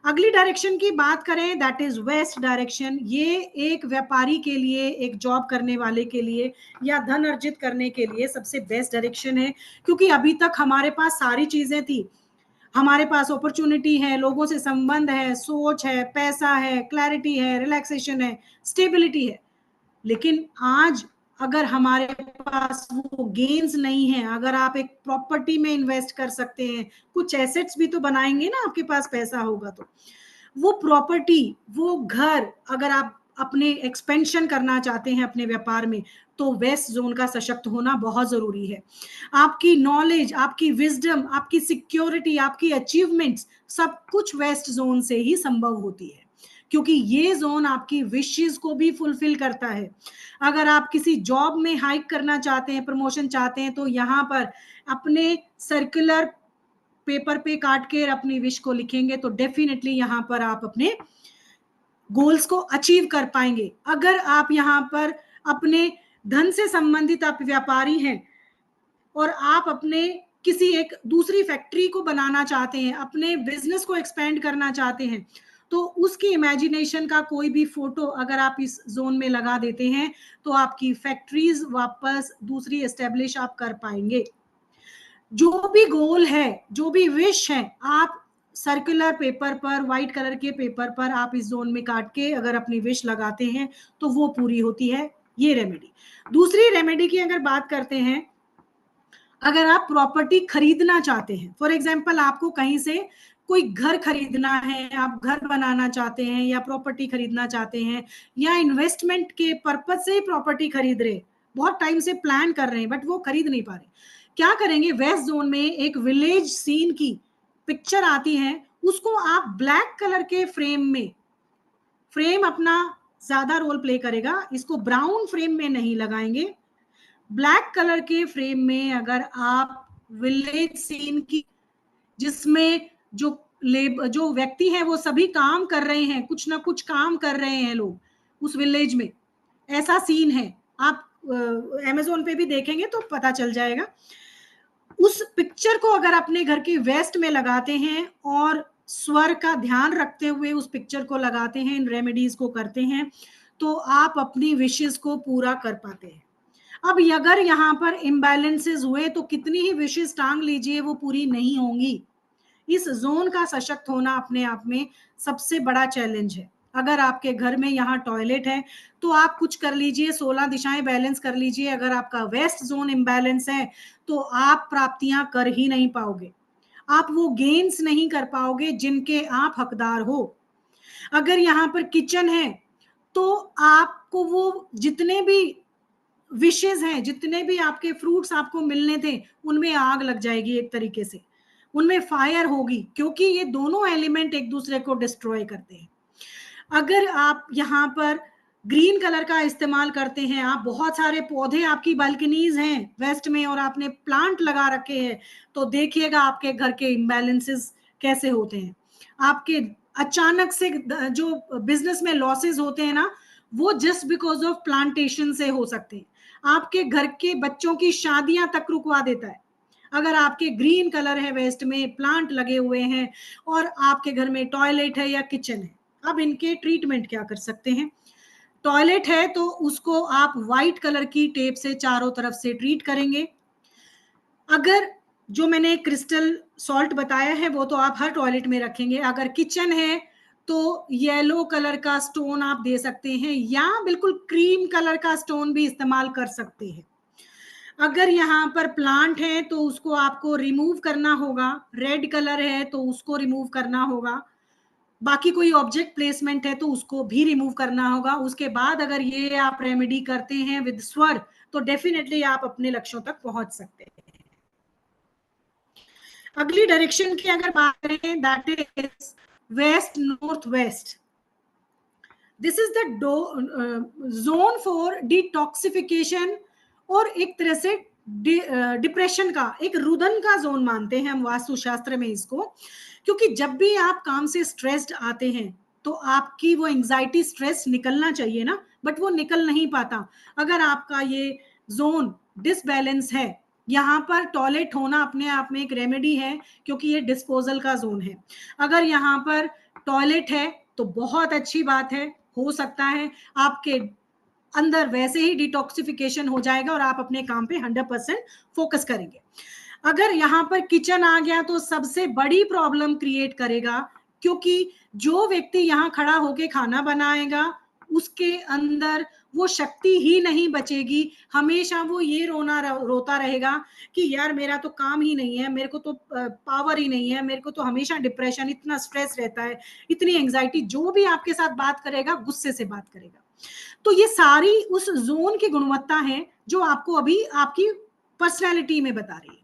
अगली डायरेक्शन की बात करें, दैट इज वेस्ट डायरेक्शन। ये एक व्यापारी के लिए, एक जॉब करने वाले के लिए या धन अर्जित करने के लिए सबसे बेस्ट डायरेक्शन है, क्योंकि अभी तक हमारे पास सारी चीजें थी, हमारे पास अपॉर्चुनिटी है, लोगों से संबंध है, सोच है, पैसा है, क्लैरिटी है, रिलैक्सेशन है, स्टेबिलिटी है। लेकिन आज अगर हमारे पास वो गेन्स नहीं है, अगर आप एक प्रॉपर्टी में इन्वेस्ट कर सकते हैं, कुछ एसेट्स भी तो बनाएंगे ना, आपके पास पैसा होगा तो वो प्रॉपर्टी, वो घर, अगर आप अपने एक्सपेंशन करना चाहते हैं अपने व्यापार में, तो वेस्ट जोन का सशक्त होना बहुत जरूरी है। आपकी नॉलेज, आपकी विजडम, आपकी सिक्योरिटी, आपकी अचीवमेंट्स, सब कुछ वेस्ट जोन से ही संभव होती है, क्योंकि ये जोन आपकी विशेस को भी फुलफिल करता है। अगर आप किसी जॉब में हाइक करना चाहते हैं, प्रमोशन चाहते हैं, तो यहाँ पर अपने सर्कुलर पेपर पे काट के अपनी विश को लिखेंगे तो डेफिनेटली यहाँ पर आप अपने गोल्स को अचीव कर पाएंगे। अगर आप यहाँ पर अपने धन से संबंधित आप व्यापारी हैं और आप अपने किसी एक दूसरी फैक्ट्री को बनाना चाहते हैं, अपने बिजनेस को एक्सपेंड करना चाहते हैं, तो उसकी इमेजिनेशन का कोई भी फोटो अगर आप इस जोन में लगा देते हैं, तो आपकी फैक्ट्रीज वापस दूसरी एस्टेब्लिश आप कर पाएंगे। जो भी गोल है, जो भी विश है, आप सर्कुलर पेपर पर, व्हाइट कलर के पेपर पर आप इस जोन में काट के अगर अपनी विश लगाते हैं तो वो पूरी होती है। ये रेमेडी। दूसरी रेमेडी की अगर बात करते हैं, अगर आप प्रॉपर्टी खरीदना चाहते हैं, फॉर एग्जाम्पल आपको कहीं से कोई घर खरीदना है, आप घर बनाना चाहते हैं या प्रॉपर्टी खरीदना चाहते हैं, या इन्वेस्टमेंट के पर्पज से ही प्रॉपर्टी खरीद रहे, बहुत टाइम से प्लान कर रहे हैं बट वो खरीद नहीं पा रहे, क्या करेंगे, वेस्ट जोन में एक विलेज सीन की पिक्चर आती है, उसको आप ब्लैक कलर के फ्रेम में, फ्रेम अपना ज्यादा रोल प्ले करेगा, इसको ब्राउन फ्रेम में नहीं लगाएंगे, ब्लैक कलर के फ्रेम में अगर आप विलेज सीन की, जिसमें जो व्यक्ति है वो सभी काम कर रहे हैं, कुछ ना कुछ काम कर रहे हैं लोग उस विलेज में, ऐसा सीन है, आप अमेज़न पे भी देखेंगे तो पता चल जाएगा। उस पिक्चर को अगर अपने घर के वेस्ट में लगाते हैं और स्वर का ध्यान रखते हुए उस पिक्चर को लगाते हैं, इन रेमेडीज को करते हैं, तो आप अपनी विशेस को पूरा कर पाते हैं। अब अगर यहाँ पर इम्बैलेंसेस हुए तो कितनी ही विशेष टांग लीजिए वो पूरी नहीं होंगी। इस जोन का सशक्त होना अपने आप में सबसे बड़ा चैलेंज है। अगर आपके घर में यहाँ टॉयलेट है तो आप कुछ कर लीजिए, 16 दिशाएं बैलेंस कर लीजिए, अगर आपका वेस्ट जोन इम्बैलेंस है तो आप प्राप्तियां कर ही नहीं पाओगे, आप वो गेन्स नहीं कर पाओगे जिनके आप हकदार हो। अगर यहाँ पर किचन है तो आपको वो जितने भी विशेष हैं, जितने भी आपके फ्रूट्स आपको मिलने थे, उनमें आग लग जाएगी, एक तरीके से उनमें फायर होगी, क्योंकि ये दोनों एलिमेंट एक दूसरे को डिस्ट्रॉय करते हैं। अगर आप यहाँ पर ग्रीन कलर का इस्तेमाल करते हैं, आप बहुत सारे पौधे, आपकी बालकनीज हैं वेस्ट में और आपने प्लांट लगा रखे हैं, तो देखिएगा आपके घर के इम्बैलेंसेस कैसे होते हैं। आपके अचानक से जो बिजनेस में लॉसेस होते हैं ना, वो जस्ट बिकॉज ऑफ प्लांटेशन से हो सकते हैं। आपके घर के बच्चों की शादियां तक रुकवा देता है। अगर आपके ग्रीन कलर है, वेस्ट में प्लांट लगे हुए हैं और आपके घर में टॉयलेट है या किचन है, अब इनके ट्रीटमेंट क्या कर सकते हैं। टॉयलेट है तो उसको आप व्हाइट कलर की टेप से चारों तरफ से ट्रीट करेंगे। अगर जो मैंने क्रिस्टल सॉल्ट बताया है वो तो आप हर टॉयलेट में रखेंगे। अगर किचन है तो येलो कलर का स्टोन आप दे सकते हैं या बिल्कुल क्रीम कलर का स्टोन भी इस्तेमाल कर सकते हैं। अगर यहाँ पर प्लांट है तो उसको आपको रिमूव करना होगा, रेड कलर है तो उसको रिमूव करना होगा, बाकी कोई ऑब्जेक्ट प्लेसमेंट है तो उसको भी रिमूव करना होगा। उसके बाद अगर ये आप रेमेडी करते हैं विद स्वर तो डेफिनेटली आप अपने लक्ष्यों तक पहुंच सकते हैं। अगली डायरेक्शन की अगर बात करें that is west north west. This is the zone for detoxification और एक तरह से डिप्रेशन का, एक रुदन का जोन मानते हैं हम वास्तुशास्त्र में इसको, क्योंकि जब भी आप काम से स्ट्रेस्ड आते हैं तो आपकी वो एंजाइटी स्ट्रेस निकलना चाहिए ना, बट वो निकल नहीं पाता। अगर आपका ये जोन डिसबैलेंस है, यहाँ पर टॉयलेट होना अपने आप में एक रेमेडी है, क्योंकि ये डिस्पोजल का जोन है। अगर यहाँ पर टॉयलेट है तो बहुत अच्छी बात है, हो सकता है आपके अंदर वैसे ही डिटॉक्सिफिकेशन हो जाएगा और आप अपने काम पे 100% फोकस करेंगे। अगर यहाँ पर किचन आ गया तो सबसे बड़ी प्रॉब्लम क्रिएट करेगा, क्योंकि जो व्यक्ति यहाँ खड़ा होके खाना बनाएगा उसके अंदर वो शक्ति ही नहीं बचेगी। हमेशा वो ये रोता रहेगा कि यार मेरा तो काम ही नहीं है, मेरे को तो पावर ही नहीं है, मेरे को तो हमेशा डिप्रेशन, इतना स्ट्रेस रहता है, इतनी एंजाइटी। जो भी आपके साथ बात करेगा गुस्से से बात करेगा। तो ये सारी उस जोन की गुणवत्ता है जो आपको अभी आपकी पर्सनैलिटी में बता रही है।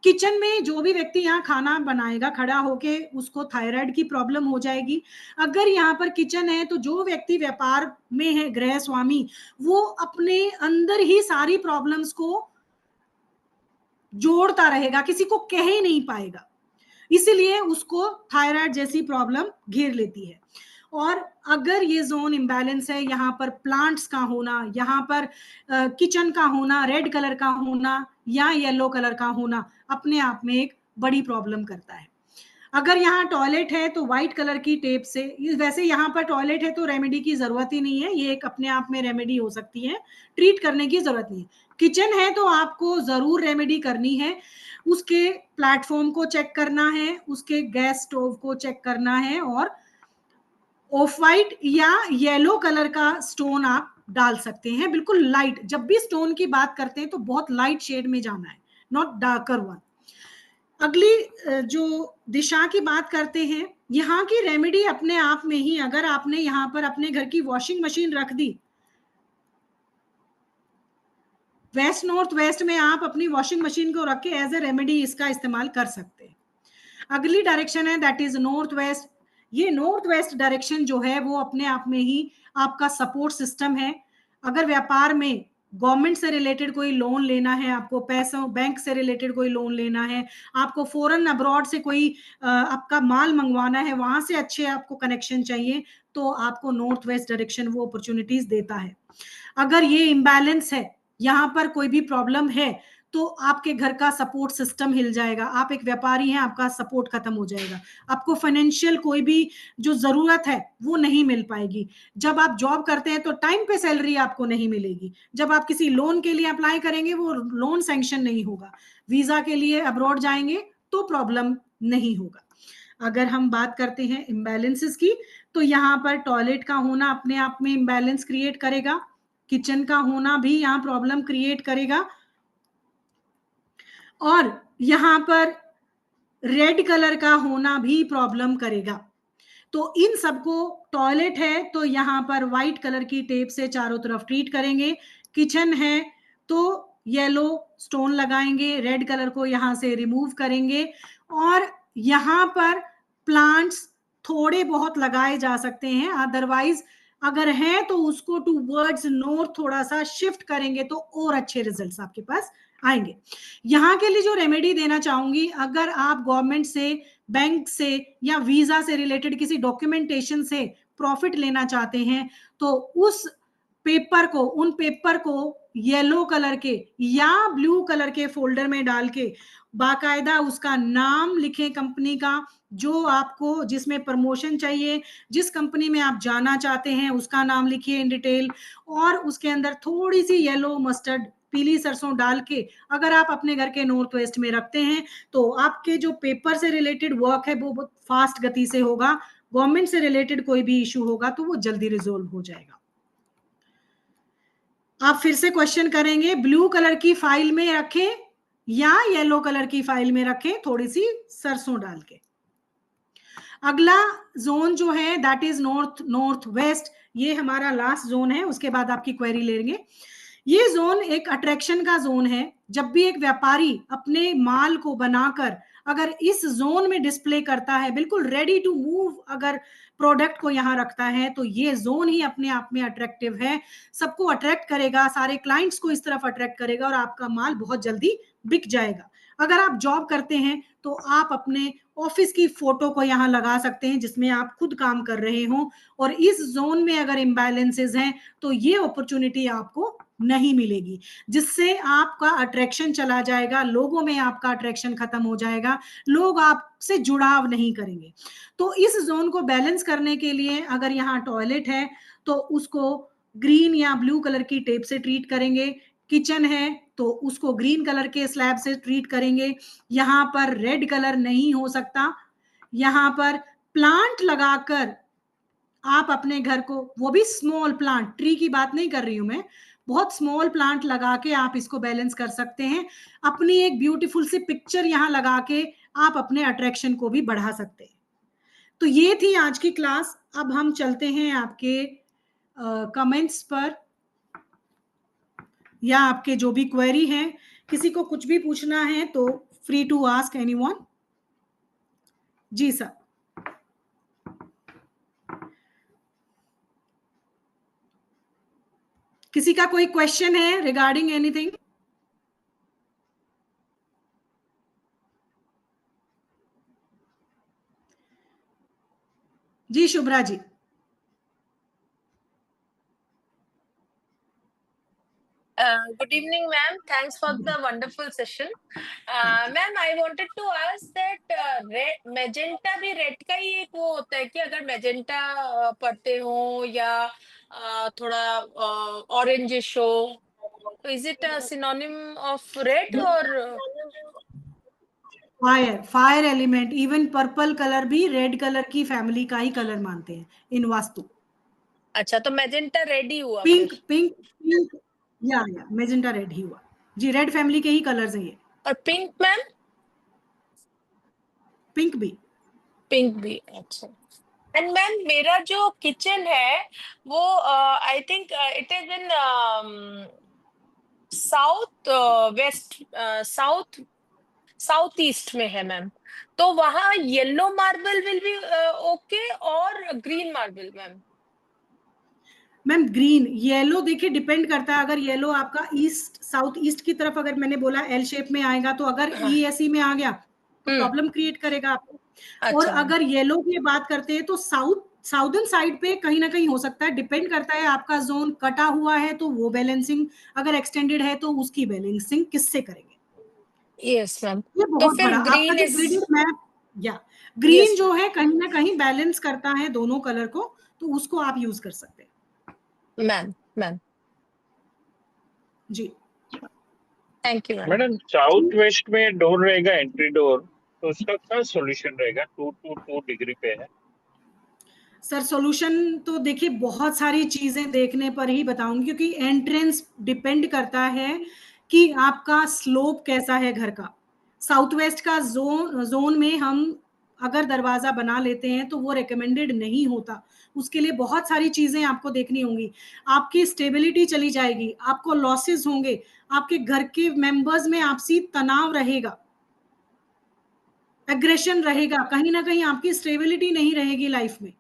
किचन में जो भी व्यक्ति यहाँ खाना बनाएगा खड़ा होके, उसको थायराइड की प्रॉब्लम हो जाएगी। अगर यहाँ पर किचन है तो जो व्यक्ति व्यापार में है, गृह स्वामी, वो अपने अंदर ही सारी प्रॉब्लम्स को जोड़ता रहेगा, किसी को कह ही नहीं पाएगा, इसीलिए उसको थायराइड जैसी प्रॉब्लम घेर लेती है। और अगर ये जोन इम्बैलेंस है, यहाँ पर प्लांट्स का होना, यहाँ पर किचन का होना, रेड कलर का होना या येलो कलर का होना अपने आप में एक बड़ी प्रॉब्लम करता है। अगर यहाँ टॉयलेट है तो व्हाइट कलर की टेप से, वैसे यहाँ पर टॉयलेट है तो रेमेडी की जरूरत ही नहीं है, ये एक अपने आप में रेमेडी हो सकती है, ट्रीट करने की जरूरत नहीं है। किचन है तो आपको जरूर रेमेडी करनी है, उसके प्लेटफॉर्म को चेक करना है, उसके गैस स्टोव को चेक करना है, और ऑफ वाइट या येलो कलर का स्टोन आप डाल सकते हैं, बिल्कुल लाइट। जब भी स्टोन की बात करते हैं तो बहुत लाइट शेड में जाना है, नॉट डार्कर वन। अगली जो दिशा की बात करते हैं, यहाँ की रेमेडी अपने आप में ही, अगर आपने यहाँ पर अपने घर की वॉशिंग मशीन रख दी, वेस्ट नॉर्थ वेस्ट में आप अपनी वॉशिंग मशीन को रख के एज ए रेमेडी इसका इस्तेमाल कर सकते हैं। अगली डायरेक्शन है दैट इज नॉर्थ वेस्ट। ये नॉर्थ वेस्ट डायरेक्शन जो है वो अपने आप में ही आपका सपोर्ट सिस्टम है। अगर व्यापार में गवर्नमेंट से रिलेटेड कोई लोन लेना है, आपको पैसों, बैंक से रिलेटेड कोई लोन लेना है, आपको फॉरेन अब्रॉड से कोई आपका माल मंगवाना है, वहां से अच्छे आपको कनेक्शन चाहिए, तो आपको नॉर्थ वेस्ट डायरेक्शन वो अपॉर्चुनिटीज देता है। अगर ये इम्बैलेंस है, यहाँ पर कोई भी प्रॉब्लम है, तो आपके घर का सपोर्ट सिस्टम हिल जाएगा। आप एक व्यापारी हैं, आपका सपोर्ट खत्म हो जाएगा, आपको फाइनेंशियल कोई भी जो जरूरत है वो नहीं मिल पाएगी। जब आप जॉब करते हैं तो टाइम पे सैलरी आपको नहीं मिलेगी। जब आप किसी लोन के लिए अप्लाई करेंगे वो लोन सैंक्शन नहीं होगा। वीजा के लिए अब्रॉड जाएंगे तो प्रॉब्लम नहीं होगा। अगर हम बात करते हैं इम्बैलेंसेस की, तो यहाँ पर टॉयलेट का होना अपने आप में इम्बैलेंस क्रिएट करेगा, किचन का होना भी यहाँ प्रॉब्लम क्रिएट करेगा, और यहाँ पर रेड कलर का होना भी प्रॉब्लम करेगा। तो इन सबको, टॉयलेट है तो यहाँ पर व्हाइट कलर की टेप से चारों तरफ ट्रीट करेंगे, किचन है तो येलो स्टोन लगाएंगे, रेड कलर को यहाँ से रिमूव करेंगे, और यहाँ पर प्लांट्स थोड़े बहुत लगाए जा सकते हैं, अदरवाइज अगर है तो उसको टूवर्ड्स नॉर्थ थोड़ा सा शिफ्ट करेंगे तो और अच्छे रिजल्ट्स आपके पास आएंगे। यहाँ के लिए जो रेमेडी देना चाहूंगी, अगर आप गवर्नमेंट से, बैंक से या वीजा से रिलेटेड किसी डॉक्यूमेंटेशन से प्रॉफिट लेना चाहते हैं, तो उस पेपर को, उन पेपर को येलो कलर के या ब्लू कलर के फोल्डर में डाल के बाकायदा उसका नाम लिखें कंपनी का, जो आपको, जिसमें प्रमोशन चाहिए, जिस कंपनी में आप जाना चाहते हैं उसका नाम लिखिए इन डिटेल, और उसके अंदर थोड़ी सी येलो मस्टर्ड, पीली सरसों डाल के अगर आप अपने घर के नॉर्थ वेस्ट में रखते हैं तो आपके जो पेपर से रिलेटेड वर्क है वो बहुत फास्ट गति से होगा। गवर्नमेंट से रिलेटेड कोई भी इशू होगा तो वो जल्दी रिजोल्व हो जाएगा। आप फिर से क्वेश्चन करेंगे, ब्लू कलर की फाइल में रखें या येलो कलर की फाइल में रखें, थोड़ी सी सरसों डाल के। अगला जोन जो है that is north north west, ये हमारा लास्ट जोन है, उसके बाद आपकी क्वेरी लेंगे। ये जोन एक अट्रैक्शन का जोन है। जब भी एक व्यापारी अपने माल को बनाकर अगर इस जोन में डिस्प्ले करता है, बिल्कुल रेडी टू मूव अगर प्रोडक्ट को यहाँ रखता है, तो ये जोन ही अपने आप में अट्रैक्टिव है, सबको अट्रैक्ट करेगा, सारे क्लाइंट्स को इस तरफ अट्रैक्ट करेगा और आपका माल बहुत जल्दी बिक जाएगा। अगर आप जॉब करते हैं तो आप अपने ऑफिस की फोटो को यहाँ लगा सकते हैं जिसमें आप खुद काम कर रहे हो, और इस जोन में अगर इम्बैलेंसेस हैं तो ये अपॉर्चुनिटी आपको नहीं मिलेगी, जिससे आपका अट्रैक्शन चला जाएगा, लोगों में आपका अट्रैक्शन खत्म हो जाएगा, लोग आपसे जुड़ाव नहीं करेंगे। तो इस जोन को बैलेंस करने के लिए अगर यहाँ टॉयलेट है तो उसको ग्रीन या ब्लू कलर की टेप से ट्रीट करेंगे, किचन है तो उसको ग्रीन कलर के स्लैब से ट्रीट करेंगे, यहाँ पर रेड कलर नहीं हो सकता। यहाँ पर प्लांट लगाकर आप अपने घर को, वो भी स्मॉल प्लांट, ट्री की बात नहीं कर रही हूं मैं, बहुत स्मॉल प्लांट लगा के आप इसको बैलेंस कर सकते हैं। अपनी एक ब्यूटीफुल सी पिक्चर यहाँ लगा के आप अपने अट्रैक्शन को भी बढ़ा सकते हैं। तो ये थी आज की क्लास। अब हम चलते हैं आपके कमेंट्स पर, या आपके जो भी क्वेरी है, किसी को कुछ भी पूछना है तो फ्री टू आस्क एनीवन। जी सर। किसी का कोई क्वेश्चन है रिगार्डिंग एनीथिंग? जी Shubhra ji. Good evening, ma'am. Thanks for the wonderful session. Ma'am, I wanted to ask that magenta भी red का ही एक वो होता है कि अगर magenta पढ़ते हो या थोड़ा orangish हो, तो is it a synonym of red or? Fire element, even purple colour भी रेड कलर की फैमिली का ही कलर मानते हैं इन वास्तु। अच्छा, तो magenta red ही हुआ पिंक फिर। पिंक पिंक, या मेजेंटा रेड ही हुआ जी, रेड फैमिली के ही कलर्स हैं ये। और पिंक मैम? पिंक भी। अच्छा। एंड मैम मेरा जो किचन है वो I think it is in south west south east में है मैम, तो वहाँ yellow marble will be okay और green marble ma'am? Ma'am green yellow देखिए डिपेंड करता है, अगर येलो आपका ईस्ट साउथ ईस्ट की तरफ अगर मैंने बोला एल शेप में आएगा तो अगर ईएसई में आ गया तो प्रॉब्लम क्रिएट करेगा आपको। और अच्छा अगर येलो की बात करते हैं तो साउदर्न साइड पे कहीं ना कहीं हो सकता है, डिपेंड करता है आपका जोन कटा हुआ है तो वो बैलेंसिंग, अगर एक्सटेंडेड है तो उसकी बैलेंसिंग किससे करेंगे। यस मैम, ये तो बहुत फिर बड़ा आपका ग्रीन जो इज ग्रेडेड मैप, या ग्रीन यस जो है कहीं ना कहीं बैलेंस करता है दोनों कलर को, तो उसको आप यूज कर सकते हैं। मैम मैम जी thank you ma'am. Madam south west में डोर रहेगा, एंट्री डोर, तो उसका क्या सॉल्यूशन रहेगा? 2 डिग्री पे है सर, सॉल्यूशन तो देखिए बहुत सारी चीजें देखने पर ही बताऊंगी, क्योंकि एंट्रेंस डिपेंड करता है कि आपका स्लोप कैसा है घर का। साउथ वेस्ट का जोन में हम अगर दरवाजा बना लेते हैं तो वो रिकमेंडेड नहीं होता, उसके लिए बहुत सारी चीजें आपको देखनी होंगी। आपकी स्टेबिलिटी चली जाएगी, आपको लॉसेस होंगे, आपके घर के मेंबर्स में आपसी तनाव रहेगा, एग्रेशन रहेगा, कहीं ना कहीं आपकी स्टेबिलिटी नहीं रहेगी लाइफ में।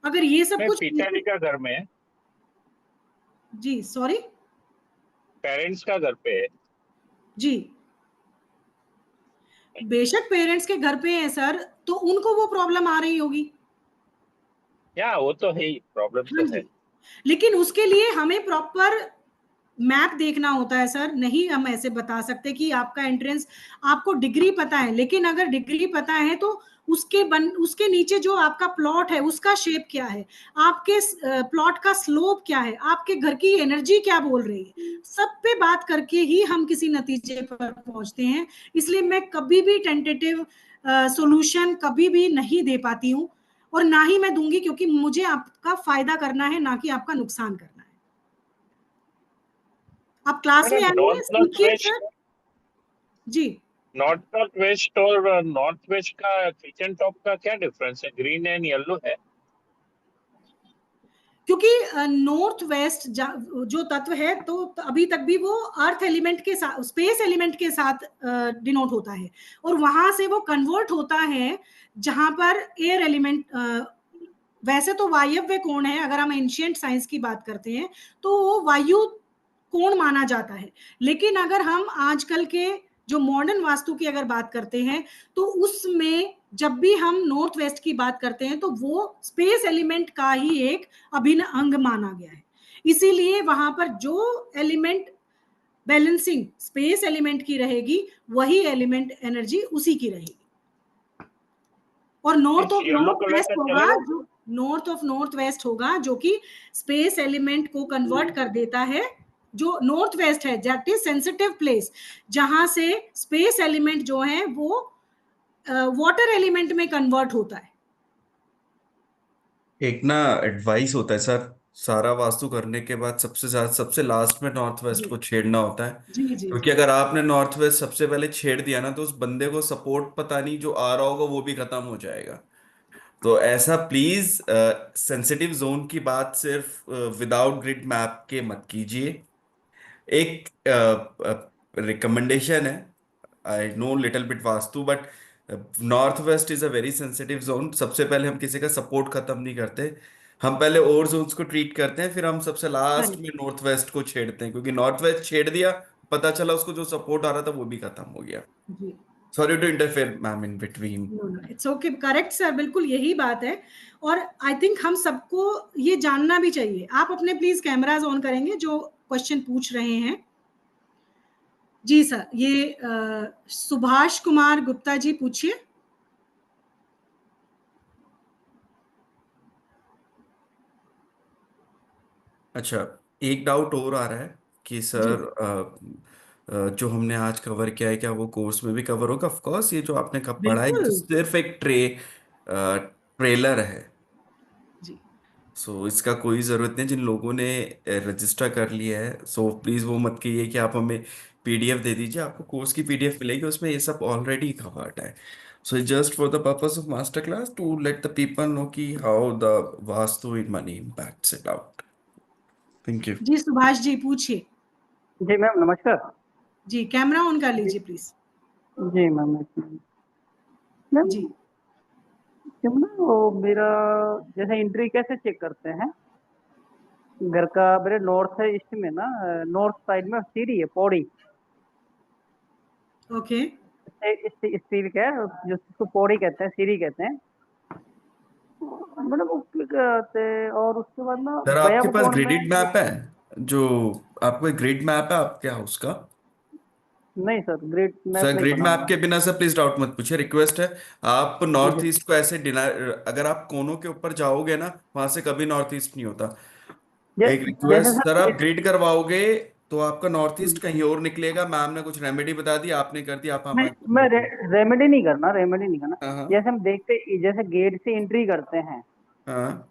अगर ये सब मैं कुछ, पिताजी का घर में है, जी सॉरी, पेरेंट्स का घर पे है। जी बेशक पेरेंट्स के घर पे है सर, तो उनको वो प्रॉब्लम आ रही होगी। या वो तो है ही, प्रॉब्लम हाँ तो है। जी, लेकिन उसके लिए हमें प्रॉपर मैप देखना होता है सर, नहीं हम ऐसे बता सकते कि आपका एंट्रेंस, आपको डिग्री पता है, लेकिन अगर डिग्री पता है तो उसके नीचे जो आपका प्लॉट है उसका शेप क्या है, आपके प्लॉट का स्लोप क्या है, आपके घर की एनर्जी क्या बोल रही है, सब पे बात करके ही हम किसी नतीजे पर पहुंचते हैं। इसलिए मैं कभी भी टेंटेटिव सॉल्यूशन कभी भी नहीं दे पाती हूँ, और ना ही मैं दूंगी, क्योंकि मुझे आपका फायदा करना है, ना कि आपका नुकसान करना है। आप क्लास में मैडम आइए, नॉर्थ नॉर्थ सीखिए वेस्ट, सर। जी नॉर्थ वेस्ट और नॉर्थ वेस्ट का किचन टॉप का क्या डिफरेंस है? ग्रीन एंड येलो है। क्योंकि नॉर्थ वेस्ट जो तत्व है तो अभी तक भी वो अर्थ एलिमेंट के साथ, स्पेस एलिमेंट के साथ डिनोट होता है, और वहां से वो कन्वर्ट होता है जहां पर एयर एलिमेंट, वैसे तो वायव्य कोण है, अगर हम एंशियंट साइंस की बात करते हैं तो वो वायु कोण माना जाता है। लेकिन अगर हम आजकल के जो मॉडर्न वास्तु की अगर बात करते हैं तो उसमें जब भी हम नॉर्थ वेस्ट की बात करते हैं तो वो स्पेस एलिमेंट का ही एक अभिन्न अंग माना गया है। इसीलिए वहां पर जो एलिमेंट बैलेंसिंग स्पेस एलिमेंट की रहेगी वही एलिमेंट एनर्जी उसी की रहेगी। और north of yellow north colour west का होगा, चलेगा? जो नॉर्थ ऑफ नॉर्थ वेस्ट होगा जो कि स्पेस एलिमेंट को कन्वर्ट कर देता है। जो नॉर्थ वेस्ट है दैट इज सेंसिटिव प्लेस, जहां से स्पेस एलिमेंट जो है वो वाटर एलिमेंट में कन्वर्ट होता है। एक ना एडवाइस होता है सर, सारा वास्तु करने के बाद सबसे ज्यादा सबसे लास्ट में नॉर्थ वेस्ट जी को छेड़ना होता है। जी जी क्योंकि जी। अगर आपने नॉर्थ वेस्ट सबसे पहले छेड़ दिया ना तो उस बंदे को सपोर्ट पता नहीं जो आ रहा होगा वो भी खत्म हो जाएगा। तो ऐसा प्लीज सेंसिटिव जोन की बात सिर्फ विदाउट ग्रिड मैप के मत कीजिए। एक रिकमेंडेशन है, I know little bit vastu, but north west is a very sensitive zone. सबसे पहले हम किसी का सपोर्ट खत्म नहीं करते, हम पहले और जोन्स को ट्रीट करते हैं, फिर हम सबसे लास्ट करेक्ट। में नॉर्थ वेस्ट को छेड़ते हैं। क्योंकि नॉर्थ वेस्ट छेड़ दिया, पता चला उसको जो सपोर्ट आ रहा था वो भी खत्म हो गया। जी। Sorry to interfere ma'am in between. It's okay, correct sir, बिल्कुल यही बात है। और आई थिंक हम सबको ये जानना भी चाहिए। आप अपने प्लीज कैमराज ऑन करेंगे जो क्वेश्चन पूछ रहे हैं। जी सर, ये सुभाष कुमार गुप्ता जी पूछिए। अच्छा, एक डाउट और आ रहा है कि जी सर जो हमने आज कवर किया है क्या वो कोर्स में भी कवर होगा? ऑफ कोर्स, ये जो आपने कब पढ़ा है ये तो बिल्कुल। सिर्फ एक ट्रेलर है। जी सो इसका कोई ज़रूरत नहीं। जिन लोगों ने रजिस्टर कर लिया है सो प्लीज़ वो मत कीजिए कि आप हमें पीडीएफ दे दीजिए। आपको कोर्स की पीडीएफ मिलेगी, उसमें ये सब ऑलरेडी कवर्ड है। So just for the purpose of master class to let the people know कि how the vastu in money impacts it out. Thank you. जी सुभाष जी पूछिए। जी मैम नमस्कार। जी कैमरा ऑन कर जी लीजिए प्लीज। जी मैम मैम जी क्यों ना वो मेरा जैसे एंट्री कैसे चेक करते हैं घर का? मेरे नॉर्थ ईस्ट में ना, नॉर्थ साइड में सीढ़ी है, पौड़ी ओके। स्टील का है, जो इसको पौड़ी कहते हैं, सीढ़ी कहते हैं मतलब। वो क्या कहते हैं, और उसके बाद ना सर आपके वयव पास कोण में। ग्रिडेड मैप है? जो आपको एक ग्रिड मैप है आपके हाउस का? नहीं सर, ग्रिड मैप सर नहीं ग्रिड बना मैप हुआ के है। बिना सर प्लीज डाउट मत पूछिए, रिक्वेस्ट है। आप ठीक नॉर्थ है ईस्ट को ऐसे डिनाई, अगर आप कोनों के ऊपर जाओगे ना वहां से कभी नॉर्थ ईस्ट नहीं होता। एक जैसे रिक्वेस्ट सर सर, आप ग्रिड। ग्रिड करवाओगे तो आपका नॉर्थ ईस्ट कहीं और निकलेगा। मैम ने कुछ रेमेडी बता दी, आपने कर दी, आप मैं हमारे मैं रेमेडी नहीं करना, रेमेडी नहीं करना। हाँ हाँ जैसे हम देखते, जैसे गेट से एंट्री करते हैं, हाँ।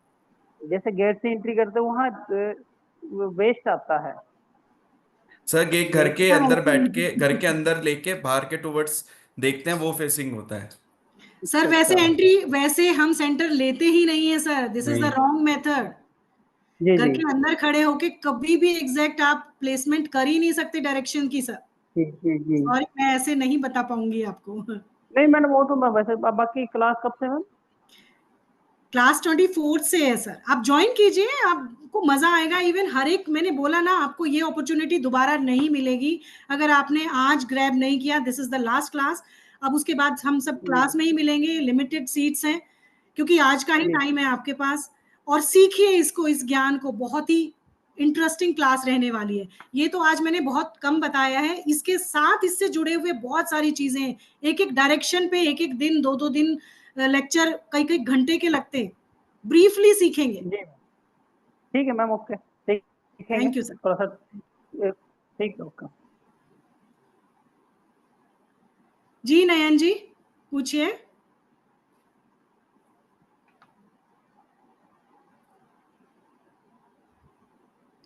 जैसे गेट से एंट्री करते हैं वहाँ वेस्ट आता है। सर गेट घर के सर अंदर बैठ के, घर ऐसे, के अंदर लेके बाहर के टुवर्ड्स देखते हैं, वो फेसिंग होता है। सर अच्छा वैसे अच्छा। एंट्री, वैसे हम सेंटर लेते ही नहीं है सर, दिस इज द नहीं। Wrong method. जी घर जी। के अंदर खड़े होके कभी भी एग्जैक्ट आप प्लेसमेंट कर ही नहीं सकते डायरेक्शन की सर। जी जी जी। सॉरी, मैं ऐसे नहीं बता पाऊंगी आपको। नहीं मैंने वो तो मैं वैसे बाकी क्लास कब से मैम? क्लास 24 से है सर, आप ज्वाइन कीजिए, आपको मजा आएगा। इवन हर एक, मैंने बोला ना आपको ये अपॉर्चुनिटी दोबारा नहीं मिलेगी अगर आपने आज ग्रैब नहीं किया। This is the last class. अब उसके बाद हम सब क्लास में ही मिलेंगे, लिमिटेड सीट्स हैं क्योंकि आज का ही जी टाइम है आपके पास। और सीखिए इसको, इस ज्ञान को, बहुत ही इंटरेस्टिंग क्लास रहने वाली है। ये तो आज मैंने बहुत कम बताया है, इसके साथ इससे जुड़े हुए बहुत सारी चीजें हैं। एक एक डायरेक्शन पे एक एक दिन, दो दो दिन लेक्चर कई कई घंटे के लगते हैं। ब्रीफली सीखेंगे। जी ठीक है मैम, ओके सीखेंगे थैंक यू सर। थोड़ा सा। ठीक है, ओके। जी नयन जी पूछिए।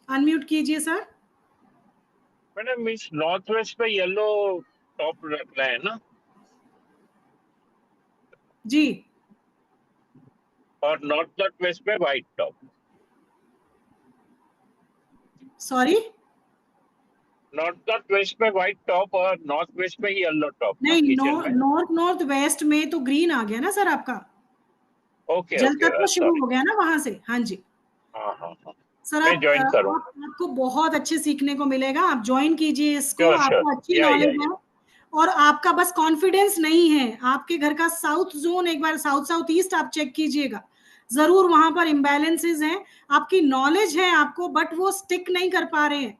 अनम्यूट कीजिए सर। मैडम इस नॉर्थ वेस्ट पे येलो टॉप रखना है ना, जी और नॉर्थ नॉर्थ वेस्ट में white top. Sorry north north west में व्हाइट टॉप और नॉर्थ वेस्ट में येलो टॉप ना नहीं, किचन में। नॉर्थ वेस्ट में तो ग्रीन आ गया ना सर आपका, ओके जल ओके तत्व शुरू सॉरी। हो गया ना वहां से। हाँ जी हाँ हाँ हाँ, सर, मैं ज्वाइन करूंगा। आपको बहुत अच्छे सीखने को मिलेगा, आप ज्वाइन कीजिए इसको, श्योर श्योर, आपको अच्छी या नॉलेज है। और आपका बस कॉन्फिडेंस नहीं है, आपके घर का साउथ जोन एक बार साउथ ईस्ट आप चेक कीजिएगा, जरूर वहां पर इम्बैलेंसेस हैं। आपकी नॉलेज है आपको, बट वो स्टिक नहीं कर पा रहे हैं।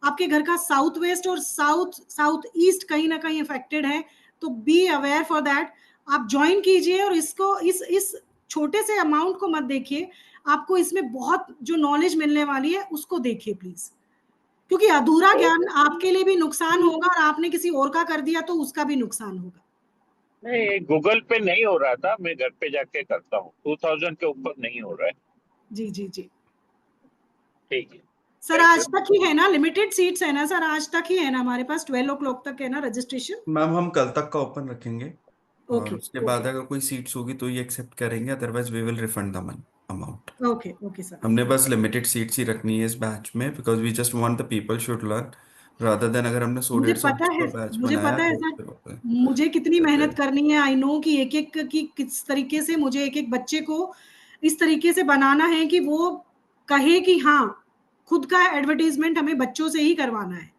आपके घर का साउथ वेस्ट और साउथ ईस्ट कहीं ना कहीं अफेक्टेड है, तो बी अवेयर फॉर दैट। आप ज्वाइन कीजिए और इसको इस छोटे से अमाउंट को मत देखिए, आपको इसमें बहुत जो नॉलेज मिलने वाली है उसको देखिए प्लीज, क्योंकि अधूरा ज्ञान आपके लिए भी नुकसान होगा और आपने किसी और का कर दिया तो उसका भी नुकसान होगा। नहीं, गूगल पे नहीं हो रहा था, मैं घर पे जाके करता हूँ। 2000 के ऊपर नहीं हो रहा है। जी जी जी ठीक है सर, आज तक ही है ना, लिमिटेड सीट्स है ना सर, आज तक ही है ना हमारे पास, 12 o'clock तक है ना रजिस्ट्रेशन। मैम हम कल तक का ओपन रखेंगे और ओके उसके बाद अगर कोई सीट्स होगी तो ये एक्सेप्ट करेंगे, otherwise we will refund the amount. Okay okay sir. हमने बस लिमिटेड सीट्स ही रखनी है इस बैच में, because we just want the people should learn rather than अगर हमने 100 मुझे 150 पता है, का बैच मुझे बनाया पता है तो सर, फिर होता है। मुझे कितनी मेहनत Okay. करनी है। आई नो कि एक एक की किस तरीके से मुझे एक एक बच्चे को इस तरीके से बनाना है कि वो कहे कि हाँ, खुद का एडवर्टाइजमेंट हमें बच्चों से ही करवाना है।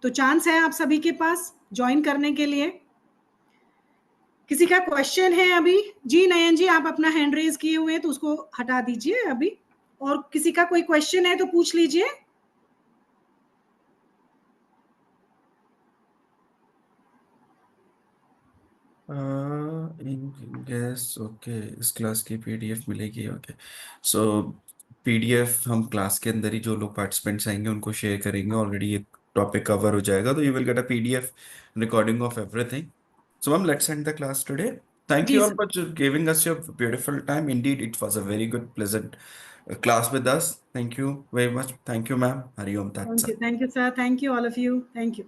तो चांस है आप सभी के पास ज्वाइन करने के लिए। किसी का क्वेश्चन है अभी? जी नयन जी, आप अपना हैंड रेज किए हुए हैं तो उसको हटा दीजिए अभी, और किसी का कोई क्वेश्चन है तो पूछ लीजिए। यस ओके, इस क्लास की पीडीएफ मिलेगी। ओके सो पीडीएफ हम क्लास के अंदर ही जो लोग पार्टिसिपेंट्स आएंगे उनको शेयर करेंगे, ऑलरेडी ये टॉपिक कवर हो जाएगा, तो you will get a PDF recording of everything. So ma'am let's end the class today. Thank जी you all सर, for giving us your beautiful time. Indeed, it was a very good, pleasant class with us. Thank you very much. Thank you, ma'am. Hari Om Tat Sat. Thank you sir, thank you all of you, thank you.